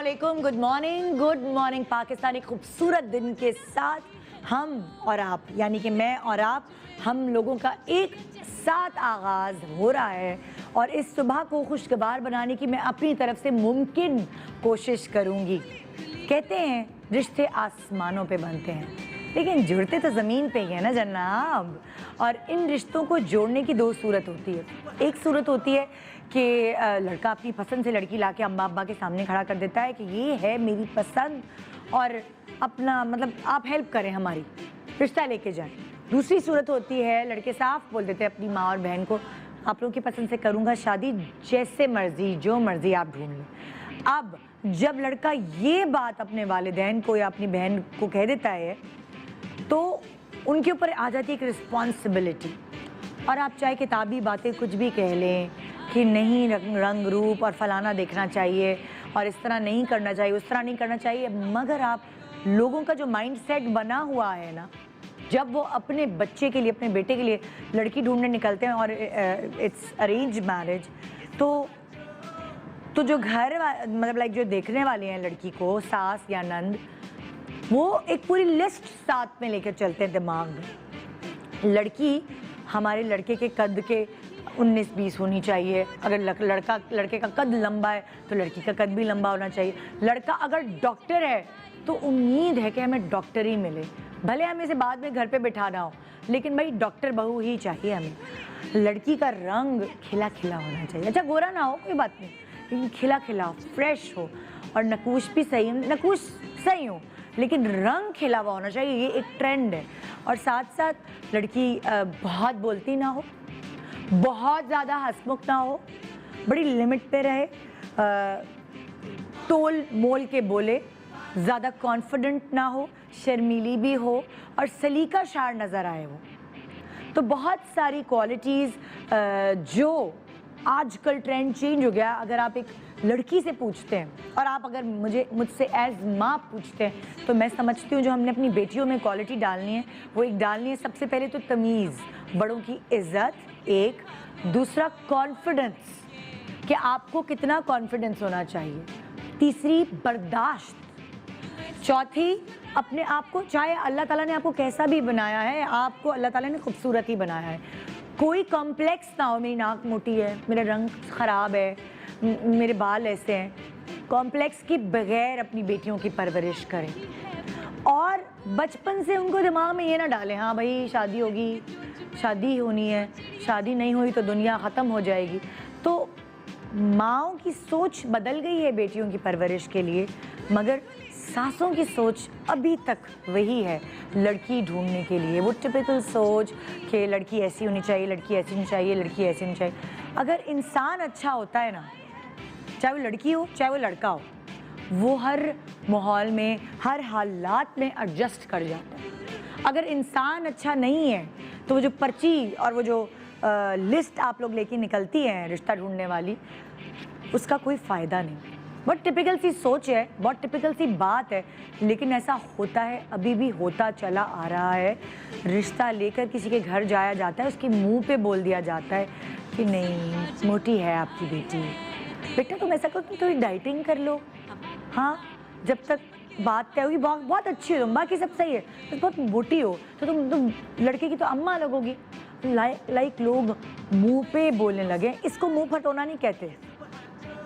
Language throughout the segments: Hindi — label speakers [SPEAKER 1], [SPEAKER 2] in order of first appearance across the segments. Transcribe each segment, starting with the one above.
[SPEAKER 1] अस्सलामुअलैकुम, गुड मॉर्निंग पाकिस्तान। एक खूबसूरत दिन के साथ हम और आप, यानी कि मैं और आप, हम लोगों का एक साथ आगाज़ हो रहा है और इस सुबह को खुशगवार बनाने की मैं अपनी तरफ से मुमकिन कोशिश करूँगी। कहते हैं रिश्ते आसमानों पे बनते हैं, लेकिन जुड़ते तो ज़मीन पे ही है ना जनाब। और इन रिश्तों को जोड़ने की दो सूरत होती है। एक सूरत होती है कि लड़का अपनी पसंद से लड़की लाके अम्मा अब्बा के सामने खड़ा कर देता है कि ये है मेरी पसंद और अपना मतलब आप हेल्प करें, हमारी रिश्ता लेके जाएं। दूसरी सूरत होती है लड़के साफ बोल देते हैं अपनी माँ और बहन को, आप लोगों की पसंद से करूँगा शादी, जैसे मर्जी जो मर्जी आप ढूंढ लें। अब जब लड़का ये बात अपने वालिदैन को या अपनी बहन को कह देता है तो उनके ऊपर आ जाती है एक रिस्पॉन्सिबिलिटी। और आप चाहे किताबी बातें कुछ भी कह लें कि नहीं रंग रूप और फलाना देखना चाहिए और इस तरह नहीं करना चाहिए, उस तरह नहीं करना चाहिए, मगर आप लोगों का जो माइंड सेट बना हुआ है ना, जब वो अपने बच्चे के लिए, अपने बेटे के लिए लड़की ढूंढने निकलते हैं और इट्स अरेंज मैरिज, तो जो घर मतलब लाइक जो देखने वाले हैं लड़की को, सास या नंद, वो एक पूरी लिस्ट साथ में लेकर चलते हैं दिमाग में। लड़की हमारे लड़के के कद के 19-20 होनी चाहिए। अगर लड़के का कद लंबा है तो लड़की का कद भी लंबा होना चाहिए। लड़का अगर डॉक्टर है तो उम्मीद है कि हमें डॉक्टर ही मिले, भले हमें इसे बाद में घर पे बिठाना हो, लेकिन भाई डॉक्टर बहू ही चाहिए हमें। लड़की का रंग खिला खिला होना चाहिए, अच्छा गोरा ना हो कोई बात नहीं, लेकिन खिला खिला फ्रेश हो, और नकूश भी सही, नकूश सही हो लेकिन रंग खिला हुआ होना चाहिए, ये एक ट्रेंड है। और साथ साथ लड़की बहुत बोलती ना हो, बहुत ज़्यादा हंसमुख ना हो, बड़ी लिमिट पे रहे, तोल मोल के बोले, ज़्यादा कॉन्फिडेंट ना हो, शर्मीली भी हो और सलीका शार नज़र आए वो। तो बहुत सारी क्वालिटीज़ जो आजकल ट्रेंड चेंज हो गया। अगर आप एक लड़की से पूछते हैं और आप अगर मुझसे एज माँ पूछते हैं तो मैं समझती हूँ जो हमने अपनी बेटियों में क्वालिटी डालनी है वो एक डालनी है, सबसे पहले तो तमीज़, बड़ों की इज्जत, एक, दूसरा कॉन्फिडेंस कि आपको कितना कॉन्फिडेंस होना चाहिए, तीसरी बर्दाश्त, चौथी अपने आप को, चाहे अल्लाह ताला ने आपको कैसा भी बनाया है, आपको अल्लाह ताला ने खूबसूरत ही बनाया है, कोई कॉम्प्लेक्स ना हो, मेरी नाक मोटी है, मेरा रंग ख़राब है, मेरे बाल ऐसे हैं। कॉम्प्लेक्स के बगैर अपनी बेटियों की परवरिश करें और बचपन से उनको दिमाग में ये ना डालें हाँ भाई शादी होगी, शादी होनी है, शादी नहीं हुई तो दुनिया ख़त्म हो जाएगी। तो माँओं की सोच बदल गई है बेटियों की परवरिश के लिए, मगर सासों की सोच अभी तक वही है लड़की ढूंढने के लिए। वो टिपिकल सोच कि लड़की ऐसी होनी चाहिए, लड़की ऐसी होनी चाहिए, लड़की ऐसी होनी चाहिए। अगर इंसान अच्छा होता है ना, चाहे वो लड़की हो चाहे वो लड़का हो, वो हर माहौल में, हर हालात में एडजस्ट कर जाता है। अगर इंसान अच्छा नहीं है तो वो जो पर्ची और वो जो लिस्ट आप लोग लेके निकलती हैं रिश्ता ढूंढने वाली, उसका कोई फ़ायदा नहीं। बहुत टिपिकल सी सोच है, बहुत टिपिकल सी बात है, लेकिन ऐसा होता है, अभी भी होता चला आ रहा है। रिश्ता लेकर किसी के घर जाया जाता है, उसके मुंह पे बोल दिया जाता है कि नहीं मोटी है आपकी बेटी, बेटा तुम ऐसा करो, तुम थोड़ी डाइटिंग कर लो, हाँ जब तक बात तय होगी बहुत अच्छी हो तुम, बाकी सब सही है, तो बहुत मोटी हो तो तुम लड़के की तो अम्मा लगोगी। लाइक लोग मुंह पे बोलने लगे। इसको मुंह फटोना नहीं कहते,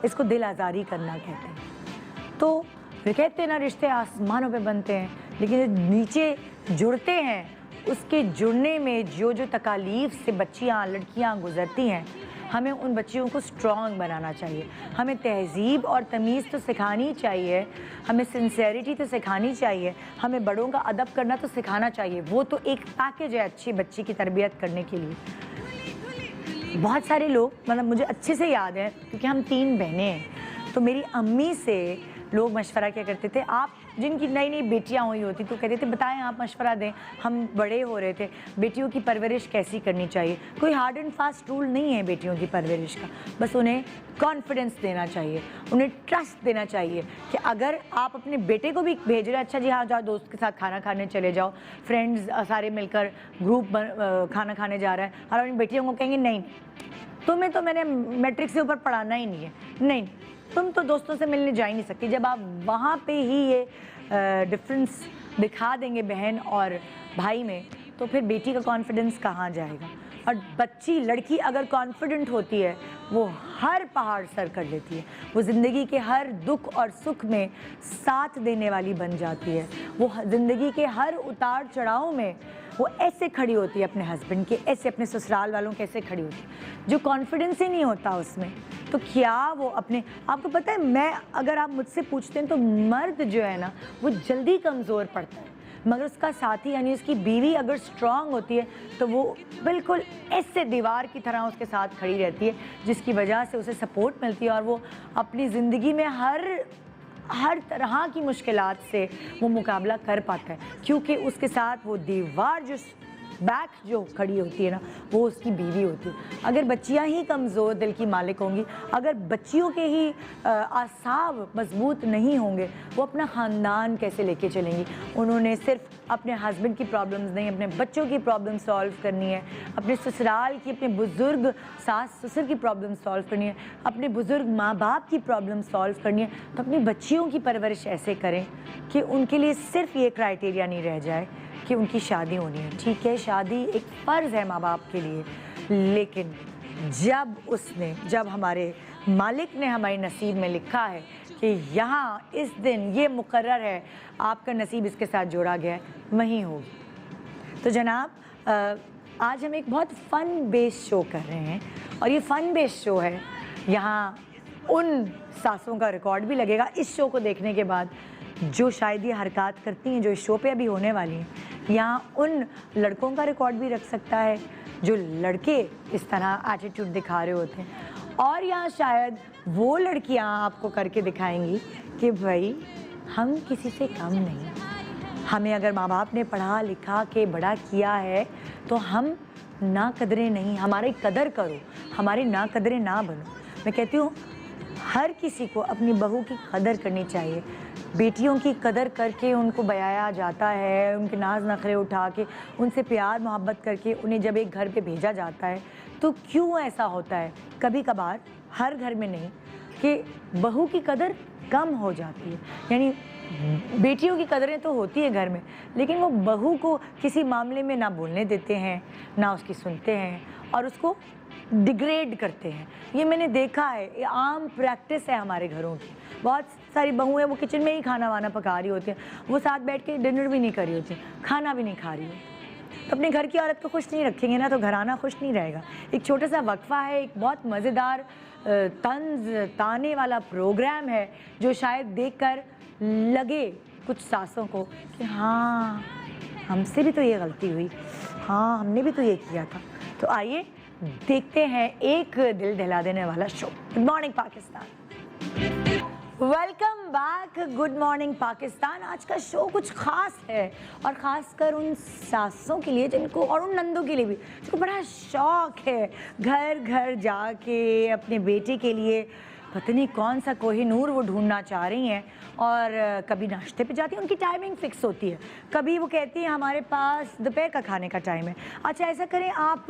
[SPEAKER 1] इसको दिल आज़ारी करना कहते हैं। तो वे कहते हैं ना रिश्ते आसमानों पे बनते हैं, लेकिन नीचे जुड़ते हैं उसके जुड़ने में जो जो तकालीफ से बच्चियाँ लड़कियाँ गुजरती हैं, हमें उन बच्चियों को स्ट्रॉन्ग बनाना चाहिए। हमें तहज़ीब और तमीज़ तो सिखानी चाहिए, हमें सिंसेरिटी तो सिखानी चाहिए, हमें बड़ों का अदब करना तो सिखाना चाहिए। वो तो एक पैकेज है अच्छी बच्ची की तरबियत करने के लिए। बहुत सारे लोग, मतलब मुझे अच्छे से याद है क्योंकि हम 3 बहनें हैं, तो मेरी अम्मी से लोग मशवरा क्या करते थे, आप जिनकी नई नई बेटियां हुई होती तो कहते थे बताएं आप मशवरा दें, हम बड़े हो रहे थे, बेटियों की परवरिश कैसी करनी चाहिए। कोई हार्ड एंड फास्ट रूल नहीं है बेटियों की परवरिश का, बस उन्हें कॉन्फिडेंस देना चाहिए, उन्हें ट्रस्ट देना चाहिए कि अगर आप अपने बेटे को भी भेज रहे हैं, अच्छा जी हाँ जाओ दोस्त के साथ खाना खाने चले जाओ, फ्रेंड्स सारे मिलकर ग्रुप खाना खाने जा रहा है, और अपनी बेटियों को कहेंगे नहीं तुम्हें तो मैंने मैट्रिक से ऊपर पढ़ाना ही नहीं है, नहीं तुम तो दोस्तों से मिलने जा ही नहीं सकती। जब आप वहाँ पे ही ये डिफरेंस दिखा देंगे बहन और भाई में, तो फिर बेटी का कॉन्फिडेंस कहाँ जाएगा। और बच्ची लड़की अगर कॉन्फिडेंट होती है वो हर पहाड़ सर कर लेती है, वो ज़िंदगी के हर दुख और सुख में साथ देने वाली बन जाती है, वो ज़िंदगी के हर उतार चढ़ाव में वो ऐसे खड़ी होती है अपने हस्बैंड के, ऐसे अपने ससुराल वालों के ऐसे खड़ी होती है। जो कॉन्फिडेंस ही नहीं होता उसमें तो क्या वो अपने, आपको पता है मैं अगर आप मुझसे पूछते हैं तो मर्द जो है ना वो जल्दी कमज़ोर पड़ता है, मगर उसका साथी यानी उसकी बीवी अगर स्ट्रांग होती है तो वो बिल्कुल ऐसे दीवार की तरह उसके साथ खड़ी रहती है, जिसकी वजह से उसे सपोर्ट मिलती है और वो अपनी ज़िंदगी में हर तरह की मुश्किलात से वो मुकाबला कर पाता है, क्योंकि उसके साथ वो दीवार जो बैक जो खड़ी होती है ना वो उसकी बीवी होती है। अगर बच्चियां ही कमज़ोर दिल की मालिक होंगी, अगर बच्चियों के ही आसाब मजबूत नहीं होंगे, वो अपना ख़ानदान कैसे लेके चलेंगी। उन्होंने सिर्फ अपने हस्बैंड की प्रॉब्लम्स नहीं, अपने बच्चों की प्रॉब्लम सॉल्व करनी है, अपने ससुराल की, अपने बुज़ुर्ग सास ससुर की प्रॉब्लम सॉल्व करनी है, अपने बुज़ुर्ग माँ बाप की प्रॉब्लम सॉल्व करनी है। तो अपनी बच्चियों की परवरिश ऐसे करें कि उनके लिए सिर्फ ये क्राइटेरिया नहीं रह जाए कि उनकी शादी होनी है। ठीक है, शादी एक फ़र्ज़ है माँ बाप के लिए, लेकिन जब हमारे मालिक ने हमारे नसीब में लिखा है कि यहाँ इस दिन ये मुकर्रर है, आपका नसीब इसके साथ जोड़ा गया है, वहीं होगी। तो जनाब आज हम एक बहुत फ़न बेस्ड शो कर रहे हैं और ये फ़न बेस्ड शो है, यहाँ उन सासों का रिकॉर्ड भी लगेगा इस शो को देखने के बाद जो शायद ये हरकत करती हैं जो इस शो पे अभी होने वाली हैं। यहाँ उन लड़कों का रिकॉर्ड भी रख सकता है जो लड़के इस तरह एटीट्यूड दिखा रहे होते हैं, और यहाँ शायद वो लड़कियाँ आपको करके दिखाएंगी कि भाई हम किसी से कम नहीं, हमें अगर माँ बाप ने पढ़ा लिखा के बड़ा किया है तो हम ना कदरें नहीं, हमारी कदर करो, हमारी ना कदरें ना बनो। मैं कहती हूँ हर किसी को अपनी बहू की कदर करनी चाहिए। बेटियों की कदर करके उनको बयाया जाता है, उनके नाज नखरे उठा के, उनसे प्यार मोहब्बत करके उन्हें जब एक घर पे भेजा जाता है, तो क्यों ऐसा होता है कभी कभार, हर घर में नहीं, कि बहू की कदर कम हो जाती है। यानी बेटियों की कदरें तो होती है घर में, लेकिन वो बहू को किसी मामले में ना बोलने देते हैं, ना उसकी सुनते हैं और उसको डिग्रेड करते हैं। ये मैंने देखा है, ये आम प्रैक्टिस है हमारे घरों की। बहुत सारी बहुएं वो किचन में ही खाना वाना पका रही होती हैं, वो साथ बैठ के डिनर भी नहीं कर रही होती, खाना भी नहीं खा रही होती। तो अपने घर की औरत को खुश नहीं रखेंगे ना तो घराना खुश नहीं रहेगा। एक छोटा सा वक्फा है, एक बहुत मज़ेदार तंज ताने वाला प्रोग्राम है जो शायद देखकर लगे कुछ सासों को कि हाँ हमसे भी तो ये गलती हुई, हाँ हमने भी तो ये किया था। तो आइए देखते हैं एक दिल दहला देने वाला show, good morning Pakistan. Welcome back, good morning Pakistan. आज का शो कुछ खास है और ख़ासकर उन सासों के लिए जिनको, और उन नंदों के लिए भी, जिनको बड़ा शौक़ है घर घर जाके अपने बेटे के लिए पता नहीं कौन सा कोहिनूर वो ढूंढना चाह रही हैं। और कभी नाश्ते पे जाती हैं, उनकी टाइमिंग फ़िक्स होती है, कभी वो कहती हैं हमारे पास दोपहर का खाने का टाइम है, अच्छा ऐसा करें आप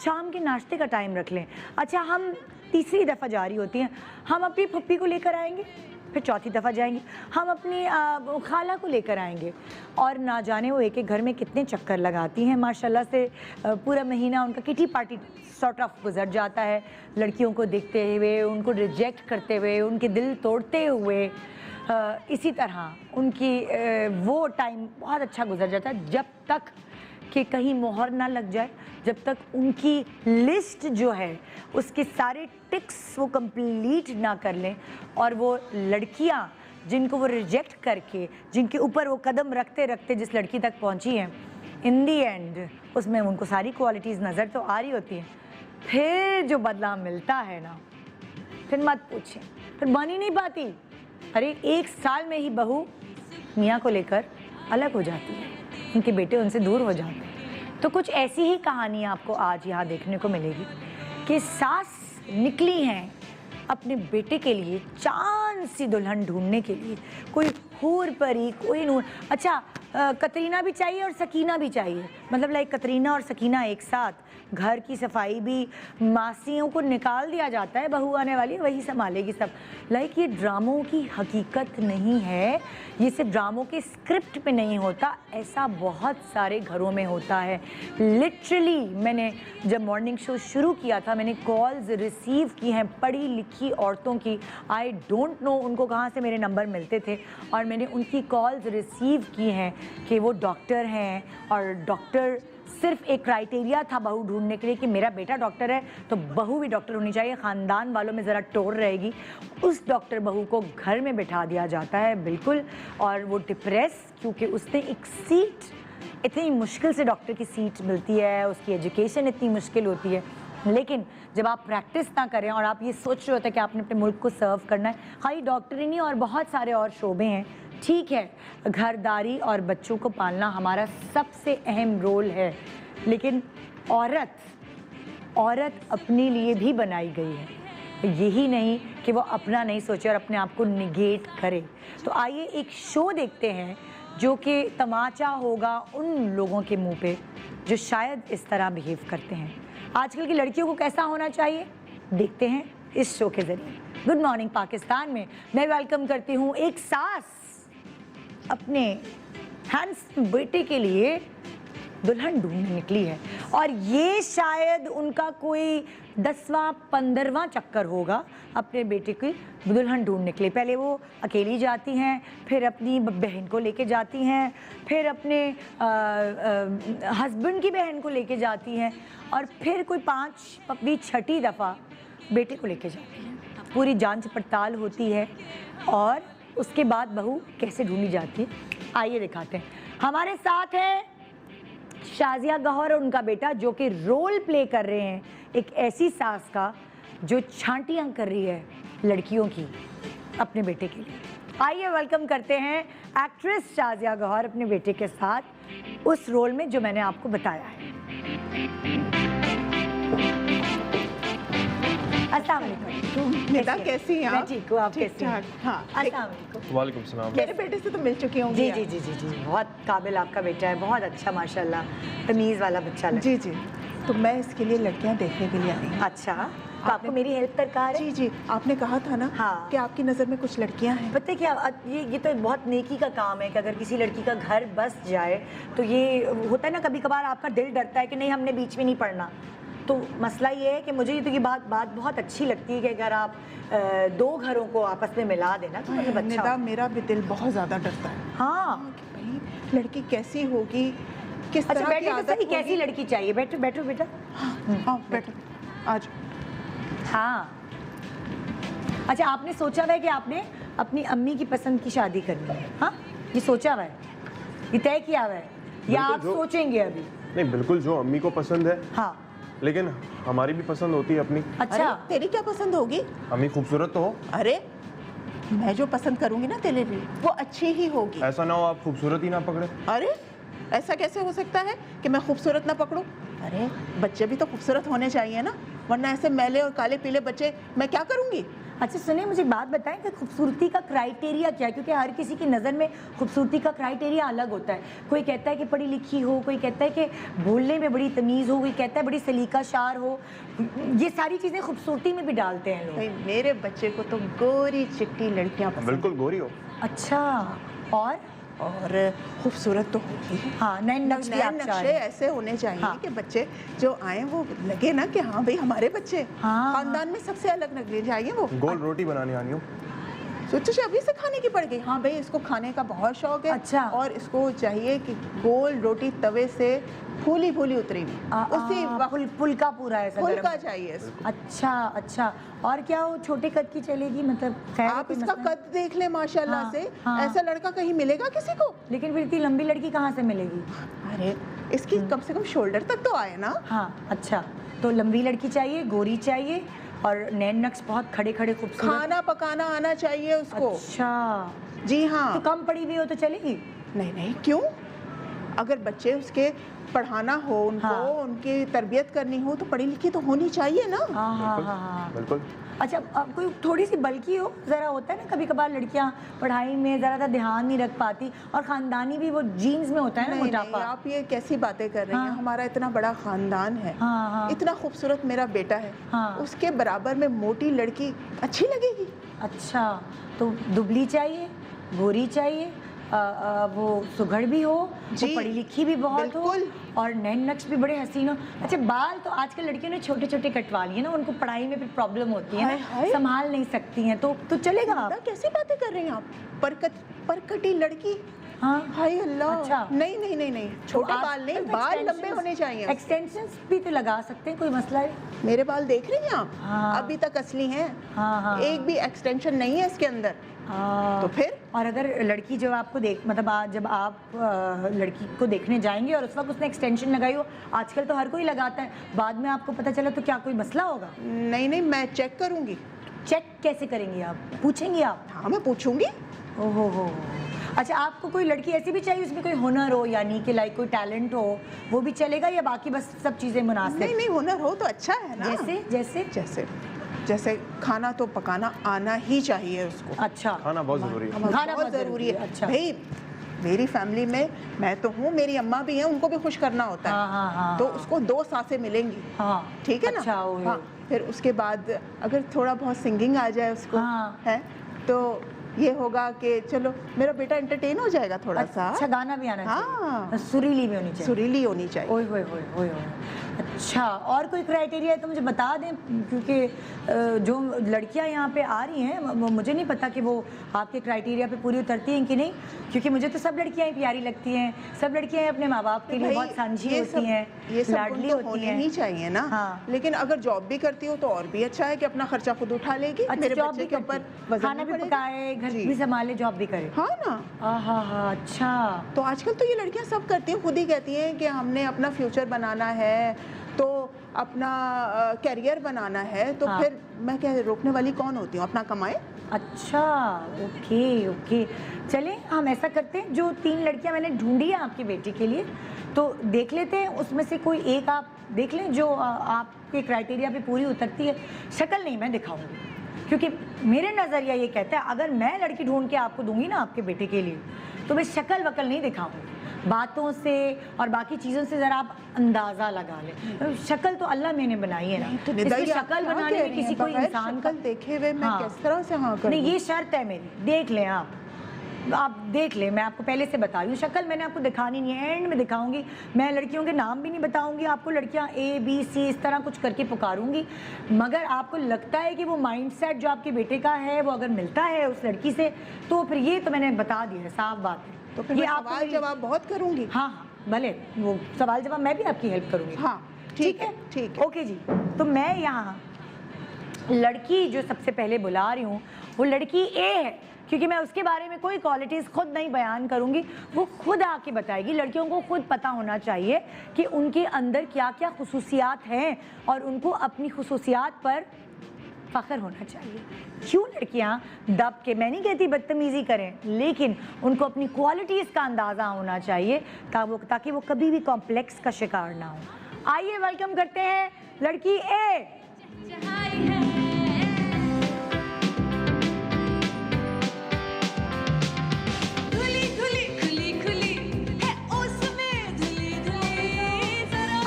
[SPEAKER 1] शाम के नाश्ते का टाइम रख लें, अच्छा हम तीसरी दफ़ा जा रही होती हैं, हम अपनी पप्पी को लेकर आएंगे, फिर चौथी दफ़ा जाएंगे, हम अपनी खाला को लेकर आएंगे। और ना जाने वो एक एक घर में कितने चक्कर लगाती हैं माशाल्लाह से। पूरा महीना उनका किटी पार्टी सॉर्ट ऑफ गुजर जाता है, लड़कियों को देखते हुए, उनको रिजेक्ट करते हुए, उनके दिल तोड़ते हुए। इसी तरह उनकी वो टाइम बहुत अच्छा गुजर जाता है जब तक कि कहीं मोहर ना लग जाए, जब तक उनकी लिस्ट जो है उसके सारे टिक्स वो कंप्लीट ना कर लें। और वो लड़कियां जिनको वो रिजेक्ट करके, जिनके ऊपर वो कदम रखते रखते जिस लड़की तक पहुंची हैं, इन दी एंड उसमें उनको सारी क्वालिटीज़ नज़र तो आ रही होती हैं, फिर जो बदला मिलता है ना, फिर मत पूछें, फिर बन ही नहीं पाती। अरे एक साल में ही बहू मियाँ को लेकर अलग हो जाती है, उनके बेटे उनसे दूर हो जाते हैं। तो कुछ ऐसी ही कहानी आपको आज यहाँ देखने को मिलेगी कि सास निकली हैं अपने बेटे के लिए चांद सी दुल्हन ढूंढने के लिए, कोई हूर परी, कोई नूर। अच्छा, कतरीना भी चाहिए और सकीना भी चाहिए, मतलब लाइक कतरीना और सकीना एक साथ। घर की सफाई भी मासियों को निकाल दिया जाता है, बहू आने वाली वही संभालेगी सब। लाइक ये ड्रामों की हकीकत नहीं है, ये सिर्फ ड्रामों के स्क्रिप्ट पे नहीं होता, ऐसा बहुत सारे घरों में होता है। लिटरली मैंने जब मॉर्निंग शो शुरू किया था, मैंने कॉल्स रिसीव की हैं पढ़ी लिखी औरतों की। आई डोंट नो उनको कहाँ से मेरे नंबर मिलते थे, और मैंने उनकी कॉल्स रिसीव की हैं कि वो डॉक्टर हैं, और डॉक्टर सिर्फ एक क्राइटेरिया था बहू ढूंढने के लिए कि मेरा बेटा डॉक्टर है तो बहू भी डॉक्टर होनी चाहिए, ख़ानदान वालों में ज़रा टोर रहेगी। उस डॉक्टर बहू को घर में बिठा दिया जाता है बिल्कुल, और वो डिप्रेस, क्योंकि उसने एक सीट, इतनी मुश्किल से डॉक्टर की सीट मिलती है, उसकी एजुकेशन इतनी मुश्किल होती है। लेकिन जब आप प्रैक्टिस ना करें और आप ये सोच रहे होते हैं कि आपने अपने मुल्क को सर्व करना है, खाली डॉक्टर ही नहीं और बहुत सारे और शोबे हैं। ठीक है, घरदारी और बच्चों को पालना हमारा सबसे अहम रोल है, लेकिन औरत अपने लिए भी बनाई गई है। यही नहीं कि वो अपना नहीं सोचे और अपने आप को निगेट करे। तो आइए एक शो देखते हैं जो कि तमाचा होगा उन लोगों के मुंह पे जो शायद इस तरह बिहेव करते हैं। आजकल की लड़कियों को कैसा होना चाहिए देखते हैं इस शो के जरिए। गुड मॉर्निंग पाकिस्तान में मैं वेलकम करती हूँ एक सास अपने हैंडसम बेटे के लिए दुल्हन ढूंढने निकली है, और ये शायद उनका कोई 10वां 15वां चक्कर होगा अपने बेटे की दुल्हन ढूंढने के लिए। पहले वो अकेली जाती हैं, फिर अपनी बहन को लेके जाती हैं, फिर अपने हस्बैंड की बहन को लेके जाती हैं, और फिर कोई 5वीं 6ठी दफ़ा बेटे को लेके जाती हैं। पूरी जांच पड़ताल होती है और उसके बाद बहू कैसे ढूंढी जाती है आइए दिखाते हैं। हमारे साथ है शाजिया गौहर और उनका बेटा जो कि रोल प्ले कर रहे हैं एक ऐसी सास का जो छांटियां कर रही है लड़कियों की अपने बेटे के लिए। आइए वेलकम करते हैं एक्ट्रेस शाजिया गौहर अपने बेटे के साथ उस रोल में जो मैंने आपको बताया है। अस्सलाम वालेकुम।
[SPEAKER 2] निदा कैसी हैं आप?
[SPEAKER 1] मैं ठीक हूँ, आप कैसी हैं?
[SPEAKER 2] हाँ,
[SPEAKER 1] अस्सलाम वालेकुम।
[SPEAKER 3] वालेकुम सलाम।
[SPEAKER 2] मेरे बेटे से तो मिल चुकी होंगी
[SPEAKER 1] जी
[SPEAKER 2] आप।
[SPEAKER 1] जी जी जी जी बहुत काबिल आपका बेटा है, बहुत अच्छा माशाल्लाह, तमीज़ वाला बच्चा लगता
[SPEAKER 2] जी जी, तो मैं इसके लिए लड़कियां देखने के लिए आई
[SPEAKER 1] है।
[SPEAKER 2] हूँ।
[SPEAKER 1] अच्छा, तो आपको मेरी हेल्प दरकार है?
[SPEAKER 2] जी जी, आपने कहा था ना
[SPEAKER 1] हाँ।
[SPEAKER 2] कि आपकी नज़र में कुछ लड़कियां हैं।
[SPEAKER 1] पता है क्या, ये तो बहुत नेकी का काम है कि अगर किसी लड़की का घर बस जाए तो ये होता है ना, कभी कभार आपका दिल डरता है कि नहीं हमने बीच में नहीं पढ़ना। तो मसला ये है कि मुझे तो ये बात बहुत अच्छी लगती है कि अगर आप 2 घरों को आपस में मिला देना तो मतलब अच्छा
[SPEAKER 2] निदा, मेरा भी दिल बहुत ज़्यादा डरता है।
[SPEAKER 1] हाँ।
[SPEAKER 2] कि भाई लड़की कैसी होगी, किस
[SPEAKER 1] अच्छा
[SPEAKER 2] तरह की
[SPEAKER 1] बैठे तो
[SPEAKER 2] आदत
[SPEAKER 1] सही,
[SPEAKER 2] होगी।
[SPEAKER 1] कैसी लड़की चाहिए? बैठो बैठो बेटा।
[SPEAKER 2] हाँ बैठो, आज
[SPEAKER 1] हाँ, अच्छा आपने सोचा हुआ है कि आपने अपनी अम्मी की पसंद की शादी करनी है? हाँ, ये सोचा हुआ है, ये तय किया हुआ है, या आप सोचेंगे अभी?
[SPEAKER 3] नहीं, बिल्कुल जो अम्मी को पसंद है,
[SPEAKER 1] हाँ।
[SPEAKER 3] लेकिन हमारी भी पसंद होती है अपनी।
[SPEAKER 1] अच्छा,
[SPEAKER 2] अरे, तेरी क्या पसंद होगी?
[SPEAKER 3] अम्मी खूबसूरत तो हो।
[SPEAKER 2] अरे मैं जो पसंद करूंगी ना तेरे लिए वो अच्छी ही होगी।
[SPEAKER 3] ऐसा ना हो आप खूबसूरत ही ना पकड़े।
[SPEAKER 2] अरे ऐसा कैसे हो सकता है कि मैं खूबसूरत ना पकड़ूं? अरे बच्चे भी तो खूबसूरत होने चाहिए ना, वरना ऐसे मैले और काले पीले बच्चे मैं क्या करूंगी?
[SPEAKER 1] अच्छा सुनिए, मुझे बात बताएं कि खूबसूरती का क्राइटेरिया क्या है, क्योंकि हर किसी की नज़र में खूबसूरती का क्राइटेरिया अलग होता है। कोई कहता है कि पढ़ी लिखी हो, कोई कहता है कि बोलने में बड़ी तमीज़ हो, कोई कहता है बड़ी सलीका शार हो। ये सारी चीज़ें खूबसूरती में भी डालते हैं लोग।
[SPEAKER 2] भाई मेरे बच्चे को तो गोरी चिट्टी लड़कियां पसंद
[SPEAKER 3] बिल्कुल गोरी हो।
[SPEAKER 1] अच्छा, और
[SPEAKER 2] खूबसूरत तो होगी।
[SPEAKER 1] हाँ, नए नक्श भी
[SPEAKER 2] नए
[SPEAKER 1] आप चाह
[SPEAKER 2] नक्शे
[SPEAKER 1] रहे हैं।
[SPEAKER 2] ऐसे होने चाहिए
[SPEAKER 1] हाँ।
[SPEAKER 2] कि बच्चे जो आए वो लगे ना कि हाँ भाई हमारे बच्चे
[SPEAKER 1] हाँ,
[SPEAKER 2] खानदान में सबसे अलग लगने चाहिए वो।
[SPEAKER 3] गोल रोटी बनानी आनी हो।
[SPEAKER 2] सोचो अभी से खाने की पड़ गई। हाँ भाई इसको खाने का बहुत शौक है।
[SPEAKER 1] अच्छा।
[SPEAKER 2] और इसको चाहिए कि गोल रोटी तवे से फूली फूली उतरी हुई उसी वक्त
[SPEAKER 1] फुल्का पूरा ऐसा
[SPEAKER 2] फुल्का
[SPEAKER 1] गरम।
[SPEAKER 2] चाहिए इसको।
[SPEAKER 1] अच्छा अच्छा, और क्या वो छोटे कद की चलेगी? मतलब खैर
[SPEAKER 2] आप
[SPEAKER 1] कोई
[SPEAKER 2] इसका
[SPEAKER 1] मसला
[SPEAKER 2] कद देख ले माशाल्लाह
[SPEAKER 1] हाँ,
[SPEAKER 2] से।
[SPEAKER 1] हाँ।
[SPEAKER 2] ऐसा लड़का कहीं मिलेगा किसी को?
[SPEAKER 1] नहीं। लेकिन फिर इतनी लंबी लड़की कहाँ से मिलेगी?
[SPEAKER 2] अरे इसकी कम से कम शोल्डर तक तो आए ना।
[SPEAKER 1] हाँ अच्छा, तो लंबी लड़की चाहिए, गोरी चाहिए, और नैन नक्श बहुत खड़े खड़े खूबसूरत।
[SPEAKER 2] खाना पकाना आना चाहिए उसको।
[SPEAKER 1] अच्छा,
[SPEAKER 2] जी हाँ।
[SPEAKER 1] तो कम पढ़ी हुई हो तो चलेगी?
[SPEAKER 2] नहीं नहीं, क्यों? अगर बच्चे उसके पढ़ाना हो, उनको
[SPEAKER 1] हाँ।
[SPEAKER 2] उनकी तरबियत करनी हो, तो पढ़ी लिखी तो होनी चाहिए ना।
[SPEAKER 1] हाँ हाँ
[SPEAKER 3] बिल्कुल,
[SPEAKER 1] हाँ हाँ।
[SPEAKER 3] बिल्कुल।
[SPEAKER 1] अच्छा, अब कोई थोड़ी सी बल्कि हो, ज़रा होता है ना कभी कभार लड़कियां पढ़ाई में ज़रा ध्यान नहीं रख पाती, और ख़ानदानी भी वो जीन्स में होता है ना
[SPEAKER 2] नहीं नहीं,
[SPEAKER 1] मोटापा।
[SPEAKER 2] आप ये कैसी बातें कर रही हैं?
[SPEAKER 1] हाँ।
[SPEAKER 2] हमारा इतना बड़ा खानदान है,
[SPEAKER 1] हाँ हाँ।
[SPEAKER 2] इतना खूबसूरत मेरा बेटा है,
[SPEAKER 1] हाँ।
[SPEAKER 2] उसके बराबर में मोटी लड़की अच्छी लगेगी?
[SPEAKER 1] अच्छा, तो दुबली चाहिए, गोरी चाहिए, वो सुघड़ भी हो, वो
[SPEAKER 2] जी,
[SPEAKER 1] पढ़ी लिखी भी बहुत हो,
[SPEAKER 2] बिल्कुल।
[SPEAKER 1] और नैन नक्श भी बड़े हसीन हो। अच्छा, बाल तो आजकल लड़कियों ने छोटे छोटे कटवा लिए ना, उनको पढ़ाई में फिर प्रॉब्लम होती है
[SPEAKER 2] हाय,
[SPEAKER 1] ना,
[SPEAKER 2] हाय।
[SPEAKER 1] संभाल नहीं सकती हैं, तो चलेगा आप?
[SPEAKER 2] दादा, कैसी बातें कर रही हैं आप? परकटी लड़की?
[SPEAKER 1] हाँ।
[SPEAKER 2] हाय अल्लाह।
[SPEAKER 1] अच्छा।
[SPEAKER 2] नहीं नहीं नहीं नहीं, छोटे
[SPEAKER 1] तो
[SPEAKER 2] बाल नहीं,
[SPEAKER 1] आजकल
[SPEAKER 2] बाल
[SPEAKER 1] extensions-
[SPEAKER 2] लंबे होने चाहिए।
[SPEAKER 1] एक्सटेंशंस भी तो लगा सकते हैं, कोई मसला है?
[SPEAKER 2] मेरे बाल देख रही हैं आप?
[SPEAKER 1] हाँ।
[SPEAKER 2] अभी तक असली हैं।
[SPEAKER 1] हाँ हाँ।
[SPEAKER 2] एक भी एक्सटेंशन नहीं है इसके अंदर।
[SPEAKER 1] हाँ।
[SPEAKER 2] तो फिर?
[SPEAKER 1] और अगर लड़की जब आपको देख मतलब जब आप लड़की को देखने जाएंगे और उस वक्त उसने एक्सटेंशन लगाई हो, आजकल तो हर कोई लगाता है, बाद में आपको पता चला तो क्या कोई मसला होगा?
[SPEAKER 2] नहीं नहीं, मैं चेक करूंगी।
[SPEAKER 1] चेक कैसे करेंगी आप? पूछेंगी आप?
[SPEAKER 2] हाँ, मैं पूछूंगी।
[SPEAKER 1] ओहो हो। अच्छा, आपको कोई लड़की ऐसी भी चाहिए उसमें कोई हुनर हो, यानी कि लाइक कोई टैलेंट हो, वो भी चलेगा, या बाकी बस सब चीज़ें मुनासिब?
[SPEAKER 2] नहीं नहीं, हुनर हो तो अच्छा है ना।
[SPEAKER 1] जैसे जैसे
[SPEAKER 2] जैसे जैसे खाना तो पकाना आना ही चाहिए उसको।
[SPEAKER 1] अच्छा,
[SPEAKER 3] खाना बहुत ज़रूरी है।
[SPEAKER 1] खाना
[SPEAKER 2] बहुत ज़रूरी है।
[SPEAKER 1] अच्छा।
[SPEAKER 2] भाई, मेरी फैमिली में मैं तो हूँ, मेरी अम्मा भी हैं, उनको भी खुश करना होता है।
[SPEAKER 1] हाँ हाँ हाँ।
[SPEAKER 2] तो उसको 2 सांसें मिलेंगी।
[SPEAKER 1] हाँ,
[SPEAKER 2] ठीक है ना?
[SPEAKER 1] अच्छा, ओहे।
[SPEAKER 2] हाँ, फिर उसके बाद अगर थोड़ा बहुत सिंगिंग आ जाए उसको,
[SPEAKER 1] हाँ।
[SPEAKER 2] है तो ये होगा कि चलो मेरा बेटा एंटरटेन हो जाएगा थोड़ा सा।
[SPEAKER 1] अच्छा, गाना भी आना
[SPEAKER 2] हाँ।
[SPEAKER 1] चाहिए, सुरीली भी होनी चाहिए।
[SPEAKER 2] सुरीली होनी चाहिए।
[SPEAKER 1] ओए होए होए होए होए। अच्छा, और कोई क्राइटेरिया है तो मुझे बता दें, क्योंकि जो लड़कियां यहाँ पे आ रही हैं मुझे नहीं पता कि वो आपके क्राइटेरिया पे पूरी उतरती हैं कि नहीं, क्योंकि मुझे तो सब लड़कियां ही प्यारी लगती हैं, सब लड़कियां अपने माँ बाप के लिए
[SPEAKER 2] भाई,
[SPEAKER 1] बहुत सांझी
[SPEAKER 2] ये
[SPEAKER 1] होती
[SPEAKER 2] सब-
[SPEAKER 1] हैं,
[SPEAKER 2] ये सब
[SPEAKER 1] लाडली
[SPEAKER 2] तो
[SPEAKER 1] होती
[SPEAKER 2] होने
[SPEAKER 1] हैं।
[SPEAKER 2] ही चाहिए ना।
[SPEAKER 1] हाँ।
[SPEAKER 2] लेकिन अगर जॉब भी करती हो तो और भी अच्छा है कि अपना खर्चा खुद उठा लेगी।
[SPEAKER 1] अच्छा,
[SPEAKER 2] मेरे
[SPEAKER 1] जॉब
[SPEAKER 2] बच्चे
[SPEAKER 1] भी
[SPEAKER 2] के
[SPEAKER 1] करती,
[SPEAKER 2] ऊपर वजन
[SPEAKER 1] खाना
[SPEAKER 2] नहीं
[SPEAKER 1] भी
[SPEAKER 2] पड़ेगा।
[SPEAKER 1] पकाए, घर
[SPEAKER 2] जी।
[SPEAKER 1] भी संभाले, जॉब भी करे।
[SPEAKER 2] हाँ ना।
[SPEAKER 1] हाँ हाँ, अच्छा।
[SPEAKER 2] तो आजकल तो ये लड़कियां सब करती हैं, खुद ही कहती हैं कि हमने अपना फ्यूचर बनाना है, तो अपना कैरियर बनाना है, तो
[SPEAKER 1] हाँ।
[SPEAKER 2] फिर मैं क्या रोकने वाली कौन होती हूँ? अपना कमाए।
[SPEAKER 1] अच्छा, ओके ओके। चलें, हम ऐसा करते हैं, जो 3 लड़कियां मैंने ढूंढी है आपकी बेटी के लिए, तो देख लेते हैं उसमें से कोई एक आप देख लें जो आपके क्राइटेरिया पे पूरी उतरती है। शक्ल नहीं मैं दिखाऊंगी, क्योंकि मेरे नज़रिया ये कहता है अगर मैं लड़की ढूंढ के आपको दूंगी ना आपके बेटे के लिए, तो मैं शक्ल वकल नहीं दिखाऊंगी, बातों से और बाकी चीज़ों से ज़रा आप अंदाज़ा लगा लें। शक्ल तो अल्लाह मैंने बनाई है ना,
[SPEAKER 2] तो
[SPEAKER 1] इसमें
[SPEAKER 2] निदाई, आप
[SPEAKER 1] शक्ल
[SPEAKER 2] क्या
[SPEAKER 1] बनाने
[SPEAKER 2] कह
[SPEAKER 1] में
[SPEAKER 2] रही
[SPEAKER 1] किसी
[SPEAKER 2] हैं?
[SPEAKER 1] कोई
[SPEAKER 2] बगैर
[SPEAKER 1] इंसान का
[SPEAKER 2] शक्ल देखे हुए मैं
[SPEAKER 1] हाँ।
[SPEAKER 2] किस तरह से हाँ करूँ?
[SPEAKER 1] नहीं, ये शर्त है मेरी, देख लें आप देख लें, मैं आपको पहले से बता रही हूँ, शक्ल मैंने आपको दिखानी नहीं है, एंड में दिखाऊंगी। मैं लड़कियों के नाम भी नहीं बताऊंगी आपको, लड़कियाँ A B C इस तरह कुछ करके पुकारूंगी, मगर आपको लगता है कि वो माइंडसेट जो आपके बेटे का है वो अगर मिलता है उस लड़की से, तो फिर ये तो मैंने बता दिया है, साफ बात है।
[SPEAKER 2] तो फिर
[SPEAKER 1] ये
[SPEAKER 2] मैं
[SPEAKER 1] आपको
[SPEAKER 2] सवाल
[SPEAKER 1] मेरी-
[SPEAKER 2] जवाब बहुत करूँगी।
[SPEAKER 1] हाँ हाँ, भले वो सवाल जवाब मैं भी आपकी हेल्प करूंगी।
[SPEAKER 2] हाँ, ठीक है, ठीक है।
[SPEAKER 1] ओके जी, तो मैं यहाँ लड़की जो सबसे पहले बुला रही हूँ वो लड़की A है, क्योंकि मैं उसके बारे में कोई क्वालिटीज़ खुद नहीं बयान करूँगी, वो खुद आके बताएगी। लड़कियों को खुद पता होना चाहिए कि उनके अंदर क्या क्या खुसूसियात हैं और उनको अपनी खुसूसियात पर फ़ख्र होना चाहिए। क्यों लड़कियां दब के, मैं नहीं कहती बदतमीज़ी करें, लेकिन उनको अपनी क्वालिटीज़ का अंदाज़ा होना चाहिए ताकि वो कभी भी कॉम्प्लेक्स का शिकार ना हो। आइए वेलकम करते हैं लड़की A।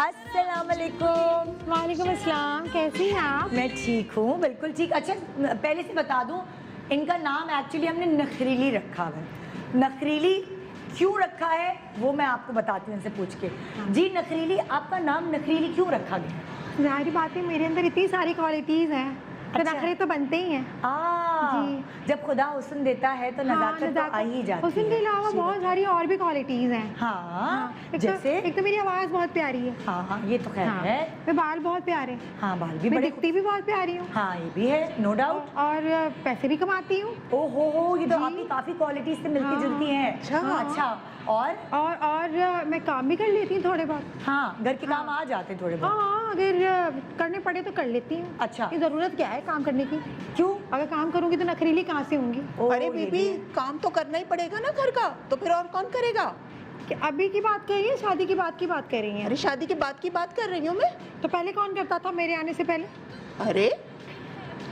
[SPEAKER 1] अस्सलाम वालेकुम।
[SPEAKER 4] वालेकुम अस्सलाम, कैसी हैं आप?
[SPEAKER 1] मैं ठीक हूँ, बिल्कुल ठीक। अच्छा, पहले से बता दूँ, इनका नाम एक्चुअली हमने नखरीली रखा है। नखरीली क्यों रखा है वो मैं आपको बताती हूँ इनसे पूछ के। जी नखरीली, आपका नाम नखरीली क्यों रखा गया है?
[SPEAKER 4] जाहिर बात है, मेरे अंदर इतनी सारी क्वालिटीज़ हैं, तो
[SPEAKER 1] अच्छा।
[SPEAKER 4] नखरे तो बनते ही हैं।
[SPEAKER 1] जी, जब खुदा हुस्न देता है तो नज़ाकत तो आ ही जाती है।
[SPEAKER 4] हुस्न के अलावा बहुत सारी और भी क्वालिटीज़ हैं।
[SPEAKER 1] हाँ,
[SPEAKER 4] जैसे एक तो मेरी आवाज़ बहुत प्यारी है।
[SPEAKER 1] हाँ हाँ, ये तो खैर
[SPEAKER 4] हाँ,
[SPEAKER 1] है।
[SPEAKER 4] मेरे बाल बहुत प्यारे,
[SPEAKER 1] हाँ, बाल भी
[SPEAKER 4] मैं
[SPEAKER 1] बड़े,
[SPEAKER 4] दिखती भी बहुत प्यारी हूँ,
[SPEAKER 1] हाँ ये भी है, नो डाउट।
[SPEAKER 4] और पैसे भी कमाती हूँ।
[SPEAKER 1] ओ हो, ये तो
[SPEAKER 4] जी।
[SPEAKER 1] आपकी काफ़ी क्वालिटीज से मिलती
[SPEAKER 4] हाँ।
[SPEAKER 1] जुलती हैं।
[SPEAKER 2] अच्छा।
[SPEAKER 1] अच्छा, और
[SPEAKER 4] और मैं काम भी कर लेती हूँ थोड़े बहुत।
[SPEAKER 1] हाँ, घर के काम आ जाते हैं थोड़े बहुत।
[SPEAKER 4] हाँ, अगर करने पड़े तो कर लेती हूँ।
[SPEAKER 1] अच्छा।
[SPEAKER 4] ये ज़रूरत क्या है है काम करने की।
[SPEAKER 1] क्यों?
[SPEAKER 4] अगर काम करूंगी तो नखरीली कहाँ से होंगी?
[SPEAKER 2] अरे
[SPEAKER 1] ये
[SPEAKER 2] बीबी,
[SPEAKER 1] भी।
[SPEAKER 2] काम तो करना ही पड़ेगा ना घर का, तो फिर और कौन करेगा?
[SPEAKER 4] कि अभी की बात कर रही है, शादी की बात कर रही हैं?
[SPEAKER 2] अरे शादी के बाद की बात कर रही हूँ मैं।
[SPEAKER 4] तो पहले कौन करता था मेरे आने से पहले?
[SPEAKER 2] अरे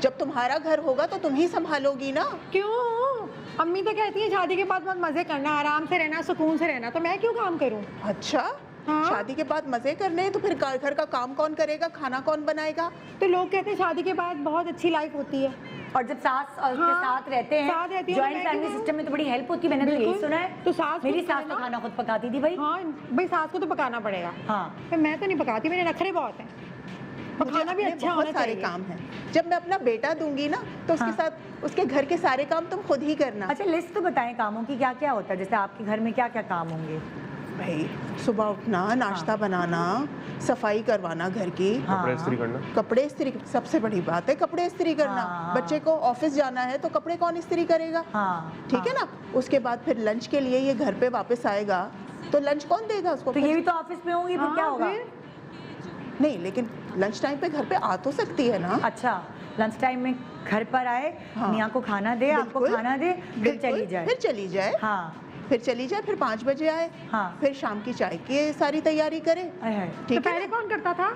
[SPEAKER 2] जब तुम्हारा घर होगा तो तुम ही संभालोगी ना।
[SPEAKER 4] क्यों? अम्मी तो कहती है शादी के बाद बहुत मजे करना, आराम से रहना, सुकून से रहना, तो मैं क्यों काम करूं?
[SPEAKER 2] अच्छा,
[SPEAKER 4] हाँ।
[SPEAKER 2] शादी के बाद मजे करने हैं तो फिर घर का काम कौन करेगा, खाना कौन बनाएगा?
[SPEAKER 4] तो लोग कहते हैं शादी के बाद बहुत अच्छी लाइफ होती है।
[SPEAKER 1] और जब सास और उसके
[SPEAKER 4] हाँ,
[SPEAKER 1] साथ रहते
[SPEAKER 4] साथ रहती
[SPEAKER 1] हैं,
[SPEAKER 4] है तो
[SPEAKER 1] जॉइंट
[SPEAKER 4] मैं
[SPEAKER 1] फैमिली
[SPEAKER 4] क्यों?
[SPEAKER 1] सिस्टम में तो बड़ी हेल्प होती है, मैंने तो यही
[SPEAKER 4] बिल्कुल।
[SPEAKER 1] सुना है।
[SPEAKER 4] तो सास
[SPEAKER 1] मेरी
[SPEAKER 4] खुद
[SPEAKER 1] सास तो
[SPEAKER 4] खाना-
[SPEAKER 1] खाना खुद पकाती थी भाई।
[SPEAKER 4] हाँ भाई, सास को तो पकाना पड़ेगा।
[SPEAKER 1] हाँ।
[SPEAKER 4] पर मैं तो नहीं पकाती, मेरे नखरे बहुत हैं।
[SPEAKER 2] मुझे
[SPEAKER 4] पकाना भी
[SPEAKER 2] अपने
[SPEAKER 4] अच्छा
[SPEAKER 2] बहुत
[SPEAKER 4] होना
[SPEAKER 2] सारे
[SPEAKER 4] चाहिए।
[SPEAKER 2] काम हैं। जब मैं अपना बेटा दूंगी ना तो उसके
[SPEAKER 1] हाँ।
[SPEAKER 2] साथ उसके घर के सारे काम तुम खुद ही करना।
[SPEAKER 1] अच्छा, लिस्ट तो बताएं कामों की, क्या क्या होता है? जैसे आपके घर में क्या क्या काम होंगे?
[SPEAKER 2] भाई सुबह उठना, नाश्ता बनाना, सफाई करवाना घर की,
[SPEAKER 1] हाँ।
[SPEAKER 3] कपड़े इस्त्री करना।
[SPEAKER 2] कपड़े इस्त्री, सबसे बड़ी बात है कपड़े इस्त्री करना।
[SPEAKER 1] हाँ।
[SPEAKER 2] बच्चे को ऑफिस जाना है तो कपड़े कौन इस्त्री करेगा?
[SPEAKER 1] हाँ,
[SPEAKER 2] ठीक है ना। उसके बाद फिर लंच के लिए ये घर पे वापस आएगा तो लंच कौन देगा उसको?
[SPEAKER 1] तो ये भी तो ऑफिस में होंगी, फिर
[SPEAKER 4] हाँ,
[SPEAKER 1] क्या होगा?
[SPEAKER 4] फिर?
[SPEAKER 2] नहीं, लेकिन लंच टाइम पे घर पे आ तो सकती है ना।
[SPEAKER 1] अच्छा, लंच टाइम में घर पर आए,
[SPEAKER 2] हाँ।
[SPEAKER 1] मियाँ को खाना दे, आपको
[SPEAKER 2] बिल्कुल,
[SPEAKER 1] खाना दे, फिर
[SPEAKER 2] बिल्कुल,
[SPEAKER 1] चली जाए।
[SPEAKER 2] फिर चली जाए।
[SPEAKER 1] हाँ।
[SPEAKER 2] फिर चली जाए, फिर 5 बजे आए।
[SPEAKER 1] हाँ।
[SPEAKER 2] फिर शाम की चाय की सारी तैयारी करे।
[SPEAKER 1] आय हाय।
[SPEAKER 4] तो
[SPEAKER 2] ठीक है
[SPEAKER 4] पहले
[SPEAKER 2] ना?
[SPEAKER 4] कौन करता था?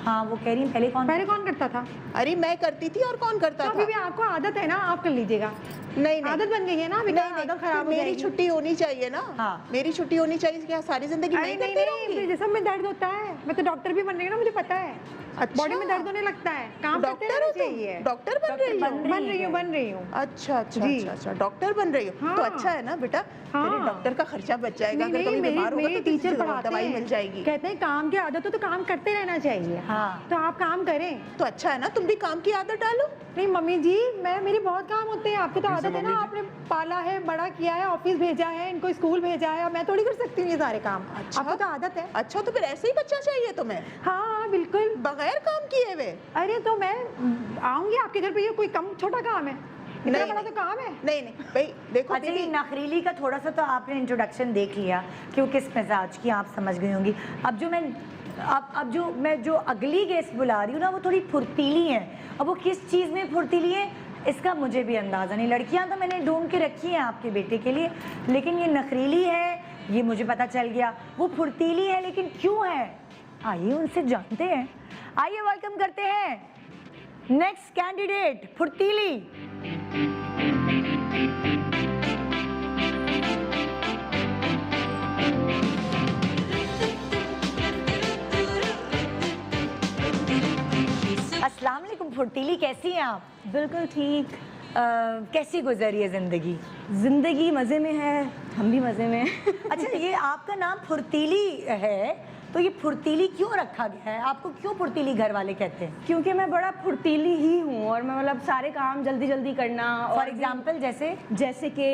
[SPEAKER 1] हाँ, वो कह रही हैं, पहले कौन
[SPEAKER 4] करता था?
[SPEAKER 2] अरे मैं करती थी और कौन करता
[SPEAKER 4] तो
[SPEAKER 2] था?
[SPEAKER 4] अभी भी आपको आदत है ना, आप कर लीजिएगा।
[SPEAKER 2] नहीं
[SPEAKER 4] आदत बन गई है ना, अभी
[SPEAKER 2] नहीं,
[SPEAKER 4] आदत खराब हो
[SPEAKER 2] मेरी
[SPEAKER 4] जाएगी।
[SPEAKER 2] छुट्टी होनी चाहिए ना।
[SPEAKER 1] हाँ।
[SPEAKER 2] मेरी छुट्टी होनी चाहिए, क्या सारी जिंदगी
[SPEAKER 4] अरे
[SPEAKER 2] नहीं
[SPEAKER 4] नहीं
[SPEAKER 2] करती
[SPEAKER 4] नहीं,
[SPEAKER 2] रहूंगी?
[SPEAKER 4] जैसे में दर्द होता है, मैं तो डॉक्टर भी बन रही हूँ ना, मुझे पता है।
[SPEAKER 2] अच्छा।
[SPEAKER 4] बॉडी में दर्द होने लगता है, काम करते
[SPEAKER 2] डॉक्टर
[SPEAKER 4] रहना
[SPEAKER 2] हो तुम?
[SPEAKER 4] चाहिए।
[SPEAKER 2] डॉक्टर बन रही हो?
[SPEAKER 4] बन रही हूँ।
[SPEAKER 2] अच्छा अच्छा
[SPEAKER 4] जी।
[SPEAKER 2] अच्छा अच्छा, डॉक्टर बन रही हो
[SPEAKER 4] हाँ।
[SPEAKER 2] तो अच्छा है ना बेटा।
[SPEAKER 4] हाँ।
[SPEAKER 2] तेरे डॉक्टर का खर्चा बच जाएगा।
[SPEAKER 4] नहीं
[SPEAKER 2] अगर कभी
[SPEAKER 4] नहीं,
[SPEAKER 2] बीमार होगा
[SPEAKER 4] मेरी
[SPEAKER 2] तो किसी
[SPEAKER 4] टीचर
[SPEAKER 2] से
[SPEAKER 4] पढ़ाते
[SPEAKER 2] दवाई
[SPEAKER 4] हैं,
[SPEAKER 2] मिल जाएगी।
[SPEAKER 4] कहते हैं काम की आदत हो तो काम करते रहना चाहिए।
[SPEAKER 1] हाँ।
[SPEAKER 4] तो आप काम करें।
[SPEAKER 2] तो अच्छा है ना, तुम भी काम की आदत डालो।
[SPEAKER 4] नहीं मम्मी जी, मेरे बहुत काम होते हैं, आपको तो
[SPEAKER 3] जैसे
[SPEAKER 4] आदत है ना,
[SPEAKER 3] मम्मी जी?
[SPEAKER 4] आपने पाला है, बड़ा किया है, ऑफिस भेजा है, इनको स्कूल भेजा है, अब मैं थोड़ी कर सकती हूँ ये सारे काम।
[SPEAKER 2] अच्छा।
[SPEAKER 4] आपको तो आदत है।
[SPEAKER 2] अच्छा, तो फिर ऐसे ही बच्चा चाहिए तुम्हें,
[SPEAKER 4] हाँ बिल्कुल।
[SPEAKER 2] बगैर काम किए हुए?
[SPEAKER 4] अरे तो मैं आऊंगी आपके घर पे, ये कोई कम छोटा काम है? इतना
[SPEAKER 2] नहीं,
[SPEAKER 4] बड़ा
[SPEAKER 2] नहीं।
[SPEAKER 4] तो काम है।
[SPEAKER 2] नहीं नहीं भाई देखो
[SPEAKER 1] अच्छा, ये
[SPEAKER 2] दीदी,
[SPEAKER 1] नखरीली का थोड़ा सा तो आपने इंट्रोडक्शन देख लिया कि वो किस मिजाज की, आप समझ गई होंगी। अब जो अगली गेस्ट बुला रही हूँ ना, वो थोड़ी फुर्तीली है। अब वो किस चीज़ में फुर्तीली है इसका मुझे भी अंदाज़ा नहीं। लड़कियां तो मैंने ढूंढ के रखी हैं आपके बेटे के लिए, लेकिन ये नखरीली है, ये मुझे पता चल गया। वो फुर्तीली है, लेकिन क्यों है, आइए उनसे जानते हैं। आइए वेलकम करते हैं नेक्स्ट कैंडिडेट, फुर्तीली। अस्सलाम वालेकुम फुर्तीली, कैसी हैं आप?
[SPEAKER 5] बिल्कुल ठीक।
[SPEAKER 1] कैसी गुजरी है जिंदगी?
[SPEAKER 5] जिंदगी मज़े में है, हम भी मज़े में हैं।
[SPEAKER 1] अच्छा, ये आपका नाम फुर्तीली है, तो ये फुर्तीली क्यों रखा गया है? आपको क्यों फुर्तीली घर वाले कहते हैं?
[SPEAKER 5] क्योंकि मैं बड़ा फुर्तीली ही हूँ और मैं मतलब सारे काम जल्दी जल्दी करना।
[SPEAKER 1] फॉर एग्जाम्पल
[SPEAKER 5] जैसे कि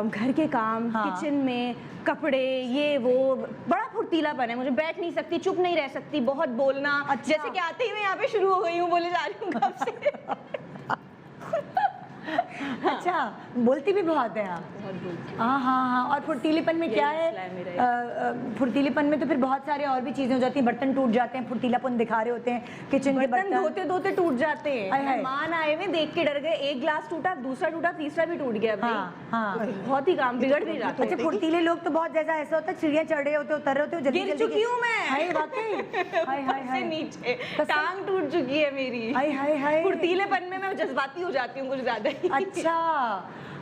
[SPEAKER 5] घर के काम,
[SPEAKER 1] हाँ।
[SPEAKER 5] किचन में कपड़े, ये वो, बड़ा फुर्तीलापन है। मुझे बैठ नहीं सकती, चुप नहीं रह सकती, बहुत बोलना।
[SPEAKER 1] अच्छा।
[SPEAKER 5] जैसे कि आते ही मैं यहाँ पे शुरू हो गई हूँ, बोले जा रही हूँ कब से।
[SPEAKER 1] अच्छा, बोलती भी बहुत है आप?
[SPEAKER 5] बहुत बोलती हूँ।
[SPEAKER 1] हाँ हाँ हाँ। और फुर्तीलीपन में क्या
[SPEAKER 5] यही मसला है मेरा
[SPEAKER 1] है? फुर्तीलीपन में तो फिर बहुत सारे और भी चीजें हो जाती हैं, बर्तन टूट जाते हैं, फुर्तीलापन दिखा रहे होते हैं किचन के
[SPEAKER 5] बर्तन धोते धोते टूट जाते
[SPEAKER 1] आय हाय।
[SPEAKER 5] हैं। मेहमान आए हुए देख के डर गए, एक ग्लास टूटा, दूसरा टूटा, तीसरा भी टूट गया भाई।
[SPEAKER 1] हाँ हाँ।
[SPEAKER 5] बहुत ही काम बिगड़ भी जाता है।
[SPEAKER 1] अच्छा, फुर्तीले लोग तो बहुत जैसा ऐसा होता है, चिड़िया चढ़ रहे होते, उतर रहे होते, जल्दी
[SPEAKER 5] गिर
[SPEAKER 1] जल्दी
[SPEAKER 5] चुकी हूँ मैं।
[SPEAKER 1] हाय वाकई, हाय हाय
[SPEAKER 5] से
[SPEAKER 1] हाय
[SPEAKER 5] नीचे
[SPEAKER 1] कसम?
[SPEAKER 5] टांग टूट चुकी है मेरी।
[SPEAKER 1] हाय हाय हाय।
[SPEAKER 5] फुर्तीलेपन में मैं जज्बाती हो जाती हूँ कुछ ज्यादा ही।
[SPEAKER 1] अच्छा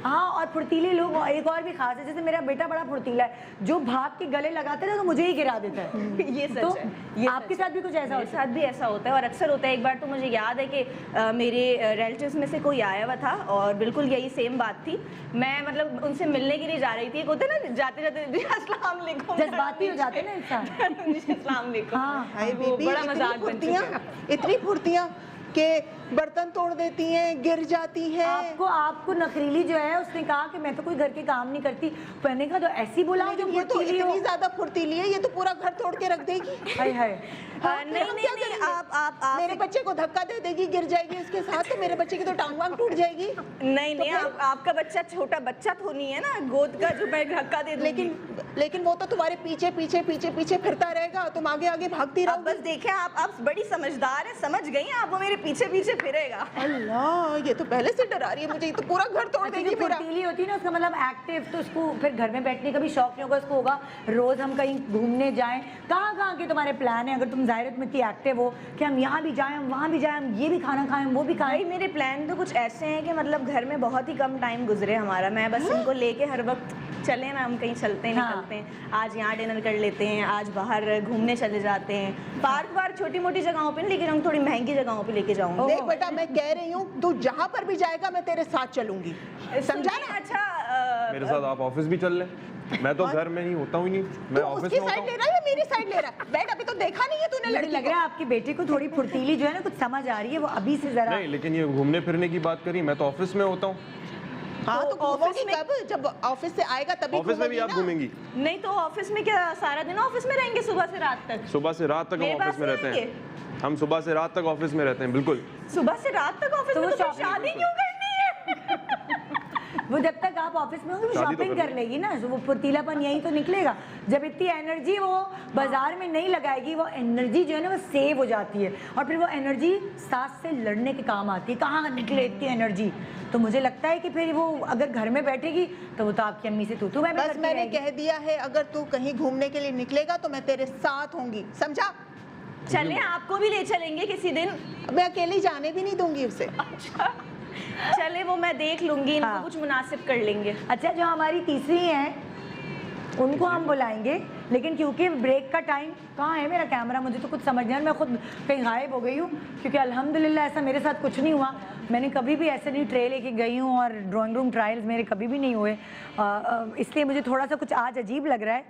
[SPEAKER 1] हाँ। और फुर्तीले लोग एक और भी खास है, जैसे मेरा बेटा बड़ा फुर्तीला है, जो भाग के गले लगाते हैं तो मुझे ही गिरा देता है।
[SPEAKER 5] ये सच
[SPEAKER 1] तो
[SPEAKER 5] है। ये
[SPEAKER 1] आपके
[SPEAKER 5] सच है।
[SPEAKER 1] साथ भी कुछ ऐसा
[SPEAKER 5] मेरे
[SPEAKER 1] होता है?
[SPEAKER 5] साथ भी ऐसा होता है और अक्सर होता है। एक बार तो मुझे याद है कि मेरे रिलेटिव्स में से कोई आया हुआ था और बिल्कुल यही सेम बात थी। मैं मतलब उनसे मिलने के लिए जा रही थी। एक होता है ना, जाते जाते अस्सलाम वालेकुम,
[SPEAKER 1] जज्बाती हो जाते हैं ना इंसान।
[SPEAKER 5] अस्सलाम वालेकुम।
[SPEAKER 1] हाँ,
[SPEAKER 2] हाय
[SPEAKER 5] वो
[SPEAKER 2] बीबी,
[SPEAKER 5] बड़ा
[SPEAKER 2] इतनी
[SPEAKER 5] मजाक बन चुका है।
[SPEAKER 2] इतनी फुर्तियां कि बर्तन तोड़ देती हैं, गिर जाती हैं।
[SPEAKER 1] आपको नखरीली जो है उसने कहा कि मैं तो कोई घर के काम नहीं करती, मैंने कहा तो ऐसी बोला जो
[SPEAKER 2] लेकिन ये तो
[SPEAKER 1] फुर्तीली हो।
[SPEAKER 2] इतनी ज्यादा फुर्तीली है, ये तो पूरा घर तोड़ के रख देगी।
[SPEAKER 1] हाय हाय।
[SPEAKER 2] हाँ, फिर
[SPEAKER 5] नहीं
[SPEAKER 2] हम
[SPEAKER 5] नहीं
[SPEAKER 2] क्या
[SPEAKER 5] नहीं,
[SPEAKER 2] करेंगे?
[SPEAKER 5] आप
[SPEAKER 2] मेरे बच्चे को धक्का दे देगी, गिर जाएगी उसके साथ, तो मेरे बच्चे की तो टांग वांग टूट जाएगी।
[SPEAKER 5] नहीं नहीं, आपका बच्चा छोटा बच्चा तो नहीं है ना, गोद का जो मैं धक्का दे दूंगी।
[SPEAKER 2] लेकिन वो तो तुम्हारे पीछे पीछे पीछे पीछे फिरता रहेगा, तुम आगे आगे भागती
[SPEAKER 5] आप
[SPEAKER 2] रहोगी।
[SPEAKER 5] बस देखें, आप बड़ी समझदार हैं, समझ गई हैं आप। वो मेरे पीछे पीछे फिरेगा।
[SPEAKER 2] अल्लाह, ये तो पहले से डरा रही है मुझे, ये तो पूरा घर तोड़
[SPEAKER 1] अच्छा,
[SPEAKER 2] देगी
[SPEAKER 1] जो
[SPEAKER 2] मेरा।
[SPEAKER 1] फुर्तीली होती है ना उसका मतलब एक्टिव, तो उसको फिर घर में बैठने का भी शौक नहीं होगा, उसको होगा रोज हम कहीं घूमने जाएं। कहाँ के तुम्हारे प्लान है? अगर तुम जाहिर है तुम इतनी एक्टिव हो कि हम यहाँ भी जाएं, हम वहाँ भी जाएं, हम ये भी खाना खाएं, वो भी खाएं।
[SPEAKER 5] भाई मेरे प्लान तो कुछ ऐसे हैं कि मतलब घर में बहुत ही कम टाइम गुजरे हमारा, मैं बस इनको लेके हर वक्त चले ना, हम कहीं चलते हैं,
[SPEAKER 1] हाँ।
[SPEAKER 5] निकलते हैं, आज यहाँ डिनर कर लेते हैं, आज बाहर घूमने चले जाते हैं, पार्क वार्क छोटी मोटी जगहों पे, लेकिन हम थोड़ी महंगी जगहों पे लेके जाऊंगी।
[SPEAKER 2] देख बेटा, मैं कह रही हूँ तू जहाँ पर भी जाएगा मैं तेरे साथ चलूंगी, समझा ना?
[SPEAKER 5] अच्छा
[SPEAKER 3] मेरे साथ आप ऑफिस भी चल लें, मैं तो घर में ही होता हूँ नहीं, मैं
[SPEAKER 2] तू
[SPEAKER 3] ऑफिस
[SPEAKER 2] उसकी
[SPEAKER 3] में होता
[SPEAKER 2] साइड ले
[SPEAKER 3] हूँ।
[SPEAKER 2] रहा है या मेरी साइड ले रहा है? बैठ, अभी तो देखा नहीं है तूने
[SPEAKER 1] मुझे
[SPEAKER 2] लड़की
[SPEAKER 1] लग रहा है आपकी बेटी को थोड़ी फुर्तीली जो है ना कुछ समझ आ रही है, वो अभी से जरा
[SPEAKER 3] नहीं, लेकिन ये घूमने फिरने की बात करी, मैं तो ऑफिस में होता हूँ।
[SPEAKER 2] हाँ तो
[SPEAKER 5] तो
[SPEAKER 2] घूमोगी
[SPEAKER 5] ऑफिस में-
[SPEAKER 2] कब? जब ऑफिस से आएगा तभी
[SPEAKER 3] ऑफिस में भी
[SPEAKER 2] घूमोगी
[SPEAKER 3] आप
[SPEAKER 2] ना।
[SPEAKER 3] घूमेंगी?
[SPEAKER 5] नहीं तो ऑफिस में क्या सारा दिन ऑफिस में रहेंगे सुबह से रात तक?
[SPEAKER 3] सुबह से रात तक
[SPEAKER 5] मेरे
[SPEAKER 3] हम
[SPEAKER 5] पास
[SPEAKER 3] ऑफिस में
[SPEAKER 5] नहीं
[SPEAKER 3] रहते हैं, हम सुबह से रात तक ऑफिस में रहते हैं, बिल्कुल।
[SPEAKER 5] सुबह से रात तक ऑफिस
[SPEAKER 1] तो
[SPEAKER 5] में,
[SPEAKER 1] वो
[SPEAKER 5] तो फिर
[SPEAKER 1] shopping-
[SPEAKER 5] शादी क्यों करनी है?
[SPEAKER 1] वो जब तक आप ऑफिस में होंगे वो
[SPEAKER 3] शादी तो
[SPEAKER 1] शॉपिंग
[SPEAKER 3] कर
[SPEAKER 1] कर लेगी ना, तो वो फुर्तीलापन यहीं तो निकलेगा। जब इतनी एनर्जी वो बाजार में नहीं लगाएगी, वो एनर्जी जो है ना वो सेव हो जाती है और फिर वो एनर्जी सास से लड़ने के काम आती है। कहाँ निकले इतनी एनर्जी? तो मुझे लगता है कि फिर वो अगर घर में बैठेगी तो वो तो आपकी अम्मी से तू मैं भी
[SPEAKER 2] बस
[SPEAKER 1] करती
[SPEAKER 2] मैंने
[SPEAKER 1] रहेगी।
[SPEAKER 2] कह दिया है, अगर तू कहीं घूमने के लिए निकलेगा तो मैं तेरे साथ होंगी, समझा?
[SPEAKER 5] चलें, आपको भी ले चलेंगे किसी दिन।
[SPEAKER 2] मैं अकेली जाने भी नहीं दूंगी उसे।
[SPEAKER 5] अच्छा चले, वो मैं देख लूंगी, इनको
[SPEAKER 1] हाँ।
[SPEAKER 5] कुछ मुनासिब कर लेंगे।
[SPEAKER 1] अच्छा, जो हमारी तीसरी हैं उनको हम बुलाएंगे, लेकिन क्योंकि ब्रेक का टाइम कहाँ है? मेरा कैमरा, मुझे तो कुछ समझ नहीं आ रहा, मैं खुद कहीं गायब हो गई हूँ, क्योंकि अल्हम्दुलिल्लाह ऐसा मेरे साथ कुछ नहीं हुआ। मैंने कभी भी ऐसे नहीं ट्रे लेके गई हूँ और ड्राइंग रूम ट्रायल्स मेरे कभी भी नहीं हुए, इसलिए मुझे थोड़ा सा कुछ आज अजीब लग रहा है।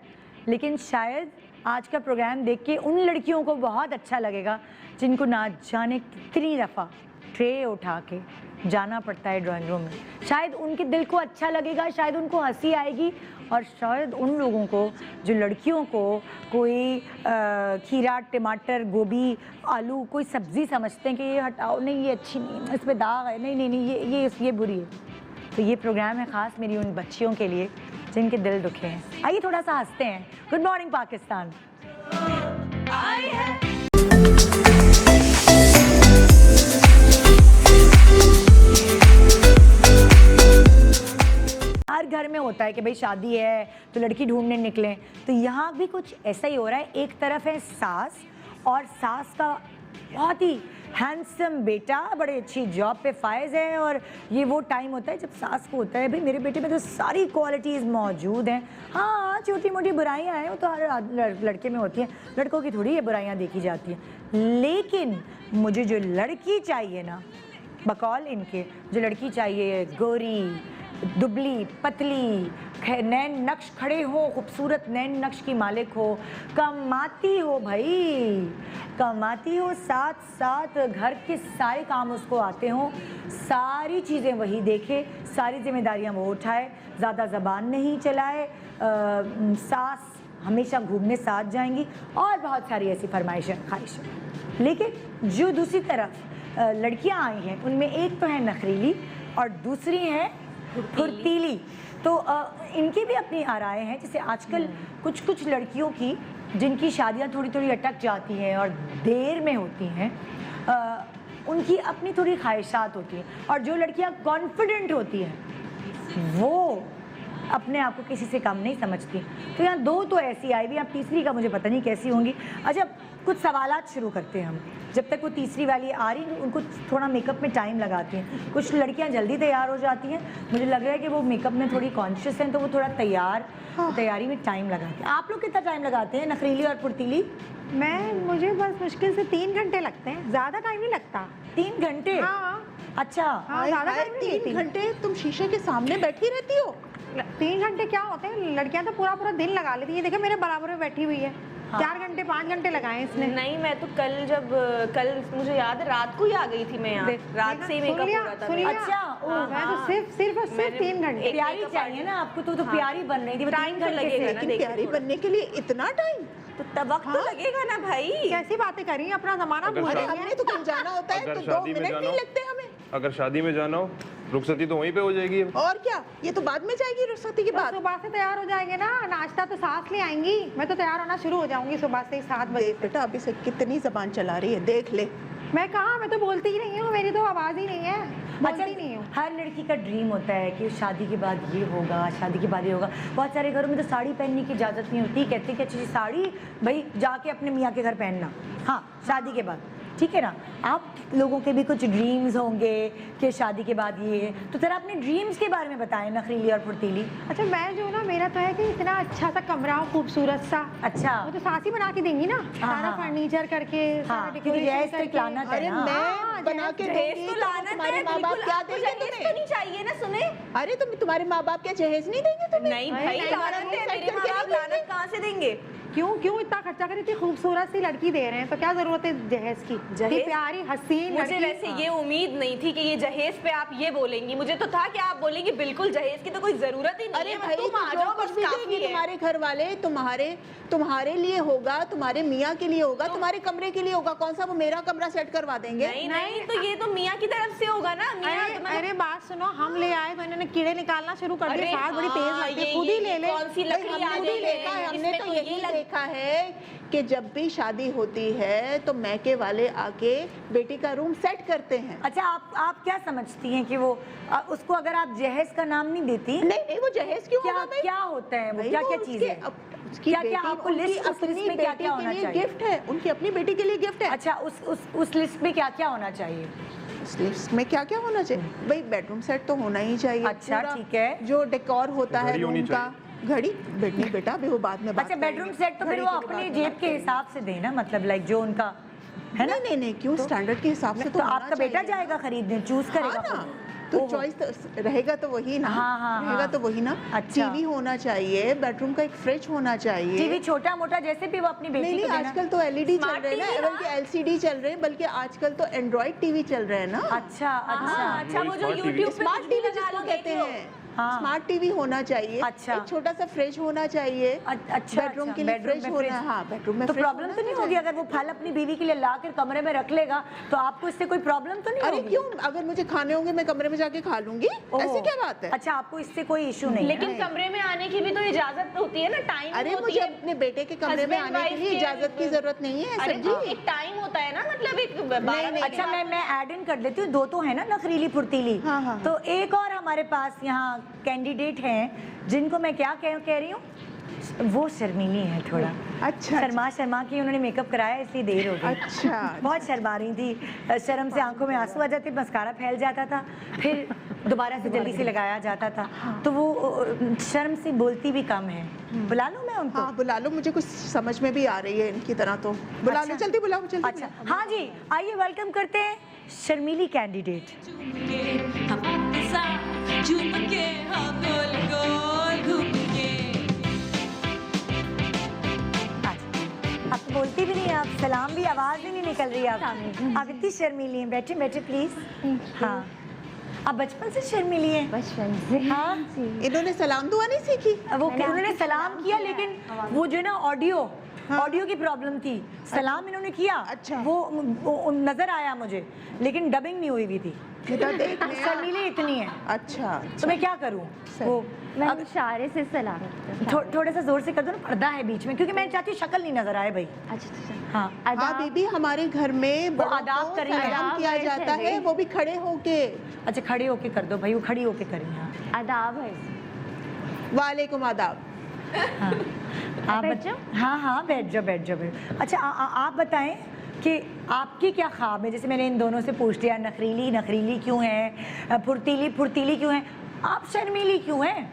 [SPEAKER 1] लेकिन शायद आज का प्रोग्राम देख के उन लड़कियों को बहुत अच्छा लगेगा जिनको ना जाने कितनी दफ़ा ट्रे उठा के जाना पड़ता है ड्राइंग रूम में। शायद उनके दिल को अच्छा लगेगा, शायद उनको हंसी आएगी, और शायद उन लोगों को जो लड़कियों को कोई खीरा, टमाटर, गोभी, आलू कोई सब्ज़ी समझते हैं कि ये हटाओ, नहीं ये अच्छी नहीं है, इस पर दाग है, नहीं नहीं नहीं ये बुरी है। तो ये प्रोग्राम है ख़ास मेरी उन बच्चियों के लिए जिनके दिल दुखे हैं। आइए थोड़ा सा हंसते हैं। Good morning Pakistan. हर घर में होता है कि भाई शादी है तो लड़की ढूंढने निकलें, तो यहाँ भी कुछ ऐसा ही हो रहा है। एक तरफ है सास, और सास का बहुत ही हैंडसम बेटा, बड़े अच्छी जॉब पे फायज है, और ये वो टाइम होता है जब सास को होता है भाई मेरे बेटे में तो सारी क्वालिटीज़ मौजूद हैं। हाँ, छोटी मोटी बुराइयाँ हैं, वो तो हर लड़के में होती हैं, लड़कों की थोड़ी ये बुराइयाँ देखी जाती हैं। लेकिन मुझे जो लड़की चाहिए ना, बकौल इनके, जो लड़की चाहिए गोरी, दुबली, पतली, नैन नक्श खड़े हो, खूबसूरत नैन नक्श की मालिक हो, कमाती हो भाई, कमाती हो, साथ साथ घर के सारे काम उसको आते हों, सारी चीज़ें वही देखे, सारी जिम्मेदारियां वो उठाए, ज़्यादा ज़बान नहीं चलाए, सास हमेशा घूमने साथ जाएंगी, और बहुत सारी ऐसी फरमाइशें, ख्वाहिशें। लेकिन जो दूसरी तरफ लड़कियां आई हैं उनमें एक तो है नखरीली और दूसरी है फुर्तीली। तो इनकी भी अपनी आराएं हैं। जैसे आजकल कुछ लड़कियों की जिनकी शादियां थोड़ी थोड़ी अटक जाती हैं और देर में होती हैं, उनकी अपनी थोड़ी ख्वाहिशात होती हैं, और जो लड़कियां कॉन्फिडेंट होती हैं वो अपने आप को किसी से कम नहीं समझती। तो यहाँ दो तो ऐसी आई हुई, अब तीसरी का मुझे पता नहीं कैसी होंगी। अच्छा, कुछ सवालात शुरू करते हैं हम। जब तक वो तीसरी वाली आ रही, उनको थोड़ा मेकअप में टाइम लगाती हैं। कुछ लड़कियां जल्दी तैयार हो जाती हैं, मुझे लग रहा है कि वो मेकअप में थोड़ी कॉन्शियस हैं, तो वो थोड़ा तैयारी में टाइम लगाती हैं। आप लोग कितना टाइम लगाते हैं, नखरीली और फुर्तीली?
[SPEAKER 4] मुझे बस मुश्किल से 3 घंटे लगते हैं, ज़्यादा टाइम नहीं लगता।
[SPEAKER 1] 3 घंटे?
[SPEAKER 4] हाँ
[SPEAKER 1] अच्छा।
[SPEAKER 4] हाँ, ज़्यादा
[SPEAKER 2] हाय,
[SPEAKER 4] टाइम नहीं
[SPEAKER 2] 3
[SPEAKER 4] लेती।
[SPEAKER 2] घंटे तुम शीशे के सामने बैठी रहती हो?
[SPEAKER 4] 3 घंटे क्या होते हैं, लड़कियां तो पूरा दिन लगा लेती है। देखो मेरे बराबर में बैठी हुई है, 4 घंटे 5 घंटे लगाए इसने।
[SPEAKER 5] नहीं, मैं तो कल मुझे याद है रात को ही आ गई थी मैं यहाँ, रात से ही मेकअप हो रहा था मेरा।
[SPEAKER 1] अच्छा,
[SPEAKER 5] हाँ,
[SPEAKER 4] मैं तो सिर्फ 3 घंटे।
[SPEAKER 1] प्यारी चाहिए ना आपको, तो प्यारी बन रही थी।
[SPEAKER 5] टाइम तो लगेगा ना,
[SPEAKER 2] लेकिन
[SPEAKER 5] देखिए
[SPEAKER 2] प्यारी
[SPEAKER 5] थोड़ा।
[SPEAKER 2] बनने के लिए इतना टाइम?
[SPEAKER 5] तो तब वक्त तो लगेगा ना भाई।
[SPEAKER 4] कैसी बातें कर रही हैं, अपना जमाना
[SPEAKER 3] अगर
[SPEAKER 4] भूल
[SPEAKER 2] अरे
[SPEAKER 4] रही हैं।
[SPEAKER 2] हमने तो कहीं जाना होता है
[SPEAKER 3] अगर
[SPEAKER 2] तो 2
[SPEAKER 3] शादी में
[SPEAKER 2] मिनट
[SPEAKER 3] जाना
[SPEAKER 2] नहीं
[SPEAKER 3] हो-
[SPEAKER 2] लगते हमें।
[SPEAKER 3] अगर शादी में जाना हो, रुखसती तो वहीं पे हो जाएगी।
[SPEAKER 2] और क्या, ये तो बाद में जाएगी रुखसती की
[SPEAKER 4] तो
[SPEAKER 2] बात।
[SPEAKER 4] सुबह से तैयार हो जाएंगे ना, नाश्ता तो साथ ले आएंगी। मैं तो तैयार होना शुरू हो जाऊंगी सुबह से ही 7 बजे
[SPEAKER 2] देख बेटा, अभी से कितनी जबान चला रही है, देख ले।
[SPEAKER 4] मैं कहाँ, मैं तो बोलती ही नहीं हूँ, मेरी तो आवाज़ ही नहीं है, बोलती
[SPEAKER 1] अच्छा,
[SPEAKER 4] ही नहीं हूँ।
[SPEAKER 1] हर लड़की का ड्रीम होता है कि शादी के बाद ये होगा, शादी के बाद ये होगा। बहुत सारे घरों में तो साड़ी पहनने की इजाज़त नहीं होती, कहते हैं कि अच्छी साड़ी भाई जाके अपने मियाँ के घर पहनना, हाँ शादी के बाद, ठीक है ना। आप लोगों के भी कुछ ड्रीम्स होंगे कि शादी के बाद ये, तो जरा अपने ड्रीम्स के बारे में बताएं नखरीली और फुर्तीली।
[SPEAKER 4] अच्छा मैं जो ना, मेरा तो है कि इतना अच्छा सा कमरा हो, खूबसूरत सा।
[SPEAKER 1] अच्छा
[SPEAKER 4] वो तो सास ही बना के देंगी ना, सारा
[SPEAKER 1] हाँ।
[SPEAKER 4] फर्नीचर करके, सारा
[SPEAKER 1] हाँ, क्योंकि
[SPEAKER 4] डेकोरेशन
[SPEAKER 1] जहेज तो एक
[SPEAKER 4] करके।
[SPEAKER 1] लानत है
[SPEAKER 2] अरे
[SPEAKER 1] ना।
[SPEAKER 2] मैं बना के
[SPEAKER 5] जहेज
[SPEAKER 2] दूंगी
[SPEAKER 5] तो
[SPEAKER 2] तो
[SPEAKER 5] लानत
[SPEAKER 2] तुम्हारे
[SPEAKER 5] है,
[SPEAKER 2] माँ बाप
[SPEAKER 5] बिल्कुल।
[SPEAKER 2] क्या
[SPEAKER 5] आपको
[SPEAKER 2] देंगे
[SPEAKER 5] जहेज तो
[SPEAKER 2] तुम्हें?
[SPEAKER 5] नहीं चाहिए ना, सुने।
[SPEAKER 2] अरे तुम्हारे माँ बाप क्या जहेज नहीं देंगे तुम्हें?
[SPEAKER 5] नहीं
[SPEAKER 4] अरे
[SPEAKER 5] भाई,
[SPEAKER 4] नहीं,
[SPEAKER 5] लानत
[SPEAKER 2] हमारा
[SPEAKER 5] है,
[SPEAKER 2] मुंह
[SPEAKER 5] मेरे
[SPEAKER 2] सेट
[SPEAKER 5] माँ
[SPEAKER 2] करके
[SPEAKER 5] बाप
[SPEAKER 2] नहीं
[SPEAKER 5] लानत कहाँ से देंगे?
[SPEAKER 4] क्यों इतना खर्चा कर, इतनी खूबसूरत सी लड़की दे रहे हैं तो क्या जरूरत है जहेज की?
[SPEAKER 5] जहेज?
[SPEAKER 4] इतनी प्यारी हसीन
[SPEAKER 5] मुझे
[SPEAKER 4] लड़की।
[SPEAKER 5] वैसे ये उम्मीद नहीं थी कि ये जहेज पे आप ये बोलेंगी। मुझे तो था कि आप बोलेंगी बिल्कुल जहेज की तो कोई जरूरत ही नहीं
[SPEAKER 2] अरे
[SPEAKER 5] है,
[SPEAKER 2] भाई
[SPEAKER 5] तुम आ
[SPEAKER 2] जो
[SPEAKER 5] जाओ
[SPEAKER 2] कुछ
[SPEAKER 5] बस
[SPEAKER 2] भी
[SPEAKER 5] काफी
[SPEAKER 2] देंगे
[SPEAKER 5] है।
[SPEAKER 2] तुम्हारे घर वाले, तुम्हारे लिए होगा, तुम्हारे मियाँ के लिए होगा, तुम्हारे कमरे के लिए होगा। कौन सा वो मेरा कमरा सेट करवा देंगे?
[SPEAKER 5] नहीं नहीं, तो ये तो मियाँ की तरफ से होगा ना। मियाँ
[SPEAKER 4] अरे
[SPEAKER 5] मतलब-
[SPEAKER 4] अरे बात सुनो, हम ले आए तो इन्होंने कीड़े निकालना शुरू कर दिए, साथ बड़ी तेज
[SPEAKER 5] हाँ,
[SPEAKER 4] लगती है,
[SPEAKER 5] ये-
[SPEAKER 4] खुद ही
[SPEAKER 5] ये
[SPEAKER 4] ले ले।
[SPEAKER 5] कौन सी
[SPEAKER 2] भाई,
[SPEAKER 5] लकड़ी आ
[SPEAKER 2] हमने
[SPEAKER 5] गई
[SPEAKER 2] भी देखा है, हमने
[SPEAKER 5] इसमें
[SPEAKER 2] तो
[SPEAKER 5] तो
[SPEAKER 2] यही
[SPEAKER 5] ये लग-
[SPEAKER 2] देखा है कि जब भी शादी होती है तो मैके वाले आके बेटी का रूम सेट करते हैं।
[SPEAKER 1] अच्छा आप क्या समझती हैं कि वो उसको अगर आप जहेज का नाम नहीं देती,
[SPEAKER 2] नहीं वो जहेज क्यों
[SPEAKER 1] क्या
[SPEAKER 2] होगा भाई?
[SPEAKER 1] क्या होता है वो,
[SPEAKER 2] भाई,
[SPEAKER 1] क्या
[SPEAKER 2] वो
[SPEAKER 1] क्या चीज
[SPEAKER 2] उसके
[SPEAKER 1] है?
[SPEAKER 2] उसकी
[SPEAKER 1] क्या क्या
[SPEAKER 2] बेटी,
[SPEAKER 1] आपको
[SPEAKER 2] उनकी
[SPEAKER 1] लिस्ट, उस
[SPEAKER 2] अपनी
[SPEAKER 1] लिस्ट में क्या
[SPEAKER 2] बेटी
[SPEAKER 1] क्या
[SPEAKER 2] के
[SPEAKER 1] होना
[SPEAKER 2] लिए
[SPEAKER 1] चाहिए?
[SPEAKER 2] गिफ्ट है, उनकी अपनी बेटी के लिए गिफ्ट है।
[SPEAKER 1] अच्छा उस लिस्ट में क्या क्या होना चाहिए?
[SPEAKER 2] इस लिस्ट में क्या क्या होना चाहिए भाई? बेडरूम सेट तो होना ही चाहिए।
[SPEAKER 1] अच्छा,
[SPEAKER 2] पूरा
[SPEAKER 1] ठीक है।
[SPEAKER 2] जो डेकोर होता है
[SPEAKER 3] घड़ी होनी
[SPEAKER 2] रूम का, घड़ी नहीं बेटा, अभी वो बाद में बात
[SPEAKER 1] अच्छा बेडरूम
[SPEAKER 2] करेंगे।
[SPEAKER 1] सेट तो फिर
[SPEAKER 2] घड़ी
[SPEAKER 1] वो
[SPEAKER 2] के
[SPEAKER 1] अपने
[SPEAKER 2] बाद में
[SPEAKER 1] जेब
[SPEAKER 2] बात
[SPEAKER 1] के
[SPEAKER 2] करेंगे।
[SPEAKER 1] हिसाब से देना, मतलब लाइक जो उनका है ना।
[SPEAKER 2] नहीं क्यों, स्टैंडर्ड के हिसाब से
[SPEAKER 1] तो
[SPEAKER 2] होना
[SPEAKER 1] आपका बेटा
[SPEAKER 2] चाहिए।
[SPEAKER 1] जाएगा खरीदने, चूज करेगा
[SPEAKER 2] हाँ ना,
[SPEAKER 1] खुद।
[SPEAKER 2] तो
[SPEAKER 1] ओहो।
[SPEAKER 2] चॉइस तो रहेगा तो वही ना।
[SPEAKER 1] हाँ,
[SPEAKER 2] रहेगा
[SPEAKER 1] हाँ।
[SPEAKER 2] तो वही ना।
[SPEAKER 1] अच्छा।
[SPEAKER 2] टीवी होना चाहिए, बेडरूम का एक फ्रिज होना चाहिए।
[SPEAKER 1] टीवी छोटा मोटा जैसे भी वो अपनी बेटी
[SPEAKER 2] नहीं
[SPEAKER 1] को देना।
[SPEAKER 2] आजकल तो एलईडी चल
[SPEAKER 5] Smart
[SPEAKER 2] रहे हैं ना,
[SPEAKER 5] TV,
[SPEAKER 2] बल्कि एलसीडी चल रहे हैं, बल्कि आजकल तो एंड्रॉइड टीवी चल रहे हैं ना।
[SPEAKER 1] अच्छा
[SPEAKER 5] हाँ, अच्छा वो जो
[SPEAKER 3] Smart TV।
[SPEAKER 5] यूट्यूब पे
[SPEAKER 2] स्मार्ट
[SPEAKER 5] कुछ भी
[SPEAKER 2] टीवी
[SPEAKER 5] लगा
[SPEAKER 2] जिसको
[SPEAKER 5] लो,
[SPEAKER 2] कहते
[SPEAKER 5] देख लो।
[SPEAKER 2] हैं,
[SPEAKER 1] हाँ।
[SPEAKER 2] स्मार्ट टीवी होना चाहिए।
[SPEAKER 1] अच्छा।
[SPEAKER 2] एक छोटा सा फ्रिज होना चाहिए।
[SPEAKER 1] अच्छा
[SPEAKER 2] बेडरूम के लिए फ्रिज होना, हाँ बेडरूम में
[SPEAKER 1] तो
[SPEAKER 2] फ्रिज
[SPEAKER 1] प्रॉब्लम
[SPEAKER 2] होना
[SPEAKER 1] तो नहीं होगी
[SPEAKER 2] चाहिए।
[SPEAKER 1] अगर वो फल अपनी बीवी के लिए ला कर कमरे में रख लेगा, तो आपको इससे कोई प्रॉब्लम तो नहीं
[SPEAKER 2] अरे
[SPEAKER 1] होगी?
[SPEAKER 2] क्यों, अगर मुझे खाने होंगे मैं कमरे में जाके खा लूंगी,
[SPEAKER 1] ओह।
[SPEAKER 2] ऐसी क्या बात है?
[SPEAKER 1] अच्छा आपको इससे कोई इशू नहीं है?
[SPEAKER 5] लेकिन कमरे में आने की भी तो इजाजत होती है ना, टाइम
[SPEAKER 2] अरे
[SPEAKER 5] होती
[SPEAKER 2] मुझे
[SPEAKER 5] है।
[SPEAKER 2] अपने बेटे के कमरे में
[SPEAKER 5] Husband,
[SPEAKER 2] आने के
[SPEAKER 5] wife
[SPEAKER 2] लिए
[SPEAKER 5] के-
[SPEAKER 2] इजाजत की जरूरत नहीं है
[SPEAKER 5] अरे
[SPEAKER 2] सर जी।
[SPEAKER 5] एक टाइम होता है ना, मतलब एक 12
[SPEAKER 2] नहीं,
[SPEAKER 1] अच्छा मैं ऐड इन कर लेती हूँ, दो तो है ना नखरीली फुर्तीली।
[SPEAKER 2] हाँ।
[SPEAKER 1] तो एक और हमारे पास यहाँ कैंडिडेट हैं जिनको मैं क्या कह रही हूँ, वो शर्मीली है थोड़ा।
[SPEAKER 2] अच्छा
[SPEAKER 1] शर्मा के उन्होंने मेकअप कराया इसलिए देर हो गई।
[SPEAKER 2] अच्छा।
[SPEAKER 1] बहुत शर्मा रही थी, शर्म से आंखों में आंसू आ जाते, मस्कारा फैल जाता था, फिर दोबारा से जल्दी से लगाया जाता था, तो वो शर्म से बोलती भी कम है। बुला लूँ मैं उनको?
[SPEAKER 2] हाँ बुला लो, मुझे कुछ समझ में भी आ रही है इनकी तरह, तो बुला लो,
[SPEAKER 1] अच्छा।
[SPEAKER 2] जल्दी बुलाओ जल्दी।
[SPEAKER 1] अच्छा हाँ जी, आइए वेलकम करते हैं शर्मीली कैंडिडेट। आप तो बोलती भी नहीं, आप सलाम भी, आवाज भी नहीं निकल रही आप इतनी शर्मीली हैं। बैठे बैठे प्लीज। हाँ आप बचपन से शर्मीली हैं?
[SPEAKER 6] बचपन से
[SPEAKER 1] हाँ
[SPEAKER 2] इन्होंने सलाम दुआ नहीं सीखी?
[SPEAKER 1] वो उन्होंने सलाम किया, लेकिन वो जो है ना ऑडियो की प्रॉब्लम थी। सलाम इन्होंने किया,
[SPEAKER 2] अच्छा।
[SPEAKER 1] वो नजर आया मुझे, लेकिन डबिंग नहीं हुई भी थी।
[SPEAKER 2] बेटा देख ले।
[SPEAKER 1] शर्मीली इतनी है,
[SPEAKER 2] अच्छा
[SPEAKER 1] तो मैं क्या करूँ? वो
[SPEAKER 6] मैं
[SPEAKER 1] अब
[SPEAKER 6] इशारे से सलाम करती हूँ।
[SPEAKER 1] थोड़ा सा जोर से कर दो ना, पर्दा है बीच में, क्योंकि मैं चाहती हूँ शक्ल नहीं नजर आए भाई।
[SPEAKER 6] अच्छा
[SPEAKER 1] हाँ
[SPEAKER 2] हाँ
[SPEAKER 6] आदाब।
[SPEAKER 2] बीबी, हमारे घर में बड़ों
[SPEAKER 1] आदाब
[SPEAKER 2] को
[SPEAKER 1] कर रही है।
[SPEAKER 2] सलाम किया
[SPEAKER 6] आदाब
[SPEAKER 2] जाता
[SPEAKER 6] है
[SPEAKER 2] है, वो भी खड़े होके।
[SPEAKER 1] अच्छा खड़े होके कर दो भाई, वो खड़ी होके करें। हाँ
[SPEAKER 6] आदाब है।
[SPEAKER 2] वालेकुम आदाब।
[SPEAKER 1] हाँ आप
[SPEAKER 6] बैठ जाओ।
[SPEAKER 1] हाँ बैठ जाओ। अच्छा आप बताएं कि आपकी क्या ख्वाब है? जैसे मैंने इन दोनों से पूछ लिया, नखरीली क्यों है, फुर्तीली क्यों है, आप शर्मीली क्यों हैं?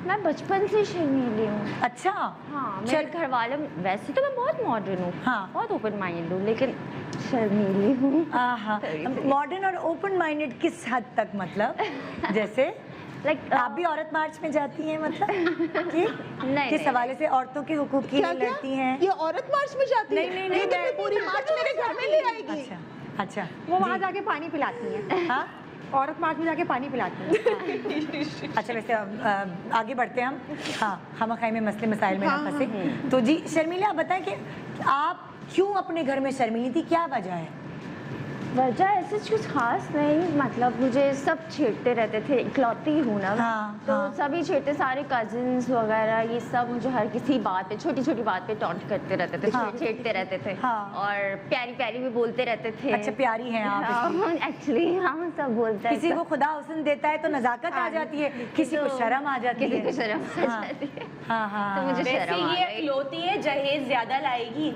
[SPEAKER 6] मैं बचपन से शर्मीली हूँ।
[SPEAKER 1] अच्छा
[SPEAKER 6] हाँ मेरे
[SPEAKER 1] चल-
[SPEAKER 6] घर वाले, वैसे तो मैं बहुत मॉडर्न हूँ,
[SPEAKER 1] हाँ।
[SPEAKER 6] बहुत ओपन माइंडेड हूँ, लेकिन शर्मीली हूँ।
[SPEAKER 1] हाँ मॉडर्न और ओपन माइंडेड किस हद तक, मतलब जैसे
[SPEAKER 6] लाइक
[SPEAKER 1] आप भी औरत मार्च में जाती हैं, मतलब कि
[SPEAKER 6] नहीं,
[SPEAKER 1] किस
[SPEAKER 6] नहीं,
[SPEAKER 1] हवाले से औरतों के हुकूक के लिए लड़ती हैं?
[SPEAKER 2] ये औरत मार्च में जाती है?
[SPEAKER 1] नहीं,
[SPEAKER 2] ये तो
[SPEAKER 1] मैं-
[SPEAKER 2] फिर पूरी मार्च मेरे घर में ले आएगी।
[SPEAKER 1] अच्छा
[SPEAKER 4] वो वहाँ जाके पानी पिलाती हैं,
[SPEAKER 1] हाँ
[SPEAKER 4] औरत मार्च में जाके पानी पिलाती हैं।
[SPEAKER 1] अच्छा वैसे अब आगे बढ़ते हैं हम। हाँ हम खाई में मसले मसाइल में ना
[SPEAKER 2] हाँ,
[SPEAKER 1] फंसे। तो जी शर्मिला, आप बताएं कि आप क्यों अपने घर में शर्मिली थी, क्या वजह है?
[SPEAKER 6] वजह ऐसे कुछ खास नहीं, मतलब मुझे सब छेड़ते रहते थे, इकलौती हूँ ना मैं,
[SPEAKER 1] हाँ,
[SPEAKER 6] तो
[SPEAKER 1] हाँ।
[SPEAKER 6] सभी छेड़ते, सारे कजिन्स वगैरह ये सब मुझे हर किसी बात पे, छोटी छोटी बात पे टॉन्ट करते रहते थे,
[SPEAKER 1] हाँ।
[SPEAKER 6] छेड़ते रहते थे,
[SPEAKER 1] हाँ।
[SPEAKER 6] और प्यारी प्यारी भी बोलते रहते थे।
[SPEAKER 1] अच्छा, प्यारी हैं आप इसलिए।
[SPEAKER 6] एक्चुअली हाँ, सब बोलते हैं।
[SPEAKER 1] किसी को खुदा हुस्न देता है तो नजाकत आ जाती है, किसी को शर्म आ जाती है।
[SPEAKER 6] किसी को शर्म आ
[SPEAKER 1] हाँ।
[SPEAKER 6] जाती है।
[SPEAKER 1] हाँ हाँ
[SPEAKER 6] तो मुझे
[SPEAKER 5] वैसे
[SPEAKER 6] शर्म आ
[SPEAKER 5] ये
[SPEAKER 6] गई।
[SPEAKER 5] इकलौती है, जहेज ज्यादा लाएगी।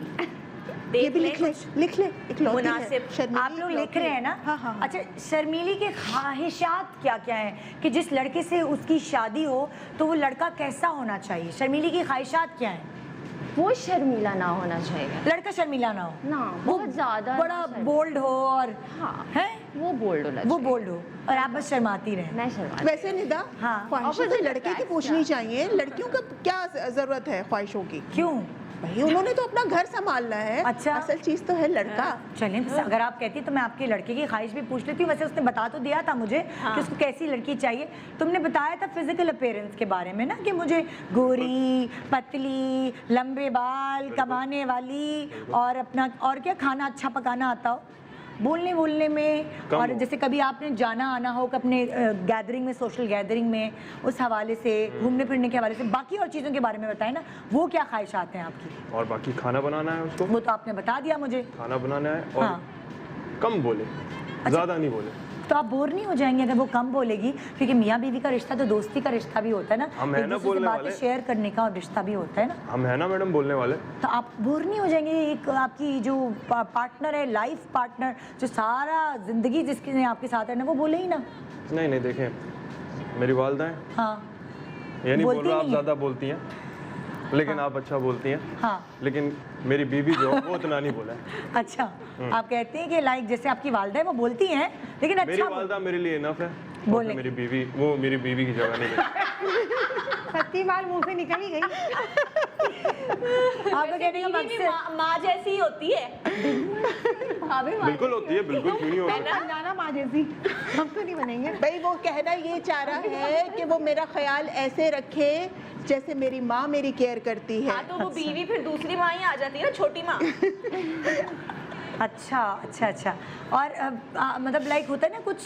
[SPEAKER 2] ये
[SPEAKER 5] देख
[SPEAKER 2] भी
[SPEAKER 5] ले
[SPEAKER 2] लिख ले,
[SPEAKER 5] कुछ
[SPEAKER 2] लिख ले, इकलौती है।
[SPEAKER 5] मुनासिब।
[SPEAKER 2] शर्मीली
[SPEAKER 1] आप लोग लिख
[SPEAKER 2] इकलौती
[SPEAKER 1] रहे हैं ना?
[SPEAKER 2] हाँ हाँ हाँ।
[SPEAKER 1] अच्छा, शर्मीली के ख्वाहिशात क्या क्या हैं कि जिस लड़के से उसकी शादी हो तो वो लड़का कैसा होना चाहिए? शर्मीली की ख्वाहिशात क्या हैं?
[SPEAKER 6] वो शर्मीला ना होना चाहिए
[SPEAKER 1] लड़का शर्मीला ना हो,
[SPEAKER 6] ना,
[SPEAKER 1] वो
[SPEAKER 6] बहुत ज्यादा
[SPEAKER 1] बड़ा
[SPEAKER 6] ना शर्म-
[SPEAKER 1] बोल्ड हो और
[SPEAKER 6] हाँ,
[SPEAKER 1] है
[SPEAKER 6] वो बोल्ड होना
[SPEAKER 1] वो
[SPEAKER 6] चाहिए।
[SPEAKER 1] बोल्ड हो और आप बस शर्माती रहे।
[SPEAKER 6] मैं शर्मा
[SPEAKER 2] वैसे निदा,
[SPEAKER 1] हाँ।
[SPEAKER 2] ख्वाहिशें तो
[SPEAKER 6] Opposite
[SPEAKER 2] लड़के की
[SPEAKER 6] attracts
[SPEAKER 2] पूछनी
[SPEAKER 6] ना।
[SPEAKER 2] चाहिए, लड़कियों का क्या जरूरत है ख्वाहिशों की?
[SPEAKER 1] क्यों?
[SPEAKER 2] भाई उन्होंने तो अपना घर संभालना है।
[SPEAKER 1] अच्छा।
[SPEAKER 2] असल चीज तो है लड़का।
[SPEAKER 1] चलें, अगर आप कहती तो मैं आपके लड़के की ख्वाहिश भी पूछ लेती हूँ। वैसे उसने बता तो दिया था मुझे कि उसको कैसी लड़की चाहिए। तुमने बताया था फिजिकल अपीयरेंस के बारे में ना, कि मुझे गोरी, पतली, लंबे बाल, कमाने वाली और अपना और क्या खाना अच्छा पकाना आता हो, बोलने में,
[SPEAKER 3] कम
[SPEAKER 1] और
[SPEAKER 3] हो।
[SPEAKER 1] जैसे कभी आपने जाना आना हो कि अपने गैदरिंग में, सोशल गैदरिंग में, उस हवाले से, घूमने फिरने के हवाले से, बाकी और चीज़ों के बारे में बताएं ना, वो क्या ख्वाहिशात हैं आपकी?
[SPEAKER 3] और बाकी खाना बनाना है उसको,
[SPEAKER 1] वो तो आपने बता दिया मुझे।
[SPEAKER 3] खाना बनाना है और
[SPEAKER 1] हाँ।
[SPEAKER 3] कम बोले, ज़्यादा नहीं बोले।
[SPEAKER 1] तो आप बोर नहीं हो जाएंगे अगर वो कम बोलेगी? क्योंकि मियाँ बीवी का रिश्ता तो दोस्ती का रिश्ता भी होता है ना,
[SPEAKER 3] हम है
[SPEAKER 1] एक
[SPEAKER 3] ना
[SPEAKER 1] दूसरे से
[SPEAKER 3] बोलने
[SPEAKER 1] बातें
[SPEAKER 3] वाले।
[SPEAKER 1] शेयर करने का और रिश्ता भी होता है ना।
[SPEAKER 3] हम है ना मैडम बोलने वाले।
[SPEAKER 1] तो आप बोर नहीं हो जाएंगे? एक आपकी जो पार्टनर है, लाइफ पार्टनर, जो सारा जिंदगी जिसके ने आपके साथ रहना, वो बोले ही ना।
[SPEAKER 3] नहीं नहीं, देखें मेरी वालदा हैं,
[SPEAKER 1] हाँ
[SPEAKER 3] ये नहीं बोल
[SPEAKER 1] बोलती
[SPEAKER 3] रहा आप
[SPEAKER 1] नहीं है।
[SPEAKER 3] ज़्यादा बोलती हैं, लेकिन आप अच्छा बोलती हैं।
[SPEAKER 1] हाँ।
[SPEAKER 3] लेकिन मेरी बीवी जो है वो उतना नहीं बोला है।
[SPEAKER 1] अच्छा, आप कहते हैं कि लाइक जैसे आपकी वालदा है वो बोलती हैं, लेकिन
[SPEAKER 3] मेरी
[SPEAKER 1] अच्छा
[SPEAKER 3] वालदा मेरे लिए इनफ है।
[SPEAKER 1] बोले।
[SPEAKER 3] और मेरी बीवी, वो मेरी बीवी की जगह नहीं है।
[SPEAKER 4] सच्ची बात मुंह से निकल ही गई।
[SPEAKER 1] आपका कहने का
[SPEAKER 5] बीवी भी
[SPEAKER 1] मकसद
[SPEAKER 5] माँ जैसी ही होती है।
[SPEAKER 3] बिल्कुल होती है, बिल्कुल क्यों नहीं होती।
[SPEAKER 4] जाना माँ जैसी, हम तो नहीं बनेंगे।
[SPEAKER 2] भाई वो कहना ये चाह रहा है कि वो मेरा ख्याल ऐसे रखे जैसे मेरी माँ मेरी केयर करती है।
[SPEAKER 5] हाँ, तो वो बीवी फिर दूसरी माँ ही आ जाती है ना, छोटी माँ।
[SPEAKER 1] अच्छा अच्छा अच्छा। और मतलब लाइक होता है ना, कुछ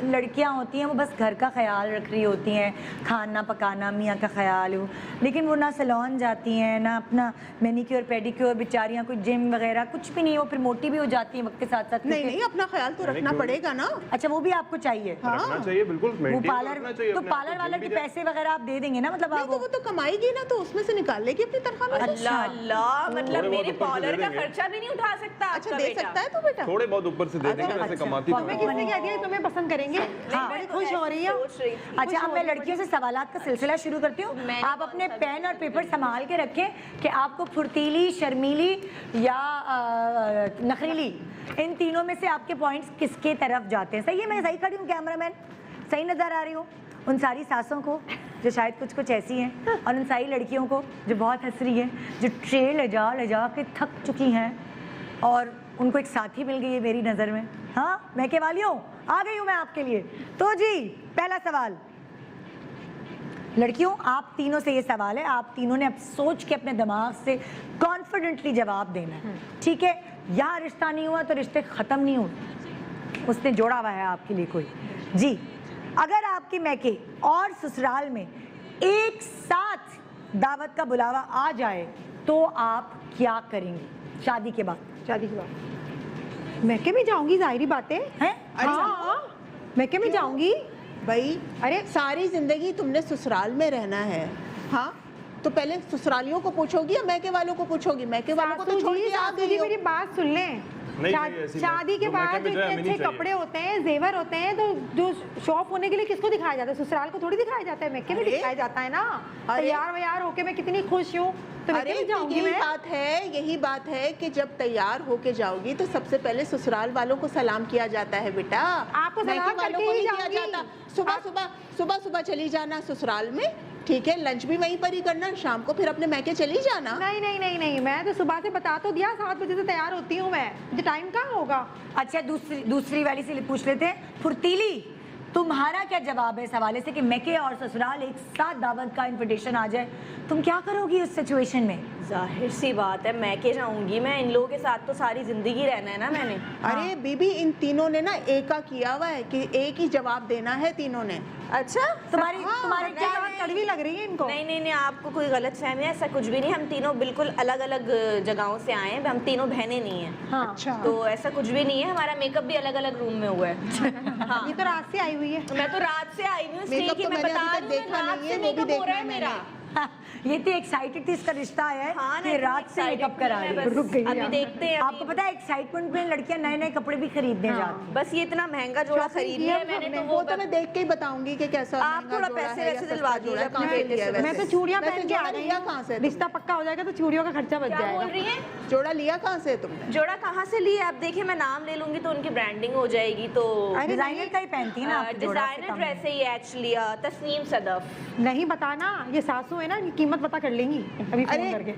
[SPEAKER 1] लड़कियां होती हैं वो बस घर का ख्याल रख रही होती हैं, खाना पकाना, मियाँ का ख्याल हो, लेकिन वो ना सैलून जाती हैं, ना अपना मैनिक्योर पेडिक्योर, बेचारियां कोई जिम वगैरह कुछ भी नहीं, वो फिर मोटी भी हो जाती हैं वक्त के साथ साथ।
[SPEAKER 2] नहीं नहीं, अपना ख्याल तो रखना
[SPEAKER 3] क्यों?
[SPEAKER 2] पड़ेगा ना।
[SPEAKER 1] अच्छा, वो भी आपको चाहिए?
[SPEAKER 3] रखना चाहिए, बिल्कुल
[SPEAKER 1] वो
[SPEAKER 3] मेंटेन
[SPEAKER 1] पार्लर,
[SPEAKER 3] रखना चाहिए
[SPEAKER 1] तो
[SPEAKER 3] अपने आप
[SPEAKER 1] पार्लर
[SPEAKER 3] को,
[SPEAKER 1] वाला
[SPEAKER 3] जिम
[SPEAKER 1] के
[SPEAKER 3] भी जाए।
[SPEAKER 1] पैसे वगैरह आप दे देंगे ना, मतलब
[SPEAKER 2] नहीं
[SPEAKER 1] आप
[SPEAKER 2] तो वो तो कमाएगी ना, तो उसमें से निकाल लेगी अपनी तनख्वाह में से।
[SPEAKER 5] अल्लाह अल्लाह, मतलब
[SPEAKER 3] थोड़े बहुत
[SPEAKER 5] मेरे
[SPEAKER 3] ऊपर से
[SPEAKER 5] पार्लर
[SPEAKER 3] दे
[SPEAKER 5] का
[SPEAKER 3] देंगे।
[SPEAKER 5] खर्चा भी नहीं उठा सकता
[SPEAKER 2] अच्छा,
[SPEAKER 5] आपका
[SPEAKER 2] दे
[SPEAKER 5] बेटा।
[SPEAKER 2] सकता है तो बेटा।
[SPEAKER 3] थोड़े बहुत ऊपर से दे देंगे,
[SPEAKER 2] अच्छा,
[SPEAKER 3] वैसे
[SPEAKER 1] अच्छा।
[SPEAKER 3] कमाती तो
[SPEAKER 4] हमें
[SPEAKER 3] है।
[SPEAKER 4] किसने कह दिया कि तुम्हें पसंद करेंगे?
[SPEAKER 1] हाँ।
[SPEAKER 4] बड़ी खुश हो रही है।
[SPEAKER 5] सोच रही थी।
[SPEAKER 1] अच्छा, अब मैं लड़कियों से सवालात का सिलसिला शुरू करती हूँ।
[SPEAKER 5] मैंने
[SPEAKER 1] आप
[SPEAKER 5] कौन
[SPEAKER 1] अपने
[SPEAKER 5] सा
[SPEAKER 1] पेन और पेपर संभाल के रखें कि आपको फुर्तीली, शर्मीली या नखरीली, इन तीनों में से आपके पॉइंट्स किसके तरफ जाते हैं। सही है, मैं सही खड़ी हूँ कैमरामैन? सही नज़र आ रही हूँ उन सारी सासों को जो शायद कुछ कुछ ऐसी हैं, और उन सारी लड़कियों को जो बहुत हंस रही हैं, जो ट्रे ले जा के थक चुकी हैं और उनको एक साथी मिल गई है मेरी नज़र में। हाँ, मैं के वाली हूँ, आ गई हूँ मैं आपके लिए। तो जी, पहला सवाल लड़कियों, आप तीनों से ये सवाल है, आप तीनों ने अब सोच के अपने दिमाग से कॉन्फिडेंटली जवाब देना है, ठीक है? यहाँ रिश्ता नहीं हुआ तो रिश्ते ख़त्म नहीं हुए, उसने जोड़ा हुआ है आपके लिए कोई। जी, अगर आपके मैके और ससुराल में एक साथ दावत का बुलावा आ जाए तो आप क्या करेंगे शादी के बाद?
[SPEAKER 4] शादी के बाद मैं के भी जाऊंगी, जाहिर बात है।
[SPEAKER 1] हैं?
[SPEAKER 4] हाँ, मैं के भी जाऊंगी।
[SPEAKER 2] भाई
[SPEAKER 4] अरे
[SPEAKER 2] सारी जिंदगी तुमने ससुराल में रहना है, हाँ, तो पहले ससुरालियों को पूछोगी या मैके वालों को पूछोगी? मैके वालों को तो
[SPEAKER 4] सासू
[SPEAKER 2] छोड़
[SPEAKER 4] जी,
[SPEAKER 2] के आ
[SPEAKER 4] सासू
[SPEAKER 2] गई
[SPEAKER 4] जी
[SPEAKER 2] हो।
[SPEAKER 4] मेरी बात सुन लें।
[SPEAKER 3] नहीं, ऐसी
[SPEAKER 4] शादी के
[SPEAKER 3] जो मैके
[SPEAKER 4] बाद
[SPEAKER 3] में जो है,
[SPEAKER 4] इतने
[SPEAKER 3] हमें नहीं
[SPEAKER 4] अच्छे
[SPEAKER 3] चाहिए।
[SPEAKER 4] कपड़े होते हैं, जेवर होते हैं, तो जो शॉप होने के लिए किसको दिखाया जाता है? ससुराल को थोड़ी दिखाया जाता है, मैके में
[SPEAKER 2] अरे,
[SPEAKER 4] दिखाया जाता है ना।
[SPEAKER 2] अरे,
[SPEAKER 4] तैयार वैयार होके मैं कितनी खुश हूँ, तो मैं
[SPEAKER 2] अरे
[SPEAKER 4] भी जाऊंगी।
[SPEAKER 2] यही
[SPEAKER 4] मैं
[SPEAKER 2] बात है, यही बात है कि जब तैयार होके जाओगी तो सबसे पहले ससुराल वालों को सलाम किया जाता है बेटा।
[SPEAKER 4] आपको
[SPEAKER 2] मैके
[SPEAKER 4] सलाम
[SPEAKER 2] वालों
[SPEAKER 4] करके
[SPEAKER 2] को
[SPEAKER 4] ही
[SPEAKER 2] नहीं किया
[SPEAKER 4] जाऊंगी।
[SPEAKER 2] जाता। सुबह चली जाना ससुराल में, ठीक है, लंच भी वहीं पर ही करना, शाम को फिर अपने मैके चली जाना।
[SPEAKER 4] नहीं नहीं नहीं नहीं, मैं तो सुबह से बता तो दिया, 7 बजे से तैयार होती हूँ मैं, मुझे टाइम कहाँ होगा?
[SPEAKER 1] अच्छा, दूसरी वाली से पूछ लेते हैं, फुर्तीली तुम्हारा क्या जवाब है इस हवाले से कि मैके और ससुराल एक साथ दावत का इनविटेशन आ जाए, तुम क्या करोगी उस सिचुएशन में?
[SPEAKER 5] जाहिर सी बात है मैके जाऊंगी मैं, इन लोगों के साथ तो सारी जिंदगी रहना है ना मैंने।
[SPEAKER 2] अरे बीबी, इन तीनों ने ना एक का किया हुआ है कि एक ही जवाब देना है तीनों ने।
[SPEAKER 5] अच्छा
[SPEAKER 1] तुम्हारी तुम्हारे क्या
[SPEAKER 4] कड़वी लग रही है इनको।
[SPEAKER 5] नहीं नहीं नहीं, आपको कोई गलत फहमी है, ऐसा कुछ भी नहीं। हम तीनों बिल्कुल अलग अलग जगहों से आए हैं, हम तीनों बहनें नहीं हैं।
[SPEAKER 4] हाँ।
[SPEAKER 2] अच्छा,
[SPEAKER 5] तो ऐसा कुछ भी नहीं है, हमारा मेकअप भी अलग अलग रूम में हुआ है। हाँ,
[SPEAKER 4] ये तो रात से आई हुई है।
[SPEAKER 5] मैं तो रात से आई हुई हूँ, इसलिए
[SPEAKER 2] मेकअप
[SPEAKER 5] कि
[SPEAKER 2] तो
[SPEAKER 5] मैं
[SPEAKER 2] मैंने
[SPEAKER 5] बता
[SPEAKER 2] अभी तक
[SPEAKER 5] रही हूँ
[SPEAKER 2] देखा
[SPEAKER 5] रात
[SPEAKER 2] नहीं
[SPEAKER 5] से
[SPEAKER 2] है, वो भी
[SPEAKER 5] मेकअप हो रहा है
[SPEAKER 2] देखना है
[SPEAKER 5] मेरा।
[SPEAKER 1] ये तो एक्साइटेड थी, इसका रिश्ता आया है
[SPEAKER 5] हाँ,
[SPEAKER 1] कि
[SPEAKER 5] नहीं,
[SPEAKER 1] रात से
[SPEAKER 5] excited
[SPEAKER 1] मेकअप करा
[SPEAKER 5] थी
[SPEAKER 1] रही
[SPEAKER 5] मैं,
[SPEAKER 1] है।
[SPEAKER 5] बस
[SPEAKER 1] रुक गई
[SPEAKER 5] अभी
[SPEAKER 1] आप।
[SPEAKER 5] देखते हैं
[SPEAKER 1] आपको पता है एक्साइटमेंट में लड़कियां नए नए कपड़े भी खरीदने जाती हैं।
[SPEAKER 5] बस ये इतना महंगा जोड़ा
[SPEAKER 2] Shopping
[SPEAKER 5] खरीद
[SPEAKER 2] किया
[SPEAKER 5] लिया मैंने,
[SPEAKER 2] हमने,
[SPEAKER 5] तो
[SPEAKER 2] वो तो मैं देख के ही बताऊंगी कि कैसा
[SPEAKER 5] आप
[SPEAKER 2] महंगा
[SPEAKER 5] थोड़ा
[SPEAKER 2] जोड़ा
[SPEAKER 5] पैसे
[SPEAKER 2] है या
[SPEAKER 5] वैसे
[SPEAKER 2] सस्ता
[SPEAKER 5] दिलवा
[SPEAKER 2] जोड़ा है,
[SPEAKER 5] दीजिए
[SPEAKER 2] कहाँ से
[SPEAKER 5] अपने
[SPEAKER 2] लिया है
[SPEAKER 5] बेटे से।
[SPEAKER 4] मैं
[SPEAKER 2] वैसे?
[SPEAKER 4] तो चूड़ियां
[SPEAKER 2] वैसे
[SPEAKER 4] पहन के आ
[SPEAKER 2] जोड़ा
[SPEAKER 4] गई
[SPEAKER 2] लिया
[SPEAKER 4] हूँ।
[SPEAKER 2] कहाँ से
[SPEAKER 4] रिश्ता पक्का हो जाएगा तो चूड़ियों का खर्चा बच
[SPEAKER 5] क्या बोल
[SPEAKER 4] जाएगा।
[SPEAKER 5] रही है?
[SPEAKER 2] जोड़ा लिया कहाँ से तुमने?
[SPEAKER 5] जोड़ा कहाँ से लिया? आप देखिए मैं नाम ले लूंगी तो उनकी ब्रांडिंग हो जाएगी। तो
[SPEAKER 1] डिजाइनर का ही पहनती है ना आप, जोड़ा से
[SPEAKER 5] डिजाइनर
[SPEAKER 1] कम
[SPEAKER 5] ड्रेस है ये एक्चुअली, तस्नीम सदफ।
[SPEAKER 4] नहीं बताना, ये सासू है ना, इनकी कीमत पता कर लेंगी अभी फोन
[SPEAKER 2] अरे,
[SPEAKER 4] करके।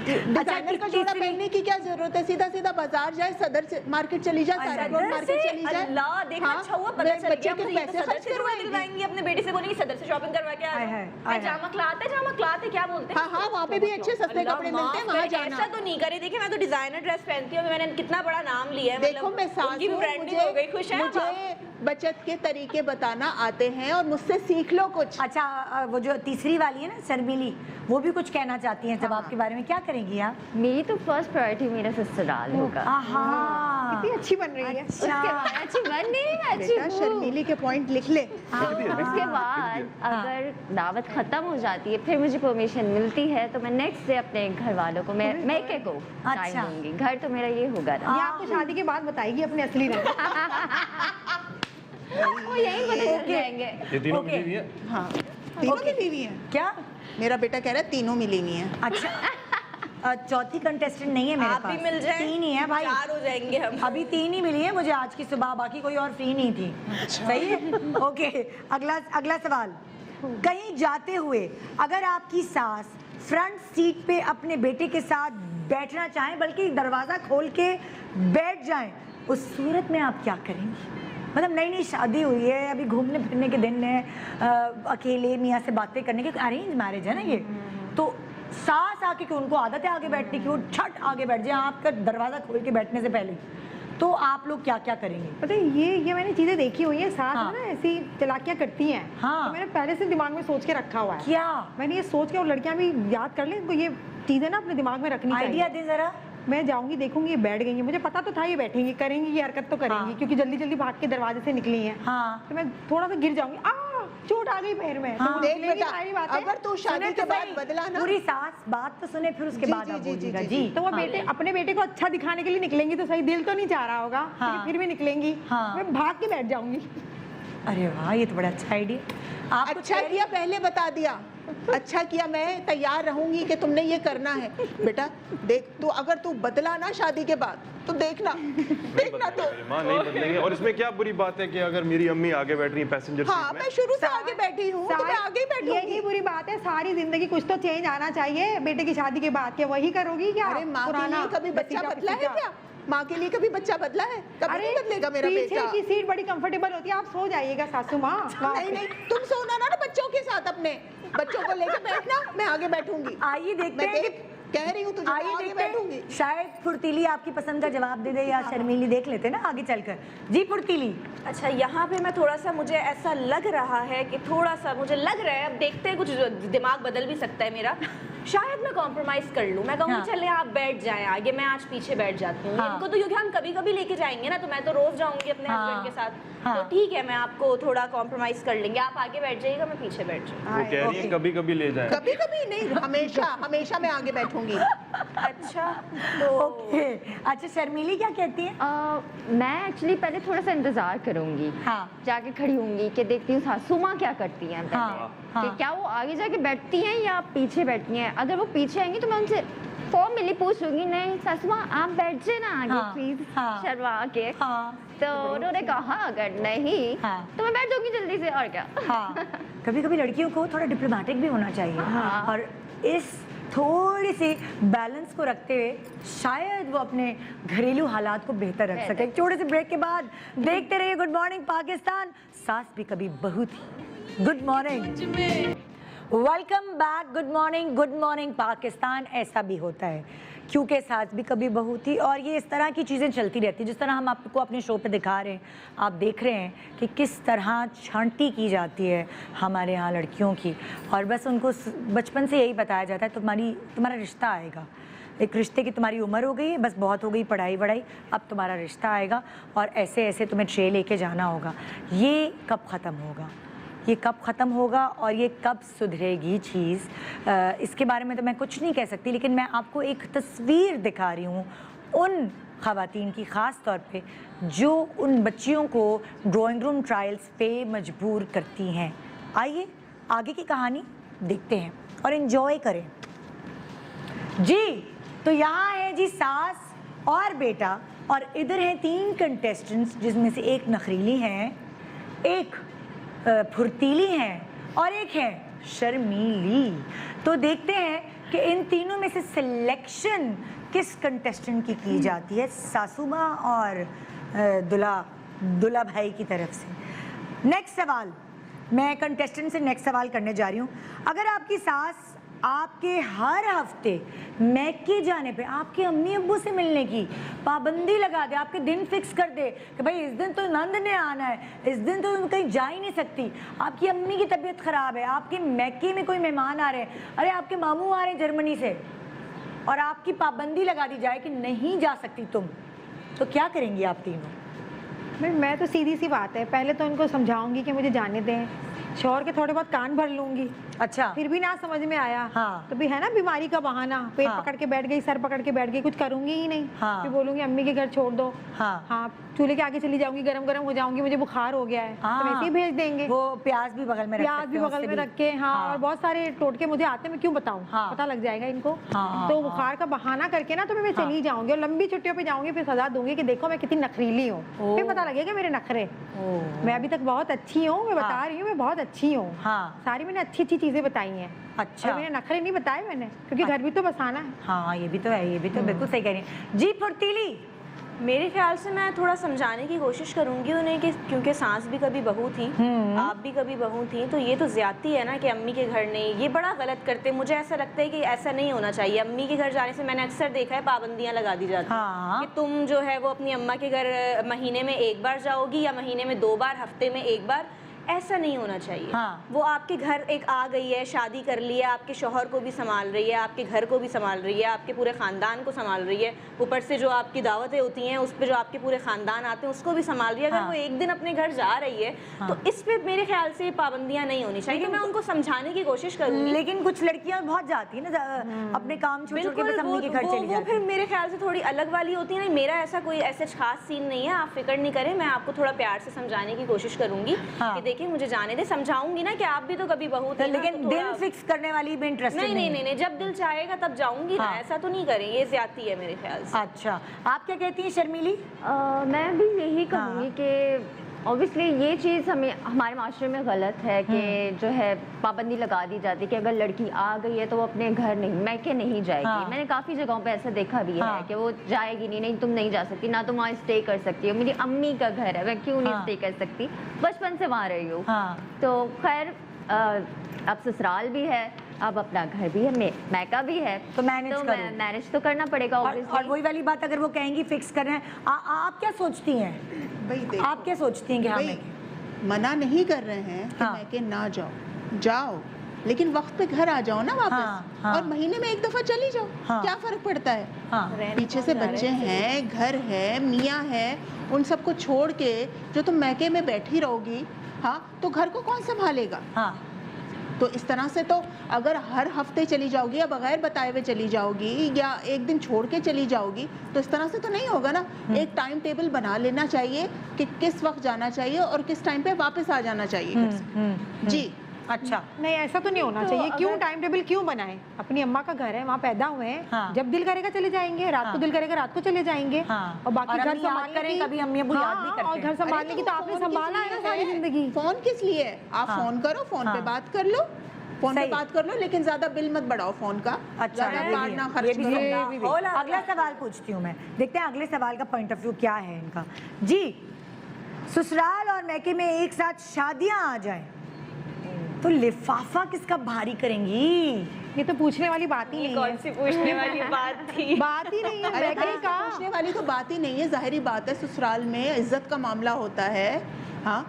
[SPEAKER 2] डिजाइनर का जोड़ा पहनने की क्या जरूरत है? सीधा सीधा बाजार जाए, सदर से मार्केट चली जाए, सारा रोड मार्केट चली जाए।
[SPEAKER 5] अल्लाह देखा,
[SPEAKER 2] हाँ,
[SPEAKER 5] अच्छा हुआ पता
[SPEAKER 2] मेरे
[SPEAKER 5] चल
[SPEAKER 2] बच्चे
[SPEAKER 5] गया
[SPEAKER 2] के
[SPEAKER 5] मुझे। ये तो
[SPEAKER 2] पैसे
[SPEAKER 5] सदर
[SPEAKER 2] खर्च
[SPEAKER 5] से जोड़ा
[SPEAKER 2] करवाएंगी।
[SPEAKER 5] दिलवाएंगी, अपने बेटे से बोलेंगी सदर से शॉपिंग करवा के आ
[SPEAKER 1] हाय, हाय, हाय, हाय।
[SPEAKER 5] जामा क्लात है क्या बोलते हैं?
[SPEAKER 2] हाँ, वहाँ पे भी अच्छे सस्ते
[SPEAKER 5] अल्लाह
[SPEAKER 2] कपड़े मिलते हैं,
[SPEAKER 5] माफ
[SPEAKER 2] वहाँ
[SPEAKER 5] करे,
[SPEAKER 2] जाना।
[SPEAKER 5] ऐसा तो नहीं करे। देखिए मैं तो डिजाइनर ड्रेस पहनती हूँ, मैंने कितना बड़ा नाम लिया है।
[SPEAKER 2] देखो मैं सास
[SPEAKER 5] उनकी
[SPEAKER 2] हूँ,
[SPEAKER 5] ब्रांडिंग हो गई। खुश है
[SPEAKER 2] मुझे बचत के तरीके बताना आते हैं और मुझसे सीख लो कुछ।
[SPEAKER 1] अच्छा, वो जो तीसरी वाली है ना शर्मिली, वो भी कुछ कहना चाहती हैं जब आपके बारे में, क्या करेंगी आप?
[SPEAKER 6] मेरी तो फर्स्ट प्रायोरिटी मेरा ससुराल होगा।
[SPEAKER 1] आहा,
[SPEAKER 4] कितनी अच्छी बन रही है।
[SPEAKER 6] उसके
[SPEAKER 1] अच्छा,
[SPEAKER 6] बाद अच्छी बन नहीं, अच्छी
[SPEAKER 2] बेटा
[SPEAKER 6] हूँ।
[SPEAKER 2] शर्मीली के पॉइंट लिख ले।
[SPEAKER 6] उसके बाद अगर दावत खत्म हो जाती है, फिर मुझे परमिशन मिलती है, तो मैं नेक्स्ट डे अपने घर वालों को मैं मैके को टाइम
[SPEAKER 1] अच्छा।
[SPEAKER 6] दूंगी। घर तो मेरा ये होगा ना।
[SPEAKER 4] ये आपको शादी के बाद बताएगी अपने असली रंग।
[SPEAKER 6] वो यही पता चल जाएंगे।
[SPEAKER 3] ये तीनों
[SPEAKER 1] ओके।
[SPEAKER 3] मिली हुई है।
[SPEAKER 2] हाँ, तीनों मिली हुई है।
[SPEAKER 1] क्या?
[SPEAKER 2] मेरा बेटा कह रहा है तीनों मिली हुई है।
[SPEAKER 1] अच्छा, चौथी कंटेस्टेंट नहीं है मेरे
[SPEAKER 5] आप
[SPEAKER 1] पास।
[SPEAKER 5] भी मिल जाए,
[SPEAKER 1] तीन ही है भाई,
[SPEAKER 5] 4 हो जाएंगे हम।
[SPEAKER 1] अभी 3 ही मिली है मुझे आज की सुबह, बाकी कोई और फ्री नहीं थी। सही है। ओके, अगला सवाल। कहीं जाते हुए अगर आपकी सास फ्रंट सीट पे अपने बेटे के साथ बैठना चाहें, बल्कि दरवाजा खोल के बैठ जाएं, उस सूरत में आप क्या करेंगी? मतलब नई नई शादी हुई है, अभी घूमने फिरने के दिन है, अकेले मियाँ से बातें करने के, अरेंज मैरिज है ना ये, तो सास आके कि उनको आदत है आगे बैठने की, वो छट आगे बैठ जाए आपका दरवाजा खोल के बैठने से पहले, तो आप लोग क्या क्या करेंगे?
[SPEAKER 4] पता है ये मैंने चीजें देखी हुई है, सास
[SPEAKER 1] हाँ।
[SPEAKER 4] ना ऐसी चालाकियां करती हैं।
[SPEAKER 1] हाँ।
[SPEAKER 4] तो मैंने पहले से दिमाग में सोच के रखा हुआ है।
[SPEAKER 1] क्या
[SPEAKER 4] मैंने ये सोच के, और लड़कियां भी याद कर लें, इनको ये चीजें ना अपने दिमाग में रखनी
[SPEAKER 1] आइडिया
[SPEAKER 4] चाहिए।
[SPEAKER 1] दे जरा।
[SPEAKER 4] मैं जाऊंगी, देखूंगी ये बैठ गई हैं, मुझे पता तो था ये बैठेंगी, करेंगी ये हरकत तो करेंगी,
[SPEAKER 1] हाँ।
[SPEAKER 4] क्योंकि जल्दी जल्दी भाग के दरवाजे से निकली हैं।
[SPEAKER 1] हाँ।
[SPEAKER 4] तो मैं थोड़ा सा गिर जाऊंगी, चोट आ गई पैर में। तो
[SPEAKER 1] हाँ।
[SPEAKER 4] वो
[SPEAKER 2] देख
[SPEAKER 4] निकलेंगी,
[SPEAKER 2] बेटा,
[SPEAKER 4] सारी बात है।
[SPEAKER 2] अगर तू शादी
[SPEAKER 1] सुने
[SPEAKER 2] के
[SPEAKER 1] तो
[SPEAKER 2] बाद
[SPEAKER 1] सही,
[SPEAKER 2] बदला ना,
[SPEAKER 1] पूरी सास बात तो सुने, फिर उसके
[SPEAKER 2] जी,
[SPEAKER 1] बाद
[SPEAKER 2] जी,
[SPEAKER 1] आप
[SPEAKER 2] जी, जी,
[SPEAKER 1] बोलिएगा।
[SPEAKER 2] जी,
[SPEAKER 1] जी,
[SPEAKER 2] जी।
[SPEAKER 4] तो वो बेटे अपने बेटे को अच्छा दिखाने के लिए निकलेंगी तो सही, दिल तो नहीं चाह रहा होगा,
[SPEAKER 1] हाँ।
[SPEAKER 4] लेकिन फिर भी निकलेंगी।
[SPEAKER 1] हाँ।
[SPEAKER 4] मैं भाग के बैठ जाऊंगी।
[SPEAKER 1] अरे वाह, ये तो बड़ा अच्छा आइडिया। आप कुछ
[SPEAKER 2] अच्छा
[SPEAKER 1] कह-
[SPEAKER 2] किया पहले बता दिया। अच्छा किया, मैं तैयार रहूंगी कि तुमने ये करना है। बेटा देख, तू अगर तू बदला ना शादी के बाद, तो देखना तो।
[SPEAKER 3] मेरी माँ नहीं बदलेंगे। और इसमें क्या बुरी बात है कि अगर मेरी अम्मी आगे बैठ रही है पैसेंजर
[SPEAKER 2] हाँ,
[SPEAKER 3] सीट में?
[SPEAKER 2] मैं शुरू से आगे बैठी हूँ, तो मैं आगे ही बैठूंगी।
[SPEAKER 4] यही बुरी बात है, सारी जिंदगी कुछ तो चेंज आना चाहिए बेटे की शादी के बाद। क्या वही करोगी क्या?
[SPEAKER 2] अरे माँ के
[SPEAKER 4] पुराना
[SPEAKER 2] लिए कभी बच्चा
[SPEAKER 4] घसीटा
[SPEAKER 2] बदला है
[SPEAKER 4] पिसीटा।
[SPEAKER 2] क्या? माँ के लिए कभी बच्चा बदला है? कभी नहीं बदलेगा मेरा
[SPEAKER 4] पीछे
[SPEAKER 2] बेटा।
[SPEAKER 4] की सीट बड़ी कंफर्टेबल होती है, आप सो जाइएगा सासू माँ।
[SPEAKER 2] नहीं नहीं, तुम सोना ना बच्चों के साथ, अपने बच्चों को लेके बैठना, मैं आगे बैठूंगी।
[SPEAKER 1] आइए देखते
[SPEAKER 2] मैं
[SPEAKER 1] हैं
[SPEAKER 2] देख कह रही हूँ तुझे, मैं
[SPEAKER 1] आइए
[SPEAKER 2] आगे
[SPEAKER 1] देखते
[SPEAKER 2] बैठूंगी।
[SPEAKER 1] हैं, शायद फुर्तीली आपकी पसंद का जवाब दे दे, या शर्मीली देख लेते हैं ना आगे चलकर। जी फुर्तीली।
[SPEAKER 5] अच्छा, यहाँ पे मैं थोड़ा सा, मुझे ऐसा लग रहा है कि थोड़ा सा मुझे लग रहा है, अब देखते हैं, कुछ दिमाग बदल भी सकता है मेरा। शायद मैं कॉम्प्रोमाइज कर लूँ, मैं कहूँगी
[SPEAKER 1] हाँ।
[SPEAKER 5] चले आप बैठ जाएं आगे, मैं आज पीछे बैठ जाती हूँ।
[SPEAKER 1] हाँ।
[SPEAKER 5] इनको तो क्योंकि हम कभी कभी लेके जाएंगे ना, तो मैं तो रोज जाऊंगी अपने
[SPEAKER 1] हाँ।
[SPEAKER 5] हस्बैंड के साथ,
[SPEAKER 1] हाँ।
[SPEAKER 5] तो ठीक है मैं आपको थोड़ा कॉम्प्रोमाइज कर लेंगे, आप आगे बैठ जाइएगा, मैं पीछे बैठ जाऊँगी।
[SPEAKER 3] वो कह रही है कभी कभी ले जाए।
[SPEAKER 2] कभी कभी नहीं, हमेशा हमेशा मैं आगे बैठूंगी।
[SPEAKER 5] अच्छा तो
[SPEAKER 1] ओके, अच्छा शर्मीली क्या कहती है?
[SPEAKER 6] मैं एक्चुअली पहले थोड़ा सा इंतजार करूंगी।
[SPEAKER 1] हाँ।
[SPEAKER 6] जाके खड़ी होंगी कि देखती हूँ सासू माँ क्या करती हैं पहले।
[SPEAKER 1] हाँ, हाँ।
[SPEAKER 6] कि क्या वो आगे जाके बैठती हैं या पीछे बैठती हैं। अगर वो पीछे आएंगी तो मैं उनसे फॉर्मली पूछ लूंगी, नहीं सासू माँ आप बैठ जाए ना आगे
[SPEAKER 1] हाँ,
[SPEAKER 6] प्लीज,
[SPEAKER 1] हाँ।
[SPEAKER 6] शर्मा के।
[SPEAKER 1] हाँ।
[SPEAKER 6] तो उन्होंने कहा अगर नहीं
[SPEAKER 1] हाँ।
[SPEAKER 6] तो मैं बैठ जाऊंगी जल्दी से, और क्या।
[SPEAKER 1] हाँ, कभी कभी लड़कियों को थोड़ा डिप्लोमेटिक भी होना चाहिए।
[SPEAKER 6] हाँ।
[SPEAKER 1] और इस थोड़ी सी बैलेंस को रखते हुए शायद वो अपने घरेलू हालात को बेहतर रख सके। एक छोटे से ब्रेक के बाद देखते रहिए गुड मॉर्निंग पाकिस्तान, सास भी कभी बहू थी। Good morning, welcome back. Good morning Pakistan. ऐसा भी होता है क्योंकि सास भी कभी बहू थी, और ये इस तरह की चीज़ें चलती रहती हैं। जिस तरह हम आपको अपने शो पे दिखा रहे हैं, आप देख रहे हैं कि किस तरह छांटी की जाती है हमारे यहाँ लड़कियों की, और बस उनको बचपन से यही बताया जाता है तुम्हारा रिश्ता आएगा, एक रिश्ते की तुम्हारी उम्र हो गई है, बस बहुत हो गई पढ़ाई वढ़ाई, अब तुम्हारा रिश्ता आएगा और ऐसे ऐसे तुम्हें ट्रे लेके जाना होगा। ये कब ख़त्म होगा, ये कब ख़त्म होगा और ये कब सुधरेगी चीज़, इसके बारे में तो मैं कुछ नहीं कह सकती, लेकिन मैं आपको एक तस्वीर दिखा रही हूँ उन ख़वातीन की, ख़ास तौर पे जो उन बच्चियों को ड्राइंग रूम ट्रायल्स पे मजबूर करती हैं। आइए आगे की कहानी देखते हैं और इन्जॉय करें जी। तो यहाँ है जी सास और बेटा, और इधर हैं 3 कंटेस्टेंट्स, जिसमें से एक नखरीली हैं, एक फुर्तीली हैं और एक है शर्मीली। तो देखते हैं कि इन तीनों में से सिलेक्शन किस कंटेस्टेंट की जाती है, सासू माँ और दुल्हा भाई की तरफ से। नेक्स्ट सवाल, मैं कंटेस्टेंट से नेक्स्ट सवाल करने जा रही हूँ। अगर आपकी सास आपके हर हफ्ते मैके जाने पे आपके अम्मी अब्बू से मिलने की पाबंदी लगा दे, आपके दिन फिक्स कर दे कि भाई इस दिन तो नंद ने आना है, इस दिन तो तुम कहीं जा ही नहीं सकती, आपकी अम्मी की तबीयत ख़राब है, आपके मैके में कोई मेहमान आ रहे हैं, अरे आपके मामू आ रहे हैं जर्मनी से, और आपकी पाबंदी लगा दी जाए कि नहीं जा सकती तुम, तो क्या करेंगी आप तीनों?
[SPEAKER 4] मैं तो सीधी सी बात है, पहले तो उनको समझाऊंगी कि मुझे जाने दें, शोर के थोड़े बहुत कान भर लूंगी।
[SPEAKER 1] अच्छा,
[SPEAKER 4] फिर भी ना समझ में आया
[SPEAKER 1] हाँ।
[SPEAKER 4] तो भी है ना बीमारी का बहाना, पेट
[SPEAKER 1] हाँ।
[SPEAKER 4] पकड़ के बैठ गई, सर पकड़ के बैठ गई, कुछ करूंगी ही नहीं।
[SPEAKER 1] हाँ।
[SPEAKER 4] फिर बोलूंगी अम्मी के घर छोड़ दो,
[SPEAKER 1] हाँ।
[SPEAKER 4] चूल्हे के आगे चली जाऊंगी, गरम गरम हो जाऊंगी, मुझे बुखार हो गया है, तो वैसे ही भेज देंगे।
[SPEAKER 1] वो प्याज भी बगल में रख
[SPEAKER 4] प्याज
[SPEAKER 1] सकते
[SPEAKER 4] भी
[SPEAKER 1] हैं,
[SPEAKER 4] बगल
[SPEAKER 1] उससे
[SPEAKER 4] में
[SPEAKER 1] भी।
[SPEAKER 4] रख के, हाँ, और बहुत सारे टोटके मुझे आते हैं, मैं क्यों बताऊं,
[SPEAKER 1] हाँ।
[SPEAKER 4] पता लग जाएगा इनको।
[SPEAKER 1] हाँ,
[SPEAKER 4] तो
[SPEAKER 1] हाँ,
[SPEAKER 4] बुखार का बहाना करके ना तो मैं चली जाऊंगी और लंबी छुट्टियों पे जाऊंगी, फिर सजा दूंगी कि देखो मैं कितनी नखरीली हूँ, फिर पता लगेगा मेरे नखरे। मैं अभी तक बहुत अच्छी हूँ, मैं बता रही हूँ मैं बहुत अच्छी हूँ, सारी मैंने अच्छी अच्छी चीजें बताई हैं।
[SPEAKER 1] अच्छा,
[SPEAKER 4] मैंने नखरे नहीं बताए मैंने, क्योंकि घर भी तो बसाना है।
[SPEAKER 1] हाँ ये भी तो है, ये भी तो बिल्कुल सही कह रही है जी। फुर्तीली,
[SPEAKER 5] मेरे ख्याल से मैं थोड़ा समझाने की कोशिश करूंगी उन्हें कि क्योंकि सास भी कभी बहू थी, आप भी कभी बहू थी, तो ये तो ज्यादती है ना कि अम्मी के घर नहीं, ये बड़ा गलत करते हैं। मुझे ऐसा लगता है कि ऐसा नहीं होना चाहिए। अम्मी के घर जाने से मैंने अक्सर देखा है पाबंदियां लगा दी जाती हैं कि तुम जो है वो अपनी अम्मा के घर महीने में 1 बार जाओगी या महीने में 2 बार, हफ्ते में 1 बार। ऐसा नहीं होना चाहिए। वो आपके घर एक आ गई है, शादी कर ली है, आपके शौहर को भी संभाल रही है, आपके घर को भी संभाल रही है, आपके पूरे ख़ानदान को संभाल रही है, ऊपर से जो आपकी दावतें होती हैं उस पर जो आपके पूरे ख़ानदान आते हैं उसको भी संभाल रही है। अगर वो एक दिन अपने घर जा रही है तो इस पे मेरे ख्याल से पाबंदियां नहीं होनी चाहिए। मैं उनको समझाने की कोशिश करूँगी।
[SPEAKER 1] लेकिन कुछ लड़कियां बहुत जाती है ना अपने काम छोड़ के बस अम्मी के घर चली जाती है।
[SPEAKER 5] वो फिर मेरे ख्याल से थोड़ी अलग वाली होती है ना। मेरा ऐसा कोई ऐसे खास सीन नहीं है, आप फिक्र नहीं करें, मैं आपको थोड़ा प्यार से समझाने की कोशिश करूंगी कि देखिए मुझे जाने दे, समझाऊंगी ना कि आप भी तो कभी बहू थे।
[SPEAKER 1] लेकिन दिन फिक्स करने वाली भी इंटरेस्टेड
[SPEAKER 5] नहीं, जब दिल चाहेगा तब जाऊंगी ना, ऐसा तो नहीं करें, ये ज्यादती है मेरे ख्याल से।
[SPEAKER 1] अच्छा, आप क्या कहती हैं शर्मीली?
[SPEAKER 6] मैं भी यही कहूँगी कि ऑब्वियसली ये चीज़ हमारे माशरे में गलत है कि जो है पाबंदी लगा दी जाती है कि अगर लड़की आ गई है तो वो अपने घर नहीं, मैके नहीं जाएगी। मैंने काफ़ी जगहों पे ऐसा देखा भी है कि वो जाएगी नहीं, तुम नहीं जा सकती, ना तुम वहाँ स्टे कर सकती हो, मेरी अम्मी का घर है, मैं क्यों नहीं स्टे कर सकती, बचपन से वहाँ रही हूँ। तो खैर अब ससुराल भी है, अब अपना घर भी है, मैका भी है,
[SPEAKER 1] तो मैनेज
[SPEAKER 6] तो करना पड़ेगा।
[SPEAKER 1] और वही वाली बात, अगर वो कहेंगी फिक्स करना है, आप क्या सोचती हैं? आप क्या सोचती हैं कि
[SPEAKER 2] हाँ मना नहीं कर रहे हैं कि मैके ना जाओ, लेकिन वक्त पे घर आ जाओ ना वापस। और महीने में 1 दफा चली जाओ, क्या फर्क पड़ता है? पीछे से बच्चे हैं, घर है, मियाँ है, उन सबको छोड़ के जो तुम मैके में बैठी रहोगी, तो घर को कौन संभालेगा? तो इस तरह से तो अगर हर हफ्ते चली जाओगी या बगैर बताए हुए चली जाओगी या एक दिन छोड़ के चली जाओगी, तो इस तरह से तो नहीं होगा ना। एक टाइम टेबल बना लेना चाहिए कि किस वक्त जाना चाहिए और किस टाइम पे वापस आ जाना चाहिए। जी
[SPEAKER 1] अच्छा,
[SPEAKER 4] नहीं ऐसा तो नहीं होना चाहिए। क्यों टाइम टेबल क्यों बनाए? अपनी अम्मा का घर है, वहाँ पैदा हुए हैं, जब दिल करेगा चले जाएंगे, रात को दिल करेगा रात को चले जाएंगे, और बाकी घर संभालने की,
[SPEAKER 1] कभी अम्मी अब्बू याद भी करते हैं,
[SPEAKER 4] और घर संभालने की तो आपने संभाला है ना सारी जिंदगी।
[SPEAKER 2] फोन किस लिए? आप फोन करो, फोन पे बात कर लो। फोन पे
[SPEAKER 1] सही।
[SPEAKER 2] बात कर लो, लेकिन ज्यादा बिल मत बढ़ाओ फोन का।
[SPEAKER 1] अच्छा,
[SPEAKER 2] ज्यादा
[SPEAKER 1] ये भी
[SPEAKER 2] कार्ड
[SPEAKER 1] है।
[SPEAKER 2] ना
[SPEAKER 1] ये
[SPEAKER 2] खर्च
[SPEAKER 1] भी
[SPEAKER 2] करो।
[SPEAKER 1] है। अगला सवाल पूछती हूँ मैं, देखते हैं अगले सवाल का पॉइंट ऑफ व्यू क्या है इनका। जी, ससुराल और मैके में एक साथ शादियां आ जाएं तो लिफाफा किसका भारी करेंगी?
[SPEAKER 4] ये तो पूछने वाली बात ही नहीं
[SPEAKER 5] कौन
[SPEAKER 4] है,
[SPEAKER 5] सी पूछने वाली बात थी?
[SPEAKER 4] बात ही नहीं है।
[SPEAKER 2] अरे
[SPEAKER 4] मैं कहीं
[SPEAKER 2] भाई,
[SPEAKER 4] कहा
[SPEAKER 2] पूछने वाली तो बात ही नहीं है, जाहिर बात है ससुराल में इज्जत का मामला होता है। हाँ,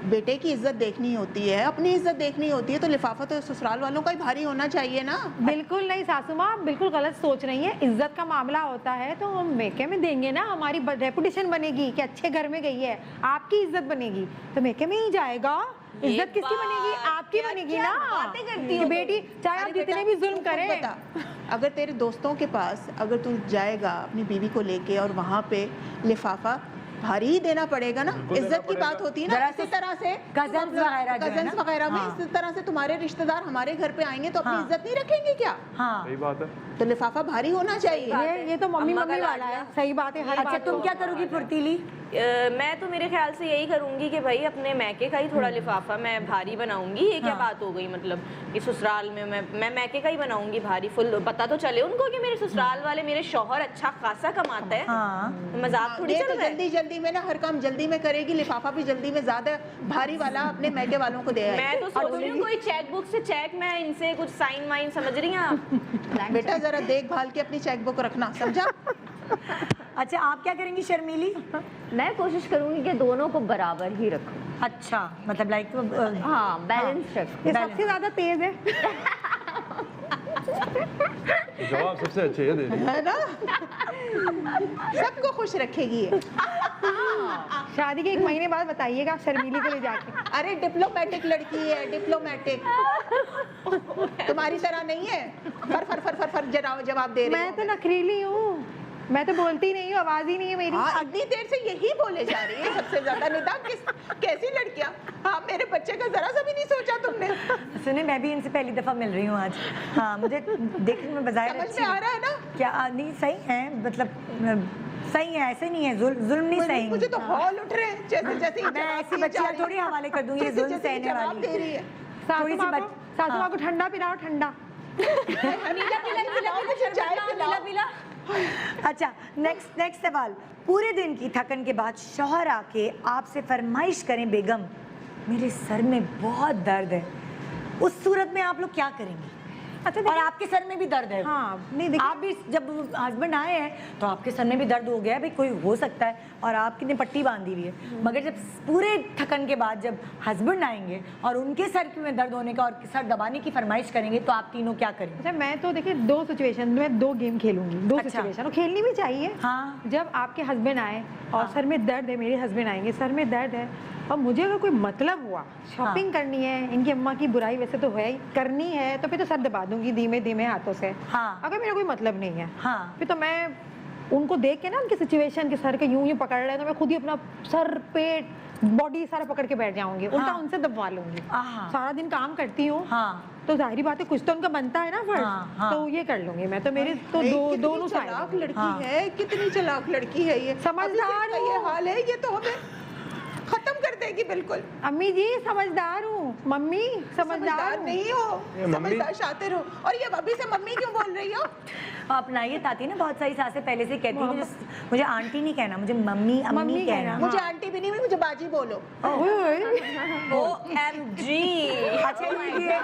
[SPEAKER 2] बेटे की इज्जत देखनी होती है, अपनी इज्जत देखनी होती है, तो लिफाफा तो ससुराल वालों का ही भारी होना चाहिए ना।
[SPEAKER 4] बिल्कुल नहीं सासू माँ, आप बिल्कुल गलत सोच रही है। इज्जत का मामला होता है तो हम मेके में देंगे ना, हमारी रेपुटेशन बनेगी कि अच्छे घर में गई है, आपकी इज्जत बनेगी तो मेके में ही जाएगा। इज्जत किसकी बनेगी? आपकी बनेगी ना।
[SPEAKER 5] बातें करती
[SPEAKER 4] कि
[SPEAKER 5] हो
[SPEAKER 4] बेटी चाहे आप
[SPEAKER 2] अरे
[SPEAKER 4] जितने
[SPEAKER 2] बेटा,
[SPEAKER 4] भी जुल्म
[SPEAKER 2] तू खुद
[SPEAKER 4] करें,
[SPEAKER 2] बता, अगर तेरे दोस्तों के पास अगर तू जाएगा अपनी बीवी को लेके और वहाँ पे लिफाफा भारी ही देना पड़ेगा ना।
[SPEAKER 3] बिल्कुल देना
[SPEAKER 2] इज्जत की
[SPEAKER 3] पड़ेगा।
[SPEAKER 2] बात होती है ना।
[SPEAKER 1] जरा
[SPEAKER 2] इसी
[SPEAKER 1] सा
[SPEAKER 2] तरह से
[SPEAKER 1] cousins वगैरह जो है
[SPEAKER 2] कजन्स
[SPEAKER 1] ना।
[SPEAKER 2] वगैरह में
[SPEAKER 1] हाँ।
[SPEAKER 2] इसी तरह से तुम्हारे रिश्तेदार हमारे घर पे आएंगे तो अपनी
[SPEAKER 1] हाँ।
[SPEAKER 2] इज्जत नहीं रखेंगे क्या?
[SPEAKER 1] हाँ,
[SPEAKER 3] सही बात है।
[SPEAKER 2] तो लिफाफा भारी होना चाहिए।
[SPEAKER 4] ये तो मम्मी
[SPEAKER 5] अम्मा का
[SPEAKER 4] मम्मी वाला
[SPEAKER 5] लाडला।
[SPEAKER 4] है, सही बात है। हर
[SPEAKER 1] अच्छा
[SPEAKER 4] बात
[SPEAKER 1] तुम
[SPEAKER 4] को-
[SPEAKER 1] क्या करोगी फुर्तीली?
[SPEAKER 5] मैं तो मेरे ख्याल से यही करूंगी कि भाई अपने मैके का ही थोड़ा लिफाफा मैं भारी बनाऊंगी। ये क्या
[SPEAKER 1] हाँ।
[SPEAKER 5] बात हो गई, मतलब कि ससुराल में मैं मैके का ही बनाऊंगी भारी, फुल पता तो चले उनको कि मेरे ससुराल वाले मेरे शौहर अच्छा खासा कमाते हैं।
[SPEAKER 1] हाँ,
[SPEAKER 5] तो मजाक थोड़ी
[SPEAKER 2] ये
[SPEAKER 5] चल
[SPEAKER 2] तो
[SPEAKER 5] रहा है।
[SPEAKER 2] जल्दी जल्दी में ना, हर काम जल्दी में करेगी, लिफाफा भी जल्दी में ज्यादा भारी वाला अपने मैके वालों को दे आएगी।
[SPEAKER 5] मैं तो सोच रही हूँ कोई चेक बुक से चेक, मैं इनसे कुछ साइन वाइन, समझ रही हैं आप?
[SPEAKER 2] बेटा जरा देखभाल के अपनी चेक बुक रखना, समझा?
[SPEAKER 1] अच्छा आप क्या करेंगी शर्मीली?
[SPEAKER 6] मैं कोशिश करूंगी कि दोनों को बराबर ही रखूं।
[SPEAKER 1] अच्छा मतलब लाइक
[SPEAKER 6] हाँ, बैलेंस रखूं।
[SPEAKER 4] ये सबसे ज्यादा तेज है।
[SPEAKER 3] जवाब सबसे अच्छे ये दे रही है।
[SPEAKER 2] है ना? सबको खुश रखेगी ये।
[SPEAKER 4] शादी के 1 महीने बाद बताइएगा शर्मीली को ले जाके।
[SPEAKER 2] अरे डिप्लोमेटिक लड़की है, डिप्लोमेटिक। तुम्हारी तरह नहीं है फर फर फर फर फर जवाब दे रही
[SPEAKER 4] मैं तो नखरीली हूँ, मैं तो बोलती नहीं हूँ, आवाज ही नहीं है मेरी।
[SPEAKER 2] हाँ, इतनी देर से यही बोले जा रही है सबसे ज्यादा। निदा कैसी लड़कियां। हाँ, मेरे बच्चे का जरा सा भी नहीं सोचा तुमने।
[SPEAKER 1] सुने मैं भी इनसे पहली दफा मिल रही हूँ आज। हाँ मुझे देखने में बजाय
[SPEAKER 2] समझ में आ रहा है ना?
[SPEAKER 1] क्या नहीं सही है, मतलब सही है, ऐसे नहीं है, जुल्म नहीं सही।
[SPEAKER 2] मुझे तो हॉल उठ रहे हैं जैसे जैसे
[SPEAKER 1] मैं ऐसी बच्चियां थोड़ी हवाले कर दूंगी ये जुल्म सहने
[SPEAKER 2] जवाब
[SPEAKER 1] वाली।
[SPEAKER 2] दे रही है।
[SPEAKER 1] थोड़ी सी
[SPEAKER 4] सासू माँ को ठंडा पिलाओ, ठंडा।
[SPEAKER 1] अच्छा नेक्स्ट सवाल। पूरे दिन की थकन के बाद शौहर आके आपसे फरमाइश करें बेगम मेरे सर में बहुत दर्द है, उस सूरत में आप लोग क्या करेंगे?
[SPEAKER 4] अच्छा
[SPEAKER 1] और आपके सर में भी दर्द है।
[SPEAKER 4] हाँ, नहीं देखिए,
[SPEAKER 1] आप भी जब हस्बैंड आए हैं तो आपके सर में भी दर्द हो गया है, भाई कोई हो सकता है, और आप कितनी पट्टी बांधी हुई है, मगर जब पूरे थकन के बाद जब हस्बैंड आएंगे और उनके सर में दर्द होने का और सर दबाने की फरमाइश करेंगे तो आप तीनों क्या करेंगे?
[SPEAKER 4] अच्छा मैं तो देखिए 2 सिचुएशन में 2 गेम खेलूंगी, 2
[SPEAKER 1] अच्छा।
[SPEAKER 4] सिचुएशन, और खेलनी भी चाहिए।
[SPEAKER 1] हाँ।
[SPEAKER 4] जब आपके हस्बैंड आए और
[SPEAKER 1] हाँ।
[SPEAKER 4] सर में दर्द है, मेरे हस्बैंड आएंगे सर में दर्द है, और मुझे अगर कोई मतलब हुआ, शॉपिंग करनी है, इनकी अम्मा की बुराई वैसे तो है ही, करनी है, तो फिर तो सर दबा दूंगी धीमे धीमे हाथों से।
[SPEAKER 1] हाँ।
[SPEAKER 4] अगर मेरा कोई मतलब नहीं है,
[SPEAKER 1] हाँ।
[SPEAKER 4] फिर तो मैं उनको देख के ना, उनकी सिचुएशन के सर के यूं यूं पकड़ रहे हैं, तो मैं खुद ही अपना सर पेट बॉडी सारा पकड़ के बैठ जाऊंगी, उल्टा
[SPEAKER 1] हाँ।
[SPEAKER 4] उनसे दबवा लूंगी।
[SPEAKER 1] आहा।
[SPEAKER 4] सारा दिन काम करती हूँ,
[SPEAKER 1] हाँ।
[SPEAKER 4] तो जाहिर बात है कुछ तो उनका बनता है ना फर्ज।
[SPEAKER 1] हाँ, हाँ।
[SPEAKER 4] तो ये कर लूंगी मैं, तो मेरे तो
[SPEAKER 2] कितनी
[SPEAKER 4] दोनों
[SPEAKER 2] चालाक
[SPEAKER 4] साइड।
[SPEAKER 2] लड़की
[SPEAKER 1] हाँ।
[SPEAKER 2] है, कितनी चालाक लड़की है ये।
[SPEAKER 4] समझदार
[SPEAKER 2] अभी से इसका ये
[SPEAKER 4] हूँ।
[SPEAKER 2] हाल है, ये तो हमें खत्म कर देगी बिल्कुल।
[SPEAKER 4] अम्मी जी समझदार हूँ, मम्मी समझदार
[SPEAKER 2] समझदार
[SPEAKER 4] हूँ।
[SPEAKER 2] नहीं हो,
[SPEAKER 3] ये मम्मी-
[SPEAKER 2] समझदार शातिर हो। और ये अभी से मम्मी क्यों बोल रही हो?
[SPEAKER 1] अपनाइए ताती ना, बहुत सारी सासें पहले से कहती हैं मुझे आंटी नहीं कहना, मुझे मम्मी अम्मी
[SPEAKER 4] मम्मी
[SPEAKER 1] कहना।
[SPEAKER 4] कहना।
[SPEAKER 2] मुझे आंटी भी नहीं, मुझे बाजी बोलो।
[SPEAKER 4] ओए ओए।
[SPEAKER 5] OMG।
[SPEAKER 1] अच्छा ये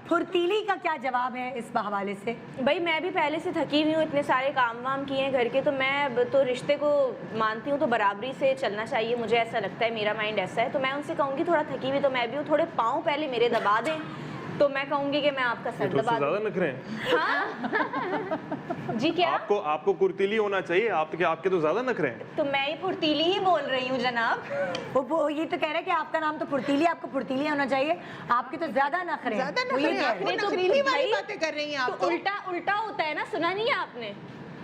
[SPEAKER 1] फुर्तीली का क्या जवाब है इस हवाले से?
[SPEAKER 5] भाई मैं भी पहले से थकी हुई हूँ, इतने सारे काम वाम किए हैं घर के, तो मैं अब तो रिश्ते को मानती हूँ तो बराबरी से चलना चाहिए, मुझे ऐसा लगता है, मेरा माइंड ऐसा है। तो मैं उनसे कहूँगी थोड़ा थकी हुई तो मैं भी हूँ, थोड़े पाँव पहले मेरे दबा दें, तो मैं कहूँगी कि मैं आपका
[SPEAKER 3] ये
[SPEAKER 5] सर
[SPEAKER 3] तो उससे
[SPEAKER 5] दबा
[SPEAKER 3] ज्यादा
[SPEAKER 5] दूँ।
[SPEAKER 3] नखरे हैं।
[SPEAKER 5] जी क्या?
[SPEAKER 3] आपको कुर्तीली होना चाहिए, आपके तो ज्यादा नखरे हैं।
[SPEAKER 5] तो मैं ही फुर्तीली ही बोल रही हूँ जनाब।
[SPEAKER 1] वो ये तो कह रहा है कि आपका नाम तो फुर्तीली, आपको फुर्तीली होना चाहिए, आपके तो ज्यादा नखरे हैं।
[SPEAKER 2] ज्यादा
[SPEAKER 1] वो ये
[SPEAKER 2] नखरे,
[SPEAKER 1] कह रहे
[SPEAKER 2] आपको
[SPEAKER 1] हैं।
[SPEAKER 5] तो
[SPEAKER 2] नखरीली वाली
[SPEAKER 5] भाई,
[SPEAKER 2] बातें कर रही हैं आप
[SPEAKER 5] तो
[SPEAKER 2] तो।
[SPEAKER 5] उल्टा उल्टा होता है ना, सुना नहीं है आपने?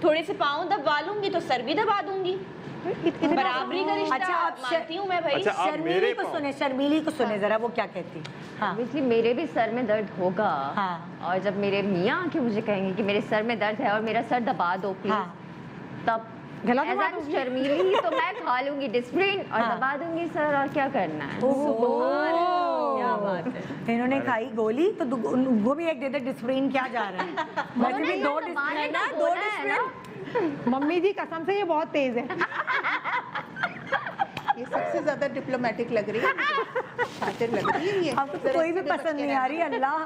[SPEAKER 5] थोड़े से पाँव दबा लूंगी तो सर भी दबा दूंगी, बराबरी का रिश्ता
[SPEAKER 1] अच्छा, अब
[SPEAKER 5] मानती हूँ मैं भाई।
[SPEAKER 3] अच्छा, आप
[SPEAKER 1] शर्मीली
[SPEAKER 3] मेरे
[SPEAKER 1] को
[SPEAKER 3] पाँव।
[SPEAKER 1] सुने, शर्मीली को सुने जरा, वो क्या कहती? हाँ
[SPEAKER 6] Obviously, मेरे भी सर में दर्द होगा।
[SPEAKER 1] हाँ।
[SPEAKER 6] और जब मेरे मियाँ आके मुझे कहेंगे कि मेरे सर में दर्द है और मेरा सर दबा दो प्लीज,
[SPEAKER 1] हाँ।
[SPEAKER 6] तब
[SPEAKER 4] गला
[SPEAKER 6] as
[SPEAKER 4] दबा
[SPEAKER 6] I'm
[SPEAKER 4] दूंगी।
[SPEAKER 6] शर्मीली तो मैं खा लूंगी डिस्प्रिन और
[SPEAKER 1] हाँ।
[SPEAKER 6] दबा दूंगी सर, और क्या करना है।
[SPEAKER 1] ओह,
[SPEAKER 5] क्या बात है।
[SPEAKER 1] इन्होंने खाई गोली तो वो भी एक दे दे डिस्प्रिन क्या जा रहा है। वैसे भी दो
[SPEAKER 6] दबाने
[SPEAKER 1] डिस्प्रिन
[SPEAKER 6] का
[SPEAKER 1] दो
[SPEAKER 6] बोला है ना।
[SPEAKER 4] मम्मी जी कसम से ये बहुत तेज है।
[SPEAKER 2] ये सबसे ज्यादा डिप्लोमेटिक लग रही है मुझे। शातिर लग रही है ये।
[SPEAKER 1] आपको तो कोई भी पसंद नहीं आ रही। अल्लाह,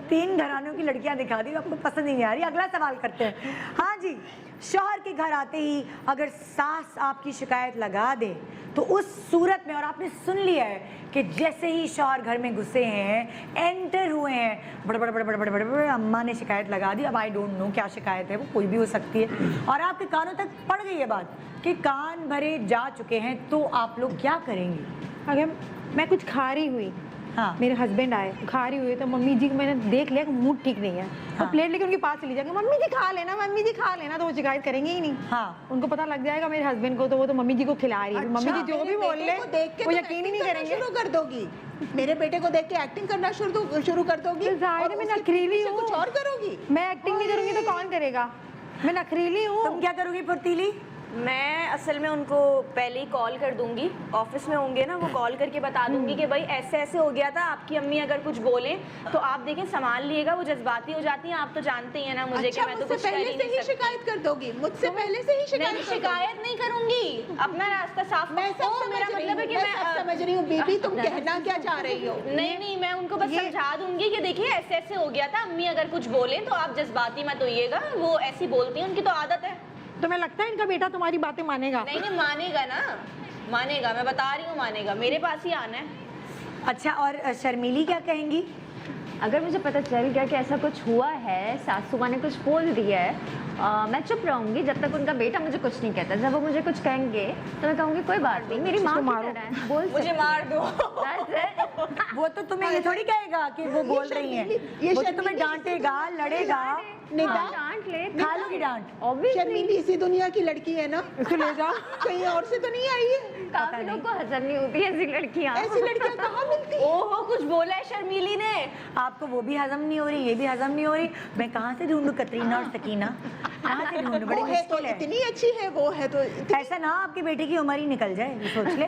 [SPEAKER 1] 3 घरानों की लड़कियां दिखा दी, आपको पसंद नहीं आ रही। अगला सवाल करते हैं। हाँ जी, शौहर के घर आते ही अगर सास आपकी शिकायत लगा दे तो उस सूरत में, और आपने सुन लिया है कि जैसे ही शौहर घर में घुसे हैं, एंटर हुए हैं, बड़ बड़ बड़ बड़ बड़ बड़ बड़ अम्मा ने शिकायत लगा दी। अब आई डोंट नो क्या शिकायत है, वो कोई भी हो सकती है, और आपके कानों तक पड़ गई है बात कि कान भरे जा चुके हैं, तो आप लोग क्या करेंगे?
[SPEAKER 4] अगर मैं कुछ खा रही हुई,
[SPEAKER 1] हाँ।
[SPEAKER 4] मेरे हस्बैंड आए खा रही हुई, तो मम्मी जी को मैंने देख लिया कि मूड ठीक नहीं है, तो प्लेट लेके उनके पास चली जाएंगे, मम्मी जी खा लेना, मम्मी जी खा लेना, तो वो शिकायत करेंगे ही नहीं।
[SPEAKER 1] हाँ।
[SPEAKER 4] उनको पता लग जाएगा मेरे हस्बैंड को, तो वो तो मम्मी जी को खिला रही है। मम्मी जी जो भी बोल ले वो यकीन ही नहीं करेंगे।
[SPEAKER 2] शुरू कर दोगी, मेरे बेटे को देख के एक्टिंग करना शुरू कर दोगी,
[SPEAKER 4] तो जाहिर है
[SPEAKER 2] और
[SPEAKER 4] मैं
[SPEAKER 2] उसके
[SPEAKER 4] नखरीली
[SPEAKER 2] पीछे
[SPEAKER 4] हूँ।
[SPEAKER 2] कुछ और करोगी।
[SPEAKER 4] मैं एक्टिंग नहीं करूंगी तो कौन करेगा? मैं नखरीली हूँ।
[SPEAKER 1] तुम क्या करोगी फुर्तीली?
[SPEAKER 5] मैं असल में उनको पहले ही कॉल कर दूंगी, ऑफिस में होंगे ना, वो कॉल करके बता दूंगी कि भाई ऐसे ऐसे हो गया था, आपकी अम्मी अगर कुछ बोले तो आप देखें संभाल लिएगा, वो जज्बाती हो जाती हैं, आप तो जानते ही हैं ना मुझे
[SPEAKER 2] अच्छा,
[SPEAKER 5] कि मैं तो
[SPEAKER 2] मुझसे
[SPEAKER 5] कुछ कर
[SPEAKER 2] पहले
[SPEAKER 5] ही
[SPEAKER 2] से
[SPEAKER 5] नहीं
[SPEAKER 2] ही
[SPEAKER 5] सकती।
[SPEAKER 2] शिकायत कर दोगी, मुझसे पहले से ही शिकायत
[SPEAKER 5] नहीं,
[SPEAKER 2] कर दोगी।
[SPEAKER 5] शिकायत नहीं करूंगी, अपना रास्ता साफ।
[SPEAKER 2] मैं सब
[SPEAKER 5] ओ, मेरा
[SPEAKER 2] समझ रही
[SPEAKER 5] मतलब है
[SPEAKER 2] हूँ,
[SPEAKER 5] कि
[SPEAKER 2] मैं सब समझ रही हूँ बीबी, तुम कहना क्या चाह रही हो?
[SPEAKER 5] नहीं नहीं, मैं उनको बस समझा दूंगी कि देखिए ऐसे ऐसे हो गया था, अम्मी अगर कुछ बोले तो आप जज्बाती मत होइएगा, वो ऐसी बोलती हैं, उनकी तो आदत है।
[SPEAKER 4] तुम्हें लगता है इनका बेटा तुम्हारी बातें मानेगा?
[SPEAKER 5] नहीं नहीं, मानेगा ना, मानेगा, मैं बता रही हूँ मानेगा, मेरे पास ही आना है।
[SPEAKER 1] अच्छा, और शर्मीली क्या कहेंगी?
[SPEAKER 6] अगर मुझे पता चल गया कि ऐसा कुछ हुआ है, सासू माँ ने कुछ बोल दिया है, मैं चुप रहूंगी जब तक उनका बेटा मुझे कुछ नहीं कहता। जब वो मुझे कुछ कहेंगे तो मैं कहूंगी कोई बात नहीं, मेरी माँ की तरह है, बोल
[SPEAKER 5] मुझे मार दो।
[SPEAKER 6] That's it।
[SPEAKER 1] वो तो तुम्हें ये थोड़ी कहेगा कि वो बोल रही हैं, वो तो तुम्हें डांटेगा, लड़ेगा।
[SPEAKER 6] हाँ, डांट ले,
[SPEAKER 1] खा लोगी डांट?
[SPEAKER 6] ऑब्वियसली।
[SPEAKER 2] शर्मीली इसी दुनिया की लड़की है ना,
[SPEAKER 4] इसको ले जाओ।
[SPEAKER 2] कहीं और से तो नहीं आई है?
[SPEAKER 6] काफी लोग को हजम नहीं होती ऐसी लड़कियाँ।
[SPEAKER 2] ऐसी लड़कियां कहाँ मिलती हैं?
[SPEAKER 5] ओहो, कुछ बोला है शर्मीली ने?
[SPEAKER 1] आपको वो भी हजम नहीं हो रही, ये भी हजम नहीं हो रही, मैं कहाँ से ढूंढूं कतरीना और सकीना? कहाँ से ढूंढूं? बड़ी
[SPEAKER 2] वो है तो
[SPEAKER 1] मुश्किल है।
[SPEAKER 2] इतनी अच्छी है, वो है तो
[SPEAKER 1] ऐसा ना आपके बेटे की उम्र ही निकल जाए, ये सोच ले।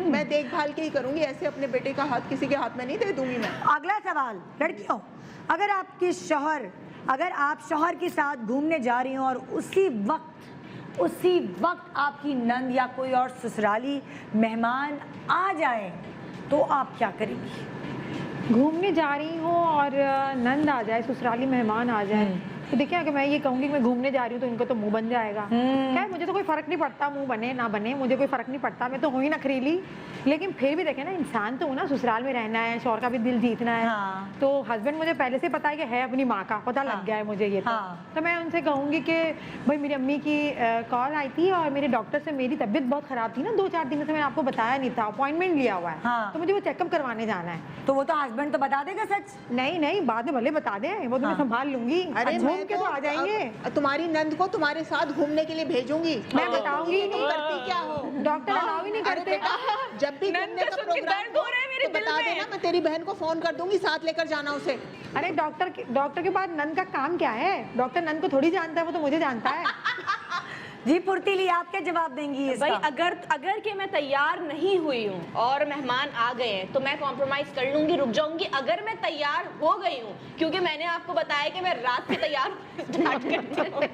[SPEAKER 2] मैं देखभाल के ही करूंगी, ऐसे अपने बेटे का हाथ किसी के हाथ में नहीं दे दूंगी मैं।
[SPEAKER 1] अगला सवाल, लड़कियों, अगर आप शौहर के साथ घूमने जा रही हो और उसी वक्त आपकी नंद या कोई और ससुराली मेहमान आ जाए, तो आप क्या करेंगी?
[SPEAKER 4] घूमने जा रही हूँ और नंद आ जाए, ससुराली मेहमान आ जाए, तो देखिए अगर मैं ये कहूँगी कि मैं घूमने जा रही हूँ तो इनको तो मुंह बन जाएगा। क्या, मुझे तो कोई फर्क नहीं पड़ता मुंह बने ना बने, मुझे कोई फर्क नहीं पड़ता, मैं तो हुई नखरीली, लेकिन फिर भी देखें ना, इंसान तो हूँ ना, ससुराल में रहना है, शौहर का भी दिल जीतना है।
[SPEAKER 1] हाँ।
[SPEAKER 4] तो हस्बैंड मुझे पहले से पता है कि है अपनी माँ का, पता लग गया है मुझे ये। तो मैं उनसे कहूँगी कि भाई मेरी अम्मी की कॉल आई थी और मेरे डॉक्टर से मेरी तबीयत बहुत खराब थी ना, 2-4 दिन से मैंने आपको बताया नहीं था, अपॉइंटमेंट लिया हुआ है, तो मुझे वो चेकअप करवाने जाना है।
[SPEAKER 1] तो वो तो हस्बैंड तो बता देगा सच?
[SPEAKER 4] नहीं, बाद में भले बता दें, वो तो मैं संभाल लूंगी,
[SPEAKER 2] अरे
[SPEAKER 4] घूम के तो आ जाएंगे।
[SPEAKER 2] तुम्हारी नंद को तुम्हारे साथ घूमने के लिए भेजूंगी,
[SPEAKER 4] मैं बताऊंगी
[SPEAKER 2] तुम करती क्या हो।
[SPEAKER 4] डॉक्टर अलाउ ही नहीं
[SPEAKER 2] अरे
[SPEAKER 4] करते।
[SPEAKER 2] बेटा, जब भी घूमने का प्रोग्राम हो तो बता देना, मैं तेरी बहन को फोन कर दूंगी, साथ लेकर जाना उसे।
[SPEAKER 4] अरे डॉक्टर के बाद नंद का काम क्या है? डॉक्टर नंद को थोड़ी जानता है, वो तो मुझे जानता है।
[SPEAKER 1] जी फुर्तीली, आप क्या जवाब देंगी इसका?
[SPEAKER 5] भाई अगर कि मैं तैयार नहीं हुई हूँ और मेहमान आ गए हैं तो मैं कॉम्प्रोमाइज कर लूंगी, रुक जाऊंगी। अगर मैं तैयार हो गई हूँ, क्योंकि मैंने आपको बताया कि मैं रात से तैयार स्टार्ट करती हूँ,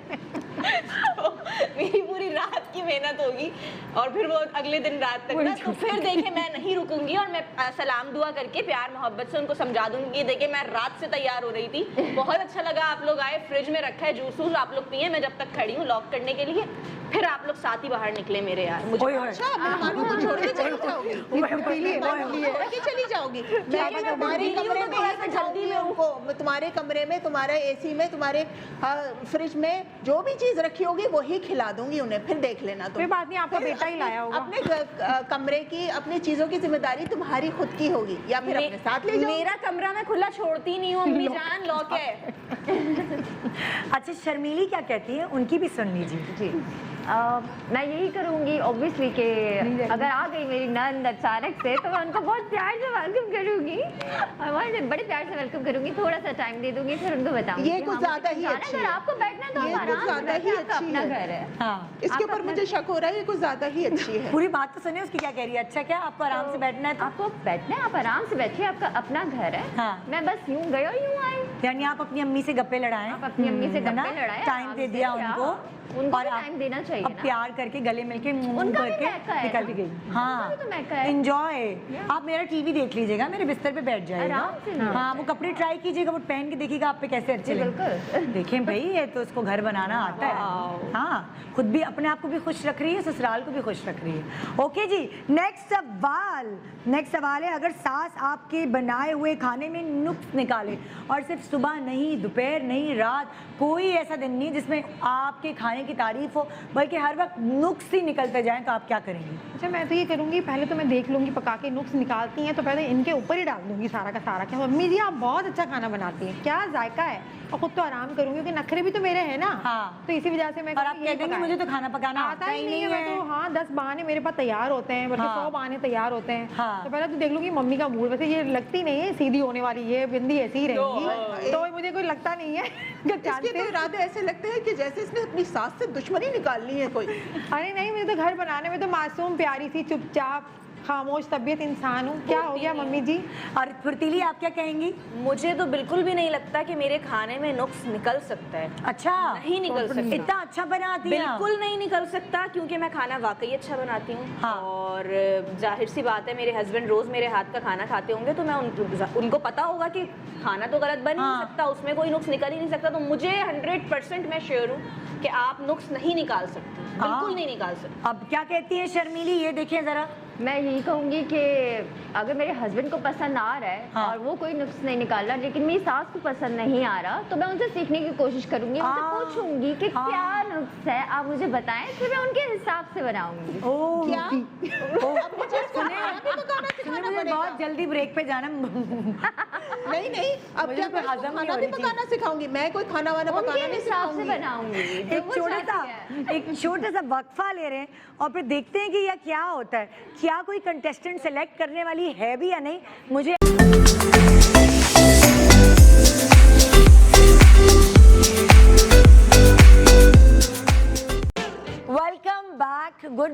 [SPEAKER 5] तो मेरी पूरी रात की मेहनत होगी और फिर वो अगले दिन रात तक ना, तो फिर देखिए मैं नहीं रुकूंगी और मैं सलाम दुआ करके प्यार मोहब्बत से उनको समझा दूंगी, देखिए मैं रात से तैयार हो रही थी, बहुत अच्छा लगा आप लोग आए, फ्रिज में रखा है जूस आप लोग पिए, मैं जब तक खड़ी हूँ लॉक करने के लिए, फिर आप लोग साथ ही बाहर निकले मेरे यार। मुझे
[SPEAKER 2] अच्छा, मेहमानों को छोड़ के चली जाओगी? छोड़ के चली जाओगी? मैं तुम्हारे कमरे में ही जल्दी में उनको, तुम्हारे कमरे में, तुम्हारे एसी में, तुम्हारे फ्रिज में जो भी चीज रखी होगी वही खिला दूंगी उन्हें, फिर देख लेना तुम।
[SPEAKER 4] कोई बात नहीं, आपका बेटा ही लाया होगा।
[SPEAKER 2] अपने कमरे की, अपनी चीजों की जिम्मेदारी तुम्हारी खुद की होगी, या फिर अपने साथ ले जाओ।
[SPEAKER 5] मेरा कमरा मैं खुला छोड़ती नहीं हूँ अम्मी जान, लॉक है।
[SPEAKER 1] अच्छा, शर्मीली क्या कहती है, उनकी भी सुन लीजिए।
[SPEAKER 6] जी, मैं यही करूंगी ऑब्वियसली कि अगर आ गई मेरी नंद अचानक से तो मैं उनको बहुत प्यार से वेलकम करूंगी और बड़े प्यार से वेलकम करूंगी, थोड़ा सा टाइम दे दूंगी, फिर उनको बताऊंगी
[SPEAKER 2] ये कुछ ज्यादा ही अच्छी है।
[SPEAKER 6] आपको बैठना है तो
[SPEAKER 2] ये
[SPEAKER 6] आप
[SPEAKER 2] कुछ
[SPEAKER 6] आराम
[SPEAKER 2] ज्यादा
[SPEAKER 6] से
[SPEAKER 2] ही
[SPEAKER 6] बैठिए, आपका
[SPEAKER 2] अच्छी
[SPEAKER 6] अपना
[SPEAKER 2] है।
[SPEAKER 6] घर है।
[SPEAKER 1] हाँ,
[SPEAKER 2] इसके ऊपर मुझे शक हो रहा है, ये कुछ ज्यादा ही अच्छी है।
[SPEAKER 1] पूरी बात तो सुनिए उसकी क्या कह रही है। अच्छा, क्या आपको आराम से बैठना है? तो
[SPEAKER 6] आपको बैठना है, आप आराम से बैठिए, आपका अपना घर है।
[SPEAKER 1] हाँ।
[SPEAKER 6] मैं बस यूं गई और यूं आई।
[SPEAKER 1] यानी आप अपनी अम्मी से गप्पे लड़ाएं,
[SPEAKER 6] आप अपनी अम्मी से
[SPEAKER 1] है ना?
[SPEAKER 6] गप्पे लड़ाएं,
[SPEAKER 1] टाइम
[SPEAKER 6] आराम
[SPEAKER 1] दे
[SPEAKER 6] से,
[SPEAKER 1] दिया
[SPEAKER 6] क्या?
[SPEAKER 1] उनको
[SPEAKER 6] उनको
[SPEAKER 1] और
[SPEAKER 6] भी
[SPEAKER 1] आप
[SPEAKER 6] टाइम देना चाहिए
[SPEAKER 1] अब
[SPEAKER 6] ना।
[SPEAKER 1] प्यार करके गले मिलके मुंह
[SPEAKER 6] उनका भी
[SPEAKER 1] करके
[SPEAKER 6] महका है
[SPEAKER 1] निकल
[SPEAKER 6] ना।
[SPEAKER 1] गई।
[SPEAKER 6] उनका
[SPEAKER 1] हाँ,
[SPEAKER 6] भी तो महका है।
[SPEAKER 1] एंजॉय। आप मेरा टीवी देख लीजिएगा, मेरे बिस्तर पे बैठ जाएगा।
[SPEAKER 6] आराम से
[SPEAKER 1] हाँ, वो कपड़े ट्राई कीजिएगा, वो पहन के देखिएगा आप पे कैसे अच्छे
[SPEAKER 6] जी,
[SPEAKER 1] लगेंगे।
[SPEAKER 6] बिल्कुल।
[SPEAKER 1] देखें भाई, ये तो उसको घर बनाना आता है। हाँ, खुद भी अपने आप को भी खुश रख रही है, ससुराल को भी खुश रख रही है। ओके जी, नेक्स्ट सवाल है, अगर सास आपके बनाए हुए खाने में नुक्स निकाले और सिर्फ सुबह नहीं, दोपहर नहीं, रात, कोई ऐसा दिन नहीं जिसमें आपके खाने की तारीफ हो, बल्कि हर वक्त नुक्स ही निकलते जाएं, तो आप क्या करेंगी?
[SPEAKER 4] अच्छा, मैं तो ये करूँगी, पहले तो मैं देख लूँगी पका के नुक्स निकालती हैं तो पहले इनके ऊपर ही डाल दूँगी सारा का सारा, क्या मम्मी जी आप बहुत अच्छा खाना बनाती हैं, क्या जायका है, और खुद तो आराम करूँगी क्योंकि नखरे भी तो मेरे हैं ना।
[SPEAKER 1] हाँ।
[SPEAKER 4] तो इसी वजह से मैं
[SPEAKER 1] और आप
[SPEAKER 4] कहूँगी
[SPEAKER 1] कह
[SPEAKER 4] यही
[SPEAKER 1] देंगे
[SPEAKER 4] पकाएं।
[SPEAKER 1] मुझे तो खाना पकाना
[SPEAKER 4] आता ही नहीं है। मैं तो हाँ 10 बहाने मेरे पास तैयार होते हैं, बल्कि
[SPEAKER 1] हाँ।
[SPEAKER 4] 100 बहाने तैयार होते हैं।
[SPEAKER 1] हाँ।
[SPEAKER 4] तो पहले तो देख लूँगी मम्मी का मूड, वैसे ये लगती नहीं है सीधी होने वाली, ये बिंदी ऐसी ही रहेगी, तो मुझे कोई लगता नहीं है।
[SPEAKER 2] इसके तो इरादे ऐसे लगते हैं कि जैसे इसने अपनी सास से दुश्मनी निकाल ली है कोई।
[SPEAKER 4] अरे नहीं, मुझे तो घर बनाने में तो मासूम प्यारी सी चुपचाप खामोश तबीयत इंसान हूँ। क्या हो गया मम्मी जी?
[SPEAKER 1] और फुर्तीली आप क्या कहेंगी?
[SPEAKER 5] मुझे तो बिल्कुल भी नहीं लगता कि मेरे खाने में नुक्स निकल सकता है।
[SPEAKER 1] अच्छा,
[SPEAKER 5] नहीं निकल सकता।
[SPEAKER 1] इतना अच्छा बनाती हैं आप?
[SPEAKER 5] बिल्कुल नहीं निकल सकता, क्योंकि मैं खाना वाकई अच्छा बनाती हूँ।
[SPEAKER 1] हाँ।
[SPEAKER 5] और जाहिर सी बात है, मेरे हस्बैंड रोज मेरे हाथ का खाना खाते होंगे, तो मैं उनको पता होगा कि खाना तो गलत बन ही नहीं सकता, उसमें कोई नुक्स निकल ही नहीं सकता। तो मुझे 100% मैं श्योर हूँ कि आप नुक्स नहीं निकाल सकती, बिल्कुल नहीं निकाल सकती।
[SPEAKER 1] अब क्या कहती है शर्मीली, ये देखें जरा।
[SPEAKER 6] मैं यही कहूंगी कि अगर मेरे हस्बैंड को पसंद आ रहा है
[SPEAKER 1] हाँ।
[SPEAKER 6] और वो कोई नुक्स नहीं निकाल रहा, लेकिन मेरी सास को पसंद नहीं आ रहा, तो मैं उनसे सीखने की कोशिश करूंगी, उनसे पूछूंगी कि क्या नुक्स है, आप मुझे बताएं, फिर मैं उनके हिसाब से बनाऊंगी।
[SPEAKER 1] ओह,
[SPEAKER 2] क्या?
[SPEAKER 1] अब मुझे मुझे बहुत जल्दी ब्रेक पे जाना।
[SPEAKER 2] नहीं, अब
[SPEAKER 1] मुझे
[SPEAKER 2] क्या
[SPEAKER 1] कोई
[SPEAKER 2] मैं
[SPEAKER 1] हजम नहीं
[SPEAKER 2] खाना
[SPEAKER 1] हो
[SPEAKER 2] भी
[SPEAKER 1] रही थी।
[SPEAKER 2] पकाना सिखाऊंगी, मैं कोई खाना वाना
[SPEAKER 6] उनके
[SPEAKER 2] पकाना नहीं
[SPEAKER 6] हिसाब से
[SPEAKER 2] सिखाऊंगी।
[SPEAKER 6] बनाऊंगी। जो
[SPEAKER 1] एक
[SPEAKER 6] वो
[SPEAKER 1] छोटा
[SPEAKER 6] चाहती है।
[SPEAKER 1] एक छोटा सा वक्फा ले रहे हैं और फिर देखते हैं कि यह क्या होता है, क्या कोई कंटेस्टेंट सेलेक्ट करने वाली है भी या नहीं। मुझे welcome back, good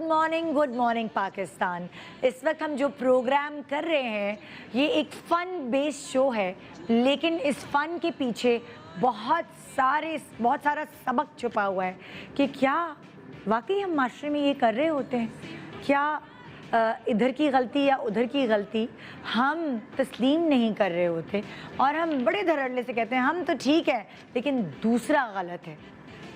[SPEAKER 1] morning Pakistan. इस वक्त हम जो प्रोग्राम कर रहे हैं ये एक फ़न बेस्ड शो है, लेकिन इस फ़न के पीछे बहुत सारा सबक छुपा हुआ है कि क्या वाकई हम माशरे में ये कर रहे होते हैं, क्या इधर की गलती या उधर की गलती हम तस्लीम नहीं कर रहे होते और हम बड़े धड़ल्ले से कहते हैं हम तो ठीक है लेकिन दूसरा गलत है।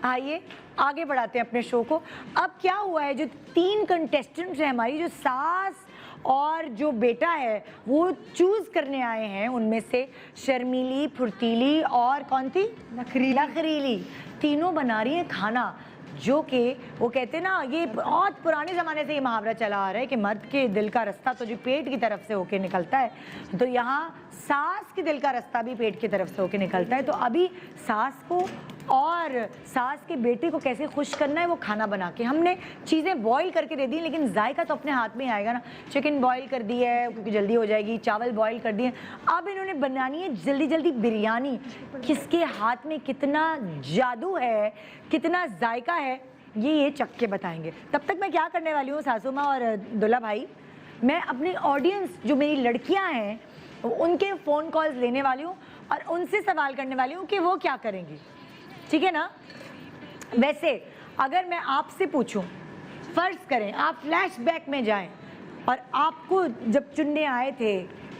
[SPEAKER 1] आइए आगे बढ़ाते हैं अपने शो को। अब क्या हुआ है, जो 3 कंटेस्टेंट्स हैं हमारी, जो सास और जो बेटा है वो चूज़ करने आए हैं, उनमें से शर्मीली, फुर्तीली और कौन थी, नखरीली, तीनों बना रही हैं खाना, जो कि वो कहते हैं ना, ये बहुत पुराने ज़माने से ये मुहावरा चला आ रहा है कि मर्द के दिल का रास्ता तो जो पेट की तरफ से होके निकलता है, तो यहाँ सास के दिल का रास्ता भी पेट की तरफ से होके निकलता है। तो अभी सास को और सास के बेटे को कैसे खुश करना है वो खाना बना के, हमने चीज़ें बॉईल करके दे दी, लेकिन जायका तो अपने हाथ में ही आएगा ना। चिकन बॉईल कर दी है क्योंकि जल्दी हो जाएगी, चावल बॉईल कर दिए, अब इन्होंने बनानी है जल्दी जल्दी बिरयानी। किसके हाथ में कितना जादू है, कितना जायका है, ये चख के बताएंगे। तब तक मैं क्या करने वाली हूँ सासू माँ और दुल्हा भाई, मैं अपनी ऑडियंस जो मेरी लड़कियाँ हैं उनके फ़ोन कॉल्स लेने वाली हूँ और उनसे सवाल करने वाली हूँ कि वो क्या करेंगी, ठीक है ना। वैसे अगर मैं आपसे पूछूं, फ़र्ज़ करें आप फ्लैशबैक में जाएं और आपको जब चुनने आए थे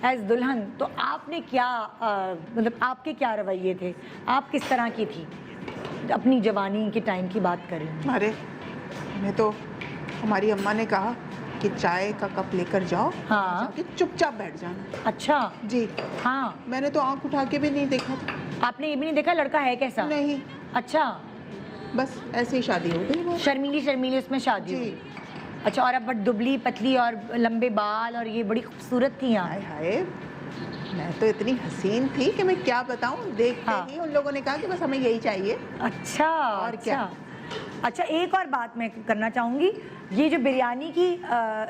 [SPEAKER 1] एज दुल्हन, तो आपने क्या मतलब आपके क्या रवैये थे, आप किस तरह की थी, अपनी जवानी के टाइम की बात करें।
[SPEAKER 2] अरे मैं तो, हमारी अम्मा ने कहा कि चाय का कप लेकर जाओ,
[SPEAKER 1] हाँ।
[SPEAKER 2] जाके चुपचाप बैठ जाना।
[SPEAKER 1] अच्छा
[SPEAKER 2] जी
[SPEAKER 1] हाँ,
[SPEAKER 2] मैंने तो आंख उठा के भी नहीं देखा।
[SPEAKER 1] आपने ये भी नहीं देखा लड़का है कैसा?
[SPEAKER 2] नहीं,
[SPEAKER 1] अच्छा,
[SPEAKER 2] बस ऐसे ही शादी हो गई।
[SPEAKER 1] शर्मीली उसमें शादी
[SPEAKER 2] जी।
[SPEAKER 1] हुई। अच्छा, और अब बट दुबली पतली और लंबे बाल और ये बड़ी खूबसूरत थी यहाँ।
[SPEAKER 2] हाय हाय, मैं तो इतनी हसीन थी कि मैं क्या बताऊं, देखते
[SPEAKER 1] हाँ।
[SPEAKER 2] ही उन लोगों ने कहा कि बस हमें यही चाहिए।
[SPEAKER 1] अच्छा,
[SPEAKER 2] और क्या?
[SPEAKER 1] अच्छा, एक और बात मैं करना चाहूँगी, ये जो बिरयानी की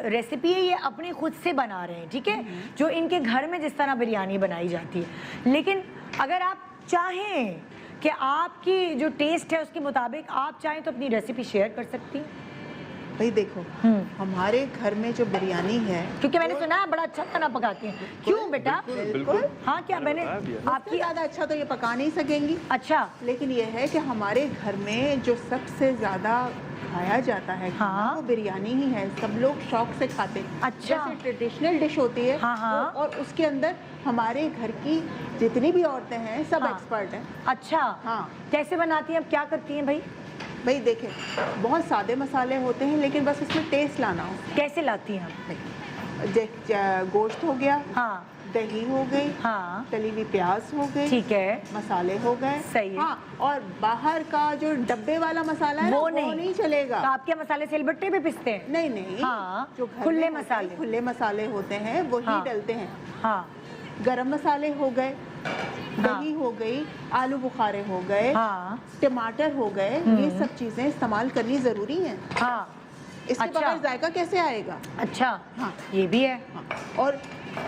[SPEAKER 1] रेसिपी है ये अपनी खुद से बना रहे हैं, ठीक है, जो इनके घर में जिस तरह बिरयानी बनाई जाती है। लेकिन अगर आप चाहें कि आपकी जो टेस्ट है उसके मुताबिक आप चाहें तो अपनी रेसिपी शेयर कर सकती हैं।
[SPEAKER 2] भाई देखो, हमारे घर में जो बिरयानी है,
[SPEAKER 1] क्योंकि मैंने सुना है बड़ा अच्छा खाना पकाती हैं। क्यों बेटा?
[SPEAKER 2] बिल्कुल।
[SPEAKER 1] हाँ, क्या मैंने
[SPEAKER 2] आपकी ज़्यादा अच्छा तो ये पका नहीं सकेंगी।
[SPEAKER 1] अच्छा, लेकिन
[SPEAKER 2] ये है कि हमारे घर में जो सबसे ज़्यादा खाया जाता है
[SPEAKER 1] हाँ,
[SPEAKER 2] वो बिरयानी ही है। सब लोग शौक से खाते हैं।
[SPEAKER 1] अच्छा,
[SPEAKER 2] जैसे ट्रेडिशनल डिश होती है,
[SPEAKER 1] हाँ, हाँ,
[SPEAKER 2] और उसके अंदर हमारे घर की जितनी भी औरतें हैं सब
[SPEAKER 1] हाँ,
[SPEAKER 2] एक्सपर्ट हैं।
[SPEAKER 1] अच्छा, हाँ, कैसे बनाती हैं, अब क्या करती हैं भाई?
[SPEAKER 2] भाई देखें, बहुत सादे मसाले होते हैं लेकिन बस उसमें टेस्ट लाना हो।
[SPEAKER 1] कैसे लाती हैं आप?
[SPEAKER 2] गोश्त हो गया,
[SPEAKER 1] हाँ,
[SPEAKER 2] दही हो गई,
[SPEAKER 1] हाँ,
[SPEAKER 2] तली हुई प्याज हो गई,
[SPEAKER 1] ठीक है,
[SPEAKER 2] मसाले हो गए,
[SPEAKER 1] सही है।
[SPEAKER 2] हाँ, और बाहर का जो डब्बे वाला मसाला है
[SPEAKER 1] वो
[SPEAKER 2] वो नहीं चलेगा।
[SPEAKER 1] तो आपके मसाले सिलबट्टे पे पिसते हैं?
[SPEAKER 2] नहीं नहीं,
[SPEAKER 1] हाँ,
[SPEAKER 2] जो घर
[SPEAKER 1] खुले
[SPEAKER 2] में होते हैं,
[SPEAKER 1] मसाले,
[SPEAKER 2] खुले मसाले होते हैं वही
[SPEAKER 1] हाँ,
[SPEAKER 2] डलते हैं।
[SPEAKER 1] हाँ,
[SPEAKER 2] गरम मसाले हो गए, दही हो गई, आलू बुखारे हो गए,
[SPEAKER 1] हाँ,
[SPEAKER 2] टमाटर हो गए, ये सब चीजें इस्तेमाल करनी जरूरी है।
[SPEAKER 1] हाँ,
[SPEAKER 2] इसके
[SPEAKER 1] अच्छा,
[SPEAKER 2] बगैर जायका कैसे आएगा?
[SPEAKER 1] अच्छा,
[SPEAKER 2] हाँ,
[SPEAKER 1] ये भी है।
[SPEAKER 2] हाँ। और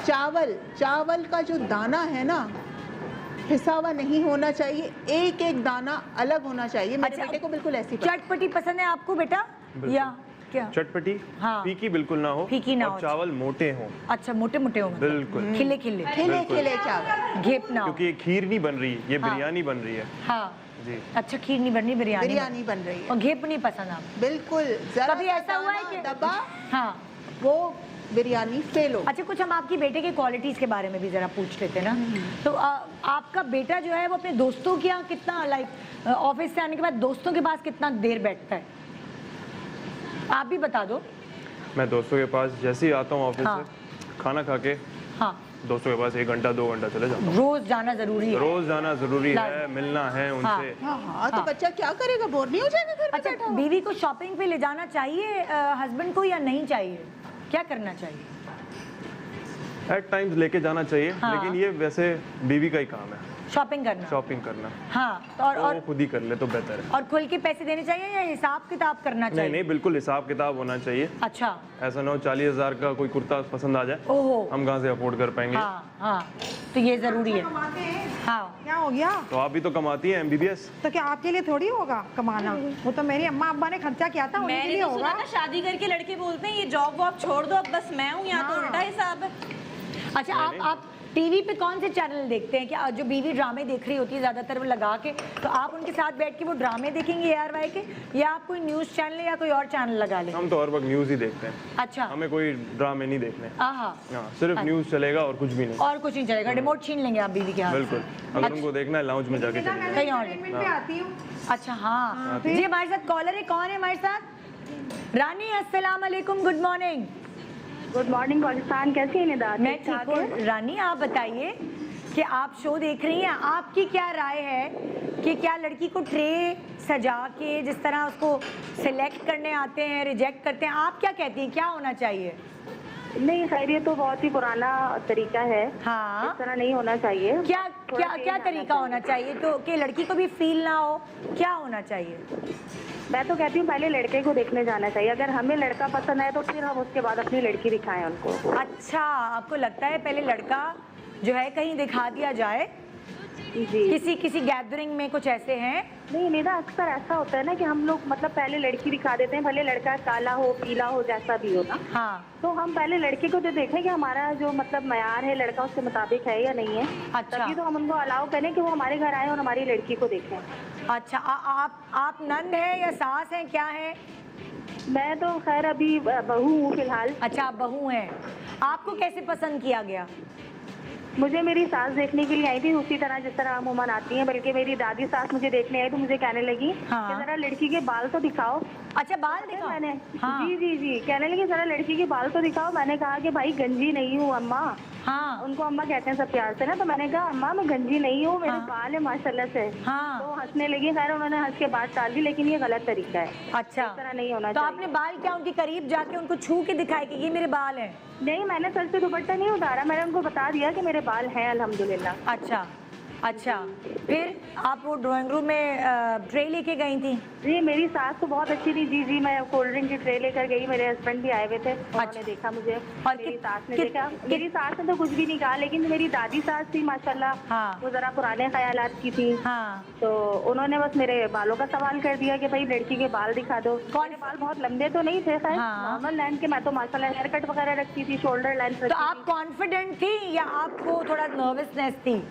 [SPEAKER 2] चावल का जो दाना है ना, पिसा हुआ नहीं होना चाहिए, एक एक दाना अलग होना चाहिए। मेरे
[SPEAKER 1] अच्छा,
[SPEAKER 2] बेटे को बिल्कुल ऐसी पसंद है।
[SPEAKER 1] चटपटी पसंद है आपको बेटा, या क्या?
[SPEAKER 3] चटपटी,
[SPEAKER 1] हाँ,
[SPEAKER 3] फीकी बिल्कुल ना हो,
[SPEAKER 1] फीकी ना
[SPEAKER 3] और
[SPEAKER 1] हो,
[SPEAKER 3] चावल मोटे हों।
[SPEAKER 1] अच्छा, मोटे मोटे हो,
[SPEAKER 3] बिल्कुल,
[SPEAKER 1] खिले खिले,
[SPEAKER 2] खिले खिले चावल,
[SPEAKER 1] घेप ना हो,
[SPEAKER 3] क्योंकि ये खीर नहीं बन रही, ये
[SPEAKER 1] हाँ,
[SPEAKER 3] बिरयानी बन रही है।
[SPEAKER 1] हाँ
[SPEAKER 3] जी,
[SPEAKER 1] अच्छा, खीर नहीं बननी, बिरयानी
[SPEAKER 2] बन रही है।
[SPEAKER 1] और घेप नहीं पसंद आपको?
[SPEAKER 2] बिल्कुल। जरा
[SPEAKER 1] कभी
[SPEAKER 2] सा
[SPEAKER 1] ऐसा हुआ है
[SPEAKER 2] दाना
[SPEAKER 1] कि
[SPEAKER 2] दबा,
[SPEAKER 1] हाँ,
[SPEAKER 2] वो बिरयानी फेल हो।
[SPEAKER 1] अच्छा, कुछ हम आपकी बेटे के क्वालिटीज के बारे में भी जरा पूछ लेते ना। तो आपका बेटा जो है वो अपने दोस्तों के यहाँ कितना, लाइक ऑफिस से आने के बाद दोस्तों के पास कितना देर बैठता है, आप भी बता दो।
[SPEAKER 3] मैं दोस्तों के पास जैसे ही आता हूँ ऑफिस
[SPEAKER 1] हाँ,
[SPEAKER 3] से, खाना खा के
[SPEAKER 1] हाँ,
[SPEAKER 3] दोस्तों के पास 1 घंटा 2 घंटा चले जाता हूँ।
[SPEAKER 1] रोज जाना जरूरी है?
[SPEAKER 3] रोज जाना जरूरी है, मिलना है उनसे।
[SPEAKER 2] हाँ हाँ, तो बच्चा क्या करेगा, बोर नहीं हो जाएगा घर में बैठा
[SPEAKER 1] अच्छा,
[SPEAKER 2] हुआ?
[SPEAKER 1] बीवी को शॉपिंग पे ले जाना चाहिए हस्बैंड को या नहीं चाहिए, क्या करना चाहिए?
[SPEAKER 3] एट टाइम्स लेके जाना चाहिए,
[SPEAKER 1] हाँ,
[SPEAKER 3] लेकिन ये वैसे बीवी का ही काम है,
[SPEAKER 1] शॉपिंग करना।
[SPEAKER 3] शॉपिंग करना।
[SPEAKER 1] हाँ,
[SPEAKER 3] तो
[SPEAKER 1] और
[SPEAKER 3] वो खुद ही कर ले तो बेहतर है।
[SPEAKER 1] और खुल के पैसे देने चाहिए या हिसाब किताब करना चाहिए?
[SPEAKER 3] नहीं नहीं, बिल्कुल हिसाब किताब होना चाहिए।
[SPEAKER 1] अच्छा,
[SPEAKER 3] ऐसा ना हो 40,000 का कोई कुर्ता पसंद आ जाए,
[SPEAKER 1] ओहो,
[SPEAKER 3] हम कहाँ से अफोर्ड कर पाएंगे।
[SPEAKER 1] हाँ, हाँ, तो ये जरूरी है। हाँ,
[SPEAKER 4] क्या हो गया?
[SPEAKER 3] तो आप भी तो कमाती हैं MBBS।
[SPEAKER 4] तो क्या आपके लिए थोड़ी होगा कमाना? वो तो मेरी अम्मा अब्बा ने खर्चा किया था, उन्हीं के
[SPEAKER 5] मैंने
[SPEAKER 4] लिए
[SPEAKER 5] तो सुना
[SPEAKER 4] होगा।
[SPEAKER 5] था शादी करके लड़के बोलते हैं ये जॉब वॉब छोड़ दो, अब बस मैं हूँ यहाँ, तो उल्टा हिसाब है।
[SPEAKER 1] अच्छा, आप टीवी पे कौन से चैनल देखते हैं? क्या जो बीवी ड्रामे देख रही होती है ज्यादातर वो लगा के, तो आप उनके साथ बैठ के वो ड्रामे देखेंगे ARY के, या आप कोई न्यूज चैनल या कोई और चैनल लगा लेंगे?
[SPEAKER 3] हम तो हर वक्त न्यूज ही देखते हैं।
[SPEAKER 1] अच्छा,
[SPEAKER 3] हमें कोई ड्रामे नहीं देखने।
[SPEAKER 1] हाँ,
[SPEAKER 3] हाँ, सिर्फ न्यूज चलेगा और कुछ भी नहीं।
[SPEAKER 1] और कुछ नहीं चलेगा, रिमोट छीन लेंगे आप बीवी के हाथ से?
[SPEAKER 3] बिल्कुल, अगर उनको देखना है लाउंज में जाके चले जाओ।
[SPEAKER 1] कहीं और
[SPEAKER 4] एंटरटेनमेंट पे आती हूँ।
[SPEAKER 1] अच्छा, हाँ, जी हमारे साथ कॉलर है, कौन है हमारे साथ? रानी, अस्सलाम वालेकुम, good morning.
[SPEAKER 7] Good morning Pakistan, कैसी है निदा?
[SPEAKER 1] मैं ठीक हूँ। रानी, आप बताइए कि आप शो देख रही हैं, आपकी क्या राय है कि क्या लड़की को ट्रे सजा के जिस तरह उसको सिलेक्ट करने आते हैं, रिजेक्ट करते हैं, आप क्या कहती हैं, क्या होना चाहिए?
[SPEAKER 7] नहीं खैर, ये तो बहुत ही पुराना तरीका है।
[SPEAKER 1] हाँ,
[SPEAKER 7] इस तरह नहीं होना चाहिए।
[SPEAKER 1] क्या क्या क्या तरीका होना चाहिए तो कि लड़की को भी फील ना हो, क्या होना चाहिए?
[SPEAKER 7] मैं तो कहती हूँ पहले लड़के को देखने जाना चाहिए, अगर हमें लड़का पसंद आए तो फिर हम उसके बाद अपनी लड़की दिखाएं उनको।
[SPEAKER 1] अच्छा, आपको लगता है पहले लड़का जो है कहीं दिखा दिया जाए?
[SPEAKER 7] जी,
[SPEAKER 1] किसी गैदरिंग में कुछ ऐसे हैं?
[SPEAKER 7] नहीं निदा, अक्सर ऐसा होता है ना कि हम लोग मतलब पहले लड़की दिखा देते हैं, भले लड़का काला हो पीला हो जैसा भी हो ना।
[SPEAKER 1] हाँ,
[SPEAKER 7] तो हम पहले लड़के को जो देखें कि हमारा जो मतलब मयार है लड़का उसके मुताबिक है या नहीं है।
[SPEAKER 1] अच्छा,
[SPEAKER 7] तभी तो हम उनको अलाउ करें कि वो हमारे घर आए और हमारी लड़की को देखें।
[SPEAKER 1] अच्छा, आप नंद हैं या सास हैं, क्या है?
[SPEAKER 7] मैं तो खैर अभी बहू हूँ फिलहाल।
[SPEAKER 1] अच्छा, आप बहू हैं। आपको कैसे पसंद किया गया?
[SPEAKER 7] मुझे मेरी सास देखने के लिए आई थी, उसी तरह जिस तरह अमूमन आती हैं, बल्कि मेरी दादी सास मुझे देखने आई तो मुझे कहने लगी
[SPEAKER 1] हाँ,
[SPEAKER 7] कि जरा लड़की के बाल तो दिखाओ।
[SPEAKER 1] अच्छा, बाल दिखाओ?
[SPEAKER 7] मैंने
[SPEAKER 1] हाँ,
[SPEAKER 7] जी कहने लगी जरा लड़की के बाल तो दिखाओ। मैंने कहा कि भाई गंजी नहीं हूँ अम्मा।
[SPEAKER 1] हाँ,
[SPEAKER 7] उनको अम्मा कहते हैं सब प्यार से ना, तो मैंने कहा अम्मा मैं गंजी नहीं हूँ, मेरे
[SPEAKER 1] हाँ,
[SPEAKER 7] बाल है माशाल्लाह से।
[SPEAKER 1] हाँ,
[SPEAKER 7] तो हंसने लगी। खैर उन्होंने हंस के बात टाल दी, लेकिन ये गलत तरीका है।
[SPEAKER 1] अच्छा,
[SPEAKER 7] इस तरह नहीं होना
[SPEAKER 1] तो
[SPEAKER 7] चाहिए।
[SPEAKER 1] आपने बाल क्या उनके करीब जाके उनको छू के दिखाए कि ये मेरे बाल हैं?
[SPEAKER 7] नहीं, मैंने सर से दुपट्टा नहीं उतारा, मैंने उनको बता दिया कि मेरे बाल हैं अल्हम्दुलिल्लाह।
[SPEAKER 1] अच्छा, अच्छा, फिर आप वो ड्राइंग रूम में ट्रे लेके गई थी?
[SPEAKER 7] जी मेरी सास तो बहुत अच्छी थी। जी मैं कोल्ड ड्रिंक की ट्रे लेकर गई, मेरे हस्बैंड भी आए हुए थे, उन्होंने देखा मुझे और मेरी सास ने देखा। मेरी सास ने तो कुछ भी नहीं कहा, लेकिन मेरी दादी सास थी माशाल्लाह,
[SPEAKER 1] हाँ।
[SPEAKER 7] वो जरा पुराने ख्यालात की थी।
[SPEAKER 1] हाँ।
[SPEAKER 7] तो उन्होंने बस मेरे बालों का सवाल कर दिया कि भाई लड़की के बाल दिखा दो। मेरे बाल बहुत लंबे तो नहीं थे खैर, नॉर्मल लेंथ के। मैं तो माशाल्लाह हेयर कट वगैरह रखती थी, शोल्डर लेंथ।
[SPEAKER 1] तो आप कॉन्फिडेंट थी या आपको थोड़ा नर्वसनेस थी?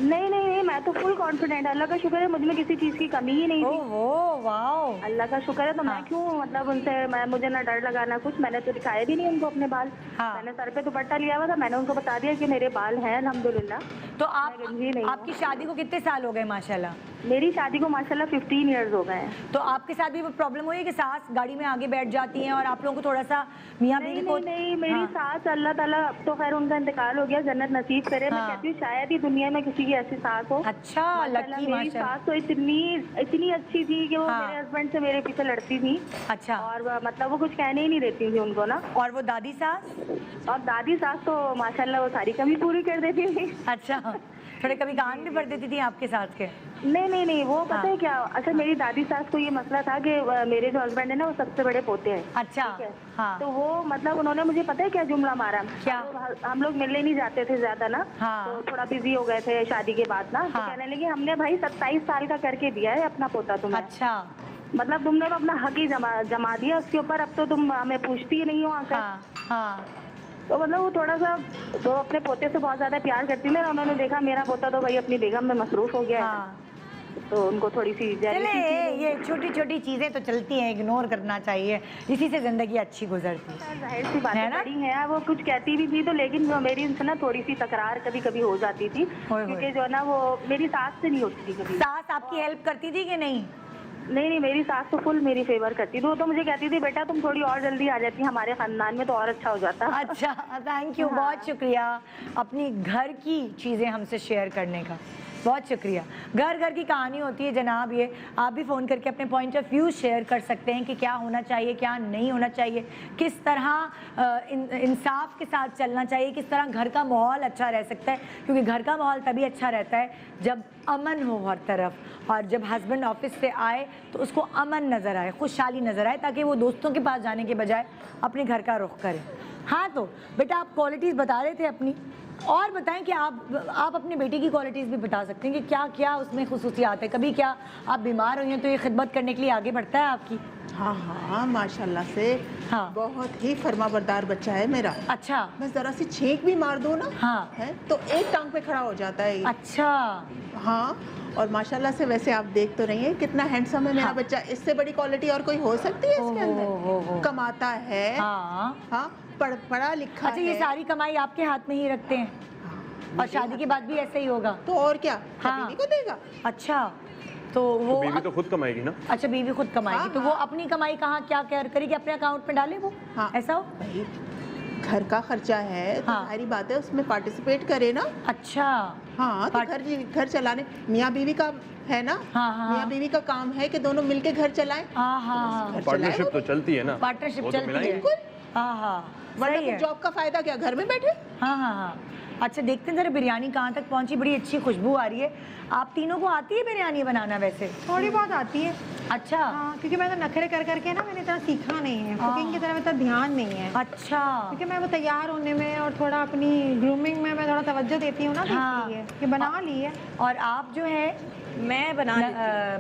[SPEAKER 7] नहीं, मैं तो फुल कॉन्फिडेंट। अल्लाह का शुक्र है मुझ में किसी चीज की कमी ही नहीं थी।
[SPEAKER 1] ओह वाओ,
[SPEAKER 7] अल्लाह का शुक्र है। तो मैं क्यों मतलब उनसे मुझे ना डर लगा ना कुछ। मैंने तो दिखाए भी नहीं उनको अपने बाल। मैंने सर पे दुपट्टा लिया हुआ था, मैंने उनको बता दिया कि मेरे बाल हैं अल्हम्दुलिल्लाह।
[SPEAKER 1] तो आपकी शादी को कितने साल हो गए माशाल्लाह?
[SPEAKER 7] मेरी शादी को माशाल्लाह 15 इयर्स हो गए हैं।
[SPEAKER 1] तो आपके साथ भी वो प्रॉब्लम हुई है कि सास गाड़ी में आगे बैठ जाती हैं और आप लोगों को थोड़ा सा मियां बीवी को?
[SPEAKER 7] नहीं, मेरी सास अल्लाह ताला तो खैर उनका इंतकाल हो गया, जन्नत नसीब करे। मैं कहती हूँ शायद ही दुनिया में किसी की ऐसी सास हो।
[SPEAKER 1] अच्छा, लकी
[SPEAKER 7] मेरी सास तो इतनी अच्छी थी कि वो मेरे हस्बैंड से मेरे पीछे लड़ती थी।
[SPEAKER 1] अच्छा।
[SPEAKER 7] और मतलब वो कुछ कहने ही नहीं देती थी उनको ना।
[SPEAKER 1] और वो दादी सास?
[SPEAKER 7] और दादी सास तो माशाल्लाह वो सारी कमी पूरी कर देती थी।
[SPEAKER 1] अच्छा, थोड़े कभी कान भी भर देती थी आपके साथ के?
[SPEAKER 7] नहीं, वो पता है क्या, अच्छा मेरी दादी सास को ये मसला था कि मेरे जो हस्बैंड है ना वो सबसे बड़े पोते हैं।
[SPEAKER 1] अच्छा। हाँ।
[SPEAKER 7] तो वो मतलब उन्होंने मुझे पता है क्या जुमला मारा,
[SPEAKER 1] क्या?
[SPEAKER 7] हम लोग मिलने नहीं जाते थे ज्यादा ना।
[SPEAKER 1] हाँ।
[SPEAKER 7] तो थोड़ा बिजी हो गए थे शादी के बाद ना। तो कहने लगे हमने भाई 27 साल का करके दिया है अपना पोता तुम्हें।
[SPEAKER 1] अच्छा।
[SPEAKER 7] मतलब तुमने तो अपना हक ही जमा दिया उसके ऊपर, अब तो तुम हमें पूछती ही नहीं हो आकर।
[SPEAKER 1] हाँ।
[SPEAKER 7] तो मतलब वो थोड़ा सा तो अपने पोते से बहुत ज्यादा प्यार करती थी। उन्होंने देखा मेरा पोता तो भाई अपनी बेगम में मसरूफ हो गया है, तो उनको थोड़ी सी
[SPEAKER 1] चले ये छोटी छोटी चीजें तो चलती हैं, इग्नोर करना चाहिए, इसी से जिंदगी अच्छी गुजरती है।
[SPEAKER 7] जाहिर सी बात है, बड़ी है वो कुछ कहती भी थी तो, लेकिन मेरी उनसे ना थोड़ी सी तकरार कभी कभी हो जाती थी, क्योंकि जो है ना वो मेरी सास से नहीं होती थी कभी।
[SPEAKER 1] सास आपकी हेल्प करती थी कि नहीं?
[SPEAKER 7] नहीं, मेरी सास तो फुल मेरी फेवर करती थी। वो तो मुझे कहती थी बेटा तुम थोड़ी और जल्दी आ जाती हमारे खानदान में तो और अच्छा हो जाता।
[SPEAKER 1] अच्छा, थैंक यू। बहुत शुक्रिया अपनी घर की चीज़ें हमसे शेयर करने का, बहुत शुक्रिया। घर घर की कहानी होती है जनाब। ये आप भी फ़ोन करके अपने पॉइंट ऑफ व्यू शेयर कर सकते हैं कि क्या होना चाहिए, क्या नहीं होना चाहिए, किस तरह इंसाफ के साथ चलना चाहिए, किस तरह घर का माहौल अच्छा रह सकता है। क्योंकि घर का माहौल तभी अच्छा रहता है जब अमन हो हर तरफ, और जब हस्बैंड ऑफिस से आए तो उसको अमन नज़र आए, खुशहाली नज़र आए, ताकि वो दोस्तों के पास जाने के बजाय अपने घर का रुख करे। हाँ, तो बेटा आप क्वालिटीज़ बता रहे थे अपनी, और बताएं कि आप अपनी बेटी की क्वालिटीज़ भी बता सकते हैं कि क्या क्या उसमें खुसूसियात है। कभी क्या आप बीमार हुई हैं तो ये खिदमत करने के लिए आगे बढ़ता है आपकी?
[SPEAKER 2] हाँ, माशाल्लाह से। हाँ, बहुत ही फर्माबरदार बच्चा है मेरा।
[SPEAKER 1] अच्छा।
[SPEAKER 2] मैं जरा सी छींक भी मार दूँ ना,
[SPEAKER 1] हाँ,
[SPEAKER 2] है तो एक टांग पे खड़ा हो जाता है।
[SPEAKER 1] अच्छा।
[SPEAKER 2] हाँ, और माशाल्लाह से वैसे आप देख तो रही हैं कितना हैंडसम है मेरा बच्चा। इससे बड़ी क्वालिटी और कोई हो सकती है इसके अंदर? कमाता है। हाँ, पढ़ा लिखा है।
[SPEAKER 1] अच्छा, ये सारी कमाई आपके हाथ में ही रखते हैं? और शादी के बाद भी ऐसे ही होगा?
[SPEAKER 2] तो और क्या, बीवी को देगा।
[SPEAKER 1] अच्छा, तो वो
[SPEAKER 3] बीवी तो खुद कमाएगी ना?
[SPEAKER 1] अच्छा, बीवी खुद कमाएगी। तो वो अपनी कमाई कहाँ क्या करेगी, अपने अकाउंट में डाले वो? ऐसा हो?
[SPEAKER 2] घर का खर्चा है तो सारी बात है, उसमें पार्टिसिपेट करे ना।
[SPEAKER 1] अच्छा।
[SPEAKER 2] हाँ, तो घर चलाने मियाँ बीवी का है ना। मियाँ बीवी का काम है कि दोनों मिलके घर चलाएं।
[SPEAKER 3] पार्टनरशिप तो चलती है ना,
[SPEAKER 1] पार्टनरशिप चलती है।
[SPEAKER 2] वरना जॉब का फायदा क्या, घर में बैठे।
[SPEAKER 1] हाँ। अच्छा, देखते हैं जरा बिरयानी कहाँ तक पहुंची। बड़ी अच्छी खुशबू आ रही है। आप तीनों को आती है बिरयानी बनाना? वैसे
[SPEAKER 4] थोड़ी बहुत आती है।
[SPEAKER 1] अच्छा।
[SPEAKER 4] हाँ, क्योंकि मैं तो नखरे कर करके ना मैंने इतना सीखा नहीं है, कुकिंग की तरफ इतना ध्यान नहीं है।
[SPEAKER 1] अच्छा।
[SPEAKER 4] क्योंकि मैं वो तैयार होने में और थोड़ा अपनी ग्रूमिंग में मैं थोड़ा तवज्जो देती हूँ ना, इसलिए कि बना ली है।
[SPEAKER 1] और आप जो है
[SPEAKER 5] मैं बना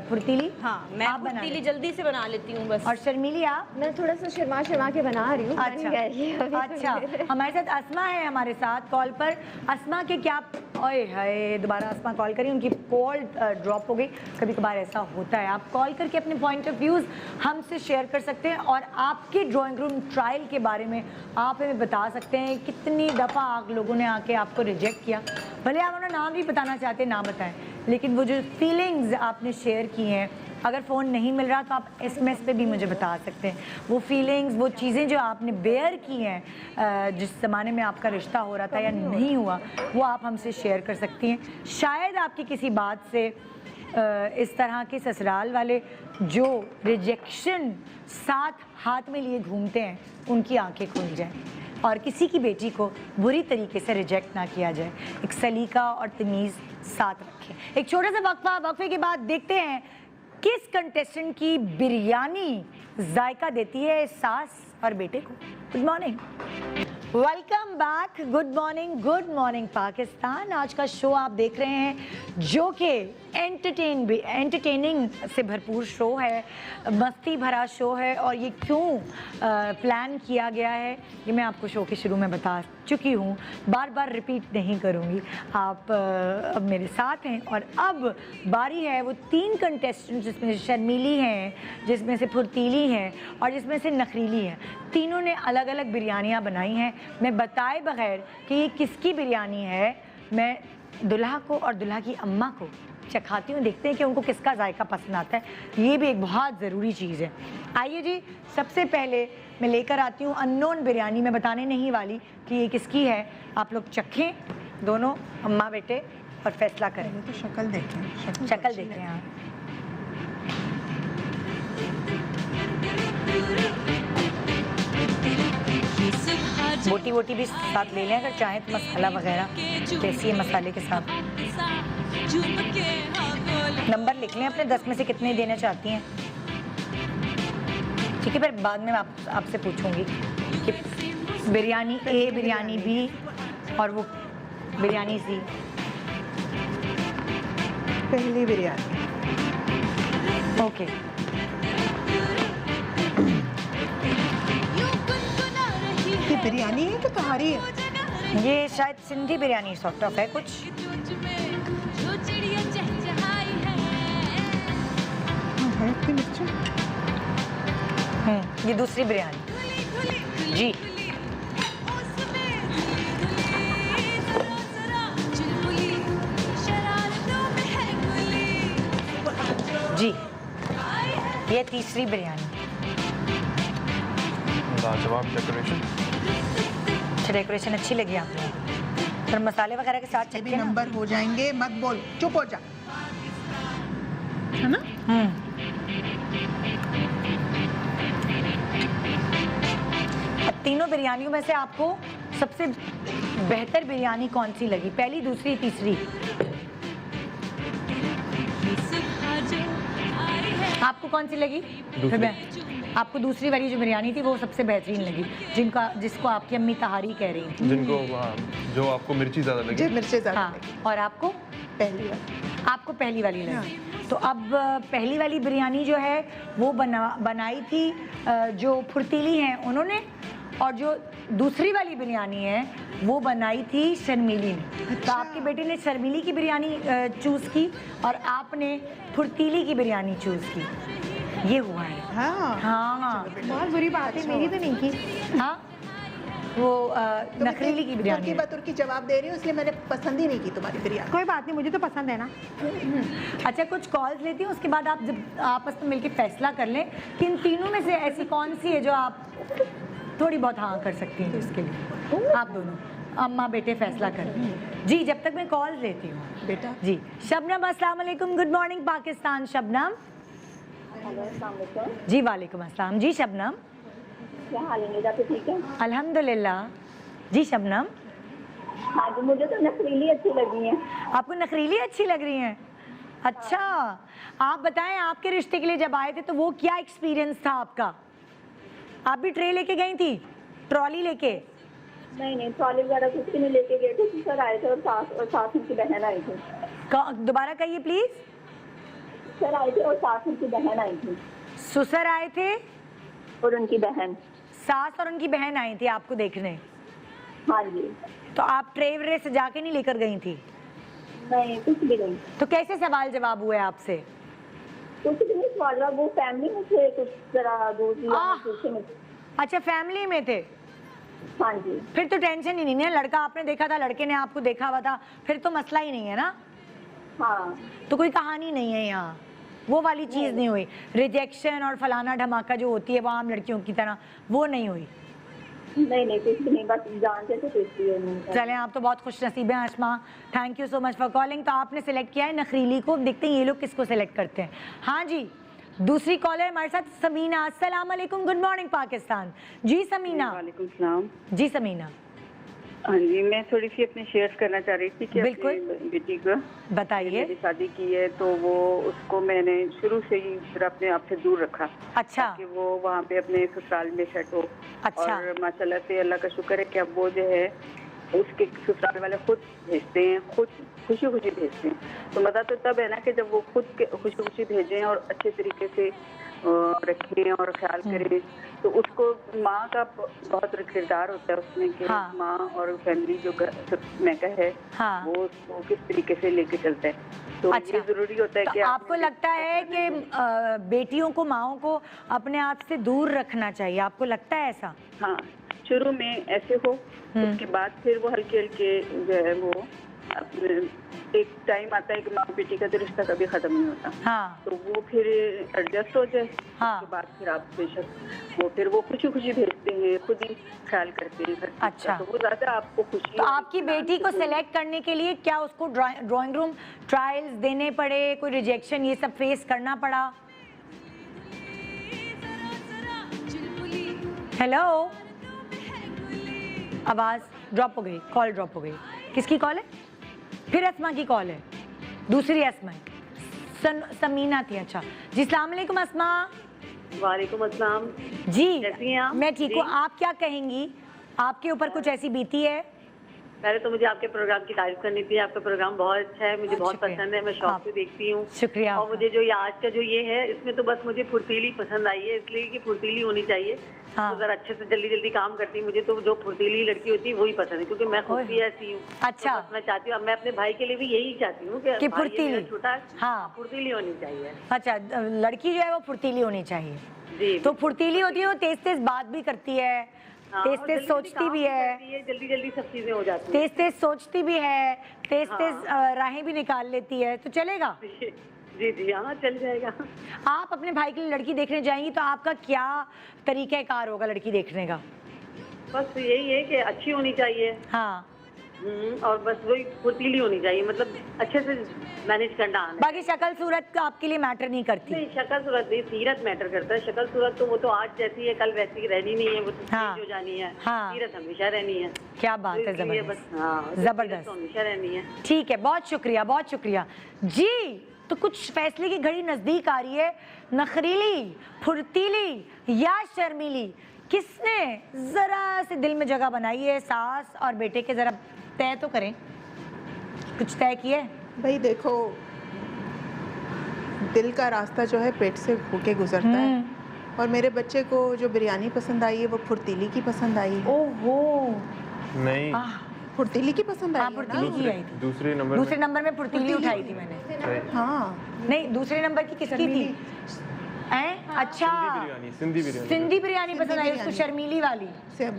[SPEAKER 1] फुर्तीली?
[SPEAKER 5] हाँ, मैं फुर्तीली जल्दी से बना लेती हूँ बस।
[SPEAKER 1] और शर्मीली आप?
[SPEAKER 6] मैं थोड़ा सा शर्मा के बना रही हूँ।
[SPEAKER 1] अच्छा, हमारे साथ अस्मा है हमारे साथ कॉल पर। अस्मा के क्या, ओए हाय, दोबारा अस्मा कॉल करी, उनकी कॉल ड्रॉप हो गई। कभी कभार ऐसा होता है। आप कॉल करके अपने पॉइंट ऑफ व्यूज़ हमसे शेयर कर सकते हैं, और आपके ड्राइंग रूम ट्रायल के बारे में आप हमें बता सकते हैं कितनी दफ़ा आप लोगों ने आके आपको रिजेक्ट किया। भले आप अपना नाम भी बताना चाहते हैं, ना बताएं, लेकिन वो जो फीलिंग्स आपने शेयर की हैं, अगर फ़ोन नहीं मिल रहा तो आप SMS पे भी मुझे बता सकते हैं। वो फीलिंग्स, वो चीज़ें जो आपने बेयर की हैं, जिस ज़माने में आपका रिश्ता हो रहा था या नहीं हुआ, वो आप हमसे शेयर कर सकती हैं। शायद आपकी किसी बात से इस तरह के ससुराल वाले जो रिजेक्शन साथ हाथ में लिए घूमते हैं, उनकी आंखें खुल जाएं। और किसी की बेटी को बुरी तरीके से रिजेक्ट ना किया जाए। एक सलीका और तमीज़ साथ रखें। एक छोटा सा वक्फा, वक्फे के बाद देखते हैं किस कंटेस्टेंट की बिरयानी जायका देती है सास और बेटे को। Good morning, welcome back. Good morning Pakistan. आज का शो आप देख रहे हैं जो कि एंटरटेनिंग से भरपूर शो है, मस्ती भरा शो है। और ये क्यों प्लान किया गया है ये मैं आपको शो के शुरू में बता चुकी हूँ, बार बार रिपीट नहीं करूँगी। आप अब मेरे साथ हैं और अब बारी है वो 3 कंटेस्टेंट जिसमें से शर्मीली हैं, जिसमें से फुर्तीली हैं और जिसमें से नखरीली हैं। तीनों ने अलग अलग बिरयानियाँ बनाई हैं। मैं बताए बगैर कि ये किसकी बिरयानी है, मैं दुल्हा को और दुल्हा की अम्मा को चखाती हूँ, देखते हैं कि उनको किसका जायका पसंद आता है। ये भी एक बहुत ज़रूरी चीज़ है। आइए जी, सबसे पहले मैं लेकर आती हूँ अननोन बिरयानी। मैं बताने नहीं वाली कि ये किसकी है, आप लोग चखें दोनों अम्मा बेटे और फैसला करें।
[SPEAKER 2] तो शक्ल देखें,
[SPEAKER 1] शक्ल देखें। हाँ, बोटी वोटी भी साथ ले लें अगर चाहें तो, मसाला वगैरह कैसी है मसाले के साथ। नंबर लिख लें अपने 10 में से कितने देना चाहती हैं, ठीक है। फिर बाद में आपसे पूछूंगी कि बिरयानी ए, बिरयानी बी और वो बिरयानी सी।
[SPEAKER 2] पहली बिरयानी।
[SPEAKER 1] ओके,
[SPEAKER 2] ये बिरयानी है कि तहारी है?
[SPEAKER 1] ये शायद सिंधी बिरयानी सॉर्ट ऑफ है कुछ।
[SPEAKER 2] इतनी मिर्ची।
[SPEAKER 1] ये दूसरी बिरयानी जी। जी, ये तीसरी बिरयानी।
[SPEAKER 3] लाजवाब डेकोरेशन।
[SPEAKER 1] अच्छा, डेकोरेशन अच्छी लगी आपको? पर मसाले वगैरह के साथ
[SPEAKER 2] ये भी नंबर हो जाएंगे, मत बोल, चुप हो जा, है ना?
[SPEAKER 1] अब तीनों बिरयानियों में से आपको सबसे बेहतर बिरयानी कौन सी लगी? पहली, दूसरी, तीसरी? आपको कौन सी लगी? आपको दूसरी वाली जो बिरयानी थी वो सबसे बेहतरीन लगी, जिसको आपकी अम्मी तहारी कह रही थी।
[SPEAKER 3] जिनको जो आपको मिर्ची ज़्यादा लगी।
[SPEAKER 2] मिर्ची ज़्यादा
[SPEAKER 1] हाँ, और आपको?
[SPEAKER 2] पहली वाली।
[SPEAKER 1] आपको पहली वाली लगी। तो अब पहली वाली बिरयानी जो है वो बनाई थी जो फुर्तीली हैं उन्होंने, और जो दूसरी वाली बिरयानी है वो बनाई थी शर्मीली ने। तो आपके बेटे ने शर्मीली की बिरयानी चूज़ की और आपने फुर्तीली की बिरयानी चूज़ की। ये हुआ है। हाँ,
[SPEAKER 4] बहुत बुरी बात है, मेरी तो नहीं की।
[SPEAKER 1] हाँ, वो नखरीली की बिरयानी।
[SPEAKER 2] तुर्की जवाब दे रही हूँ इसलिए मैंने पसंद ही नहीं की तुम्हारी बिरयानी।
[SPEAKER 4] कोई बात नहीं, मुझे तो पसंद है ना।
[SPEAKER 1] अच्छा, कुछ कॉल्स लेती हूँ, उसके बाद आप जब आपस में मिलकर फैसला कर लें कि इन तीनों में से ऐसी कौन सी है जो आप थोड़ी बहुत हाँ कर सकती हैं। तो इसके लिए आप दोनों अम्मा बेटे फैसला कर लें जी। जब तक मैं कॉल्स लेती हूँ
[SPEAKER 2] बेटा
[SPEAKER 1] जी। शबनम, अस्सलाम वालेकुम। Good morning Pakistan. शबनम जी। वालेकुम अस्सलाम जी। शबनम,
[SPEAKER 7] क्या हाल है मेरा? तो ठीक है
[SPEAKER 1] अल्हम्दुलिल्लाह जी। शबनम,
[SPEAKER 7] हाँ जी, मुझे तो नखरीली अच्छी लगी है।
[SPEAKER 1] आपको नखरीली अच्छी लग रही हैं? अच्छा, आप बताएं, आपके रिश्ते के लिए जब आए थे तो वो क्या एक्सपीरियंस था आपका? आप भी ट्रे लेके गई थी, ट्रॉली लेके?
[SPEAKER 7] नहीं, ट्रॉली वगैरह कुछ भी नहीं लेके गए थे। सर आए थे और सास उनकी बहन आई थी।
[SPEAKER 1] दोबारा कहिए प्लीज।
[SPEAKER 7] सर आए थे और सास उनकी बहन आई थी।
[SPEAKER 1] ससुर आए थे
[SPEAKER 7] और उनकी बहन,
[SPEAKER 1] सास और उनकी बहन आई थी आपको देखने?
[SPEAKER 7] हाँ जी।
[SPEAKER 1] तो आप ट्रे व्रे सजा के नहीं लेकर गई थी?
[SPEAKER 7] नहीं, कुछ भी नहीं।
[SPEAKER 1] तो कैसे सवाल जवाब हुए आपसे?
[SPEAKER 7] कुछ भी नहीं सवाल, वो फैमिली में थे, कुछ जरा दूसरी में।
[SPEAKER 1] अच्छा, फैमिली में थे।
[SPEAKER 7] हाँ जी।
[SPEAKER 1] फिर तो टेंशन ही नहीं है, लड़का आपने देखा था, लड़के ने आपको देखा हुआ था, फिर तो मसला ही नहीं है ना।
[SPEAKER 7] हाँ,
[SPEAKER 1] तो कोई कहानी नहीं है यहाँ, वो वाली चीज़ नहीं हुई। रिजेक्शन और फलाना धमाका जो होती है वो आम लड़कियों की तरह, वो नहीं हुई।
[SPEAKER 7] नहीं, कुछ भी नहीं, बस जानते थे तो इसलिए।
[SPEAKER 1] चलें, आप तो बहुत खुश नसीब हैं Ashma. Thank you so much for calling. तो आपने सेलेक्ट किया है नखरीली को, देखते हैं ये लोग किसको सेलेक्ट करते हैं। हाँ जी, दूसरी कॉलर हमारे साथ समीना। अस्सलाम वालेकुम, गुड मॉर्निंग पाकिस्तान। जी समीना।
[SPEAKER 8] वालेकुम सलाम।
[SPEAKER 1] जी समीना,
[SPEAKER 8] हाँ जी, मैं थोड़ी सी अपने शेयर करना चाह रही थी कि
[SPEAKER 1] बिल्कुल।
[SPEAKER 8] अपनी बेटी को
[SPEAKER 1] बताइए।
[SPEAKER 8] मेरी शादी की है तो वो उसको मैंने शुरू से ही फिर अपने आप से दूर रखा
[SPEAKER 1] अच्छा।
[SPEAKER 8] कि वो वहाँ पे अपने ससुराल में सेट हो।
[SPEAKER 1] अच्छा।
[SPEAKER 8] और माशाल्लाह से अल्लाह का शुक्र है कि अब वो जो है उसके ससुराल वाले खुद भेजते हैं, खुद खुशी खुशी भेजते हैं। तो मजा तो तब है ना कि जब वो खुद खुशी खुशी भेजें और अच्छे तरीके से रखें और ख्याल करें। तो उसको माँ का बहुत किरदार होता है उसमें कि
[SPEAKER 1] हाँ।
[SPEAKER 8] माँ और फैमिली जो मैका है
[SPEAKER 1] हाँ।
[SPEAKER 8] वो उसको किस तरीके से लेके चलता है। तो
[SPEAKER 1] अच्छा।
[SPEAKER 8] ये जरूरी होता है
[SPEAKER 1] तो
[SPEAKER 8] कि
[SPEAKER 1] आपको लगता है कि बेटियों को, माओं को अपने आप से दूर रखना चाहिए, आपको लगता है ऐसा?
[SPEAKER 8] हाँ, शुरू में ऐसे हो, उसके बाद फिर वो हल्के हल्के जो है वो एक टाइम आता है कि माँ बेटी का तो रिश्ता कभी खत्म नहीं होता।
[SPEAKER 1] हाँ।
[SPEAKER 8] तो वो फिर एडजस्ट हो जाए।
[SPEAKER 1] हाँ।
[SPEAKER 8] उसके बाद फिर आप बेशक वो फिर वो खुशी खुशी भेजते हैं, खुद ही ख्याल करते हैं हर चीज़ का।
[SPEAKER 1] अच्छा।
[SPEAKER 8] तो वो ज्यादा आपको खुशी।
[SPEAKER 1] तो आपकी बेटी को सिलेक्ट करने के लिए क्या उसको ड्राइंग रूम ट्रायल्स देने पड़े, कोई रिजेक्शन, ये सब फेस करना पड़ा? हेलो, आवाज ड्रॉप हो गई, कॉल ड्रॉप हो गई। किसकी कॉल है? फिर अस्मा की कॉल है, दूसरी अस्मा है। समीना थी। अच्छा जी, अस्सलाम वालेकुम अस्मा।
[SPEAKER 7] वालेकुम अस्सलाम।
[SPEAKER 1] जी
[SPEAKER 7] कैसी हैं आप?
[SPEAKER 1] मैं ठीक हूँ,
[SPEAKER 7] जी।
[SPEAKER 1] आप क्या कहेंगी? आपके ऊपर कुछ ऐसी बीती है?
[SPEAKER 7] पहले तो मुझे आपके प्रोग्राम की तारीफ करनी थी। आपका प्रोग्राम बहुत अच्छा है, मुझे बहुत
[SPEAKER 1] शुक्रिया।
[SPEAKER 7] पसंद है, मैं शौक
[SPEAKER 1] आप-
[SPEAKER 7] से देखती हूँ।
[SPEAKER 1] शुक्रिया
[SPEAKER 7] और
[SPEAKER 1] आपका।
[SPEAKER 7] मुझे जो ये आज का जो ये है, इसमें तो बस मुझे फुर्तीली पसंद आई है, इसलिए कि फुर्तीली होनी चाहिए।
[SPEAKER 1] हाँ।
[SPEAKER 7] तो अगर अच्छे से जल्दी जल्दी काम करती, मुझे तो जो फुर्तीली लड़की होती है वही पसंद है, क्योंकि मैं खुद भी ऐसी हूँ।
[SPEAKER 1] अच्छा।
[SPEAKER 7] तो बस मैं चाहती हूँ, अब मैं अपने भाई के लिए भी यही चाहती हूँ कि
[SPEAKER 1] कि
[SPEAKER 7] भाई ये मेरा
[SPEAKER 1] फुर्तीली।
[SPEAKER 7] छोटा है,
[SPEAKER 1] हाँ।
[SPEAKER 7] फुर्तीली होनी चाहिए।
[SPEAKER 1] अच्छा, लड़की जो है वो फुर्तीली होनी चाहिए।
[SPEAKER 7] जी।
[SPEAKER 1] तो फुर्तीली होती है, वो तेज तेज बात भी करती है,
[SPEAKER 7] हाँ,
[SPEAKER 1] तेज
[SPEAKER 7] और
[SPEAKER 1] तेज
[SPEAKER 7] जल्दी-जल्दी
[SPEAKER 1] सोचती
[SPEAKER 7] काम
[SPEAKER 1] भी है,
[SPEAKER 7] करती है, जल्दी जल्दी सब चीजें हो जाती हैं।
[SPEAKER 1] तेज तेज सोचती भी है, तेज
[SPEAKER 7] हाँ।
[SPEAKER 1] तेज राहें भी निकाल लेती है, तो चलेगा।
[SPEAKER 7] जी जी, हाँ चल जाएगा।
[SPEAKER 1] आप अपने भाई के लिए लड़की देखने जाएंगी तो आपका क्या तरीक़ाकार होगा लड़की देखने का?
[SPEAKER 7] बस यही है कि अच्छी होनी चाहिए।
[SPEAKER 1] हाँ।
[SPEAKER 7] और बस वही फुर्तीली होनी चाहिए, मतलब अच्छे से मैनेज करना आना।
[SPEAKER 1] बाकी शक्ल सूरत का आपके लिए मैटर नहीं करती?
[SPEAKER 7] नहीं, शक्ल सूरत नहीं, सीरत मैटर करता है। शक्ल सूरत तो वो तो आज जैसी है कल वैसी रहनी नहीं है, वो तो
[SPEAKER 1] हाँ।
[SPEAKER 7] चेंज हो जानी है।
[SPEAKER 1] हाँ।
[SPEAKER 7] सीरत हमेशा रहनी है।
[SPEAKER 1] क्या बात है,
[SPEAKER 7] तो इसलिए
[SPEAKER 1] जबरदस्त।
[SPEAKER 7] बस हाँ,
[SPEAKER 1] जबरदस्त।
[SPEAKER 7] सीरत तो हमेशा रहनी है।
[SPEAKER 1] ठीक है, बहुत शुक्रिया, बहुत शुक्रिया जी। तो कुछ फैसले की घड़ी नजदीक आ रही है। नखरीली, फुर्तीली या शर्मीली, किसने जरा से दिल में जगह बनाई है? सास और बेटे के जरा तय तो करें, कुछ तय किए?
[SPEAKER 2] भाई देखो, दिल का रास्ता जो है पेट से होके गुजरता है, और मेरे बच्चे को जो बिरयानी पसंद आई है वो फुर्तीली की पसंद आई है।
[SPEAKER 1] ओहो,
[SPEAKER 3] नहीं,
[SPEAKER 2] फुर्तीली की पसंद आई
[SPEAKER 1] हाँ
[SPEAKER 2] है
[SPEAKER 1] फुर्तीली
[SPEAKER 2] ना?
[SPEAKER 1] की आई थी।
[SPEAKER 3] दूसरे नंबर
[SPEAKER 1] दूसरे नंबर में फुर्तीली उठाई थी मैंने।
[SPEAKER 3] में
[SPEAKER 2] हाँ,
[SPEAKER 1] नहीं, दूसरे नंबर की किसकी थी? अच्छा,
[SPEAKER 3] सिंधी बिरयानी
[SPEAKER 1] सिंधी बिरयानी पसंद आई उसको,
[SPEAKER 2] बिरयानी।
[SPEAKER 1] शर्मीली वाली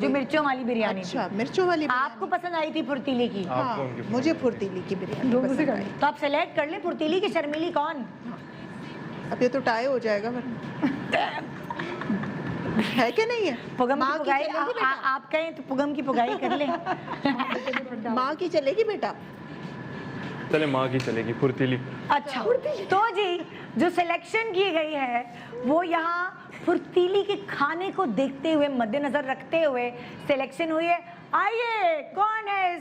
[SPEAKER 1] जो मिर्चों वाली बिरयानी थी।
[SPEAKER 2] अच्छा, मिर्चों वाली
[SPEAKER 1] आपको पसंद आई थी फुर्तीली की?
[SPEAKER 3] आपको
[SPEAKER 2] हाँ,
[SPEAKER 3] उनकी पसंद
[SPEAKER 2] मुझे फुर्तीली की बिरयानी पसंद आई।
[SPEAKER 1] तो आप सेलेक्ट कर ले फुर्तीली की शर्मीली कौन?
[SPEAKER 2] अब ये तो टाई हो जाएगा वरना। है कि नहीं है?
[SPEAKER 1] पुगम
[SPEAKER 2] माँ
[SPEAKER 1] की
[SPEAKER 2] की
[SPEAKER 1] पुगाई
[SPEAKER 2] चलेगी बेटा?
[SPEAKER 1] आप कहें तो पुगम की पुगाई कर ले।
[SPEAKER 2] माँ की चलेगी बेटा?
[SPEAKER 3] चले, माँ की चलेगी, फुर्तीली।
[SPEAKER 1] अच्छा, तो जी जो सिलेक्शन की गई है वो यहाँ फुर्तीली के खाने को देखते हुए, मद्देनजर रखते हुए सिलेक्शन हुई है। आइए, कौन है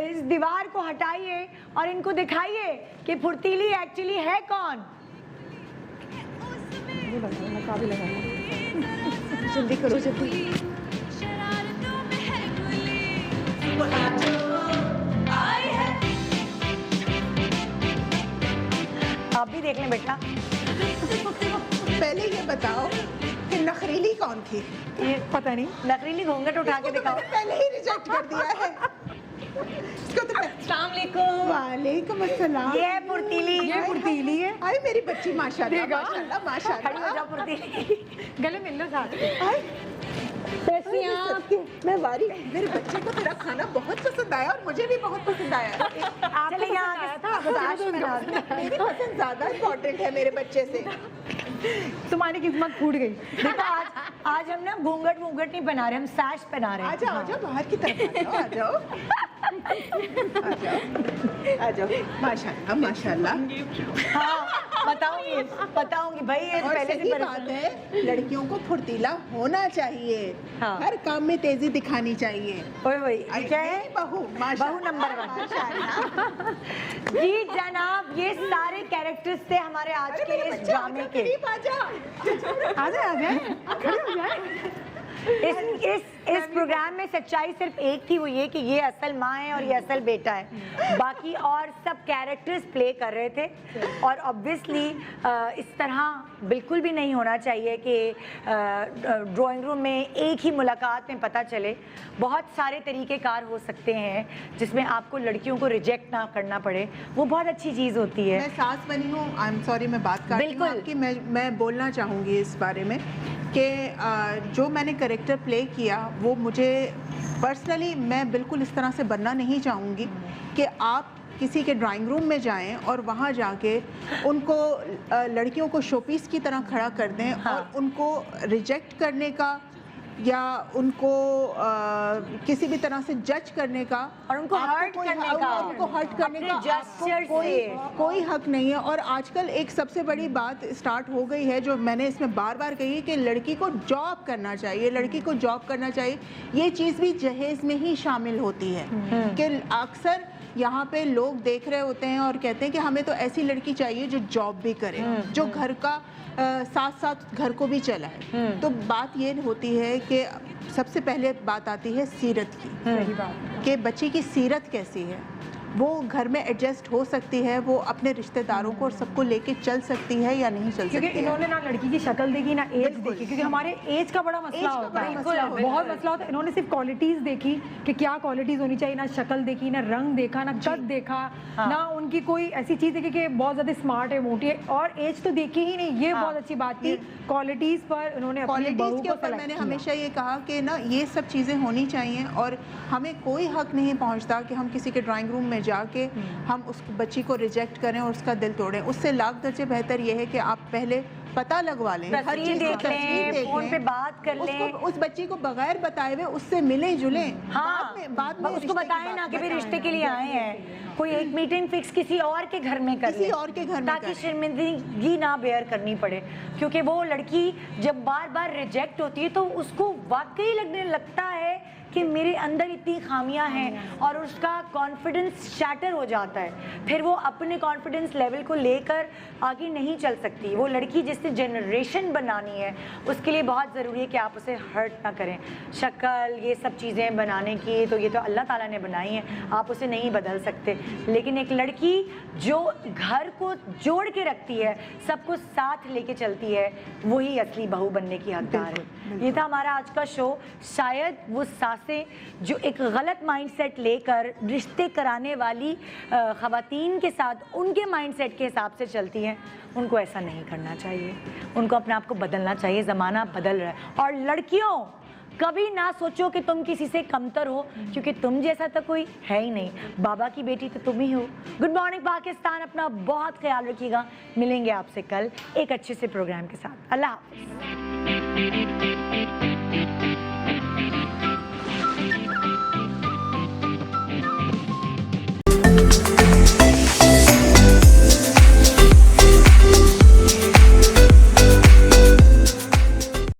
[SPEAKER 1] इस दीवार को हटाइए और इनको दिखाइए कि फुर्तीली एक्चुअली है कौन।
[SPEAKER 2] जल्दी करो, जल्दी।
[SPEAKER 1] आप भी देख लें बेटा।
[SPEAKER 2] पहले ये बताओ कि नखरीली कौन थी?
[SPEAKER 1] ये पता नहीं, नकरीली घूंघट उठा के
[SPEAKER 2] इसको तो
[SPEAKER 1] दिखाओ।
[SPEAKER 2] मैंने पहले ही रिजेक्ट कर दिया है। इसको तो
[SPEAKER 1] अस्सलाम वालेकुम।
[SPEAKER 2] वालेकुम अस्सलाम।
[SPEAKER 1] ये है फुर्तीली।
[SPEAKER 2] ये फुर्तीली है। आई मेरी बच्ची, माशाल्लाह माशाल्लाह
[SPEAKER 1] खड़ी हो
[SPEAKER 2] माशाल्लाह।
[SPEAKER 1] जाओ फुर्तीली।
[SPEAKER 4] गले मिल लो साथ।
[SPEAKER 2] मैं वारी, मेरे बच्चे को तेरा खाना बहुत पसंद आया और मुझे भी बहुत पसंद आया।
[SPEAKER 1] चले यहाँ आया था,
[SPEAKER 2] मेरी पसंद ज्यादा इम्पोर्टेंट है मेरे बच्चे से।
[SPEAKER 4] तुम्हारी किस्मत फूट गई।
[SPEAKER 1] देखो आज हम ना घूंघट नहीं पहना रहे, हम सैश पहना रहे हैं।
[SPEAKER 2] आजा आजा, बाहर की तरफ आ जाओ, आ जाओ, आ जाओ। माशाल्लाह माशाल्लाह।
[SPEAKER 1] हाँ, बताऊंगी भाई, ये
[SPEAKER 2] और
[SPEAKER 1] पहले
[SPEAKER 2] सही
[SPEAKER 1] से
[SPEAKER 2] बात है, लड़कियों को फुर्तीला होना चाहिए,
[SPEAKER 1] हाँ।
[SPEAKER 2] हर काम में तेजी दिखानी चाहिए।
[SPEAKER 1] वही क्या है,
[SPEAKER 2] बहू
[SPEAKER 1] बहू नंबर 1। जी जनाब, ये सारे कैरेक्टर्स थे हमारे आज के इस ड्रामे के। इस प्रोग्राम में सच्चाई सिर्फ एक थी, वो ये कि ये असल माँ है और ये असल बेटा है। बाकी और सब कैरेक्टर्स प्ले कर रहे थे। और ऑब्वियसली इस तरह बिल्कुल भी नहीं होना चाहिए कि ड्राइंग रूम में एक ही मुलाकात में पता चले। बहुत सारे तरीक़ेकार हो सकते हैं जिसमें आपको लड़कियों को रिजेक्ट ना करना पड़े, वो बहुत अच्छी चीज़ होती है।
[SPEAKER 2] मैं सास बनी हूँ, आई एम सॉरी मैं बात कर
[SPEAKER 1] बिल्कुल।
[SPEAKER 2] आपकी, मैं बोलना चाहूँगी इस बारे में कि जो मैंने कैरेक्टर प्ले किया वो मुझे पर्सनली, मैं बिल्कुल इस तरह से बनना नहीं चाहूँगी कि आप किसी के ड्राइंग रूम में जाएं और वहाँ जाके उनको लड़कियों को शोपीस की तरह खड़ा कर दें, हाँ। और उनको रिजेक्ट करने का या उनको किसी भी तरह से जज करने का
[SPEAKER 1] और उनको हर्ट करने का
[SPEAKER 2] कोई हक नहीं है। और आजकल एक सबसे बड़ी बात स्टार्ट हो गई है जो मैंने इसमें बार बार कही है कि लड़की को जॉब करना चाहिए, लड़की को जॉब करना चाहिए। ये चीज़ भी जहेज में ही शामिल होती है कि अक्सर यहाँ पे लोग देख रहे होते हैं और कहते हैं कि हमें तो ऐसी लड़की चाहिए जो जॉब भी करे, जो घर का साथ साथ घर को भी चलाए। तो बात ये होती है कि सबसे पहले बात आती है सीरत की, सही बात कि बच्चे की सीरत कैसी है, वो घर में एडजस्ट हो सकती है, वो अपने रिश्तेदारों को और सबको लेके चल सकती है या नहीं चल सकती है।
[SPEAKER 4] क्योंकि इन्होंने ना लड़की की शक्ल देखी ना एज देखी, क्योंकि हमारे एज का बड़ा मसला होता है, बहुत मसला होता है। इन्होंने सिर्फ क्वालिटीज देखी कि क्या क्वालिटीज होनी चाहिए, ना शक्ल देखी, ना रंग देखा, ना कद देखा, ना उनकी कोई ऐसी चीज देखी कि बहुत ज्यादा स्मार्ट है, मोटी है, और एज तो देखी ही नहीं। ये बहुत अच्छी बात थी। क्वालिटीज पर उन्होंने अपनी बहू को सेलेक्ट
[SPEAKER 2] मैंने हमेशा ये कहा कि ना ये सब चीज़ें होनी चाहिए और हमें कोई हक नहीं पहुंचता कि हम किसी के ड्राइंग रूम में जाके हम उस बच्ची को रिजेक्ट करें और उसका दिल तोड़ें। उससे लाख दर्जे बेहतर ये है कि आप पहले पता लगवा लें, हर चीज़ देख लें,
[SPEAKER 1] फोन पे बात कर लें,
[SPEAKER 2] उस बच्ची को बगैर बताए हुए उससे मिलें जुलें।
[SPEAKER 1] हाँ, बाद में उसको बताएं ना कि भी रिश्ते के लिए आए हैं, कोई एक मीटिंग फिक्स किसी और के घर में कर
[SPEAKER 2] किसी और के घर में,
[SPEAKER 1] ताकि शर्मिंदगी ना बेयर करनी पड़े। क्योंकि वो लड़की जब बार बार रिजेक्ट होती है तो उसको वाकई लगने लगता है कि मेरे अंदर इतनी खामियां हैं और उसका कॉन्फिडेंस शैटर हो जाता है। फिर वो अपने कॉन्फिडेंस लेवल को लेकर आगे नहीं चल सकती। वो लड़की जिससे जनरेशन बनानी है उसके लिए बहुत ज़रूरी है कि आप उसे हर्ट ना करें। शक्ल ये सब चीज़ें बनाने की तो ये तो अल्लाह ताला ने बनाई हैं, आप उसे नहीं बदल सकते। लेकिन एक लड़की जो घर को जोड़ के रखती है, सबको साथ लेके चलती है, वही असली बहू बनने की हकदार है। ये था हमारा आज का शो। शायद वो सासें जो एक गलत माइंडसेट लेकर रिश्ते कराने वाली ख़वातीन के साथ उनके माइंडसेट के हिसाब से चलती हैं, उनको ऐसा नहीं करना चाहिए। उनको अपने आप को बदलना चाहिए। ज़माना बदल रहा है। और लड़कियों, कभी ना सोचो कि तुम किसी से कमतर हो, क्योंकि तुम जैसा तो कोई है ही नहीं। बाबा की बेटी तो तुम ही हो। Good morning Pakistan. अपना बहुत ख्याल रखिएगा। मिलेंगे आपसे कल एक अच्छे से प्रोग्राम के साथ। अल्लाह हाफ़िज़।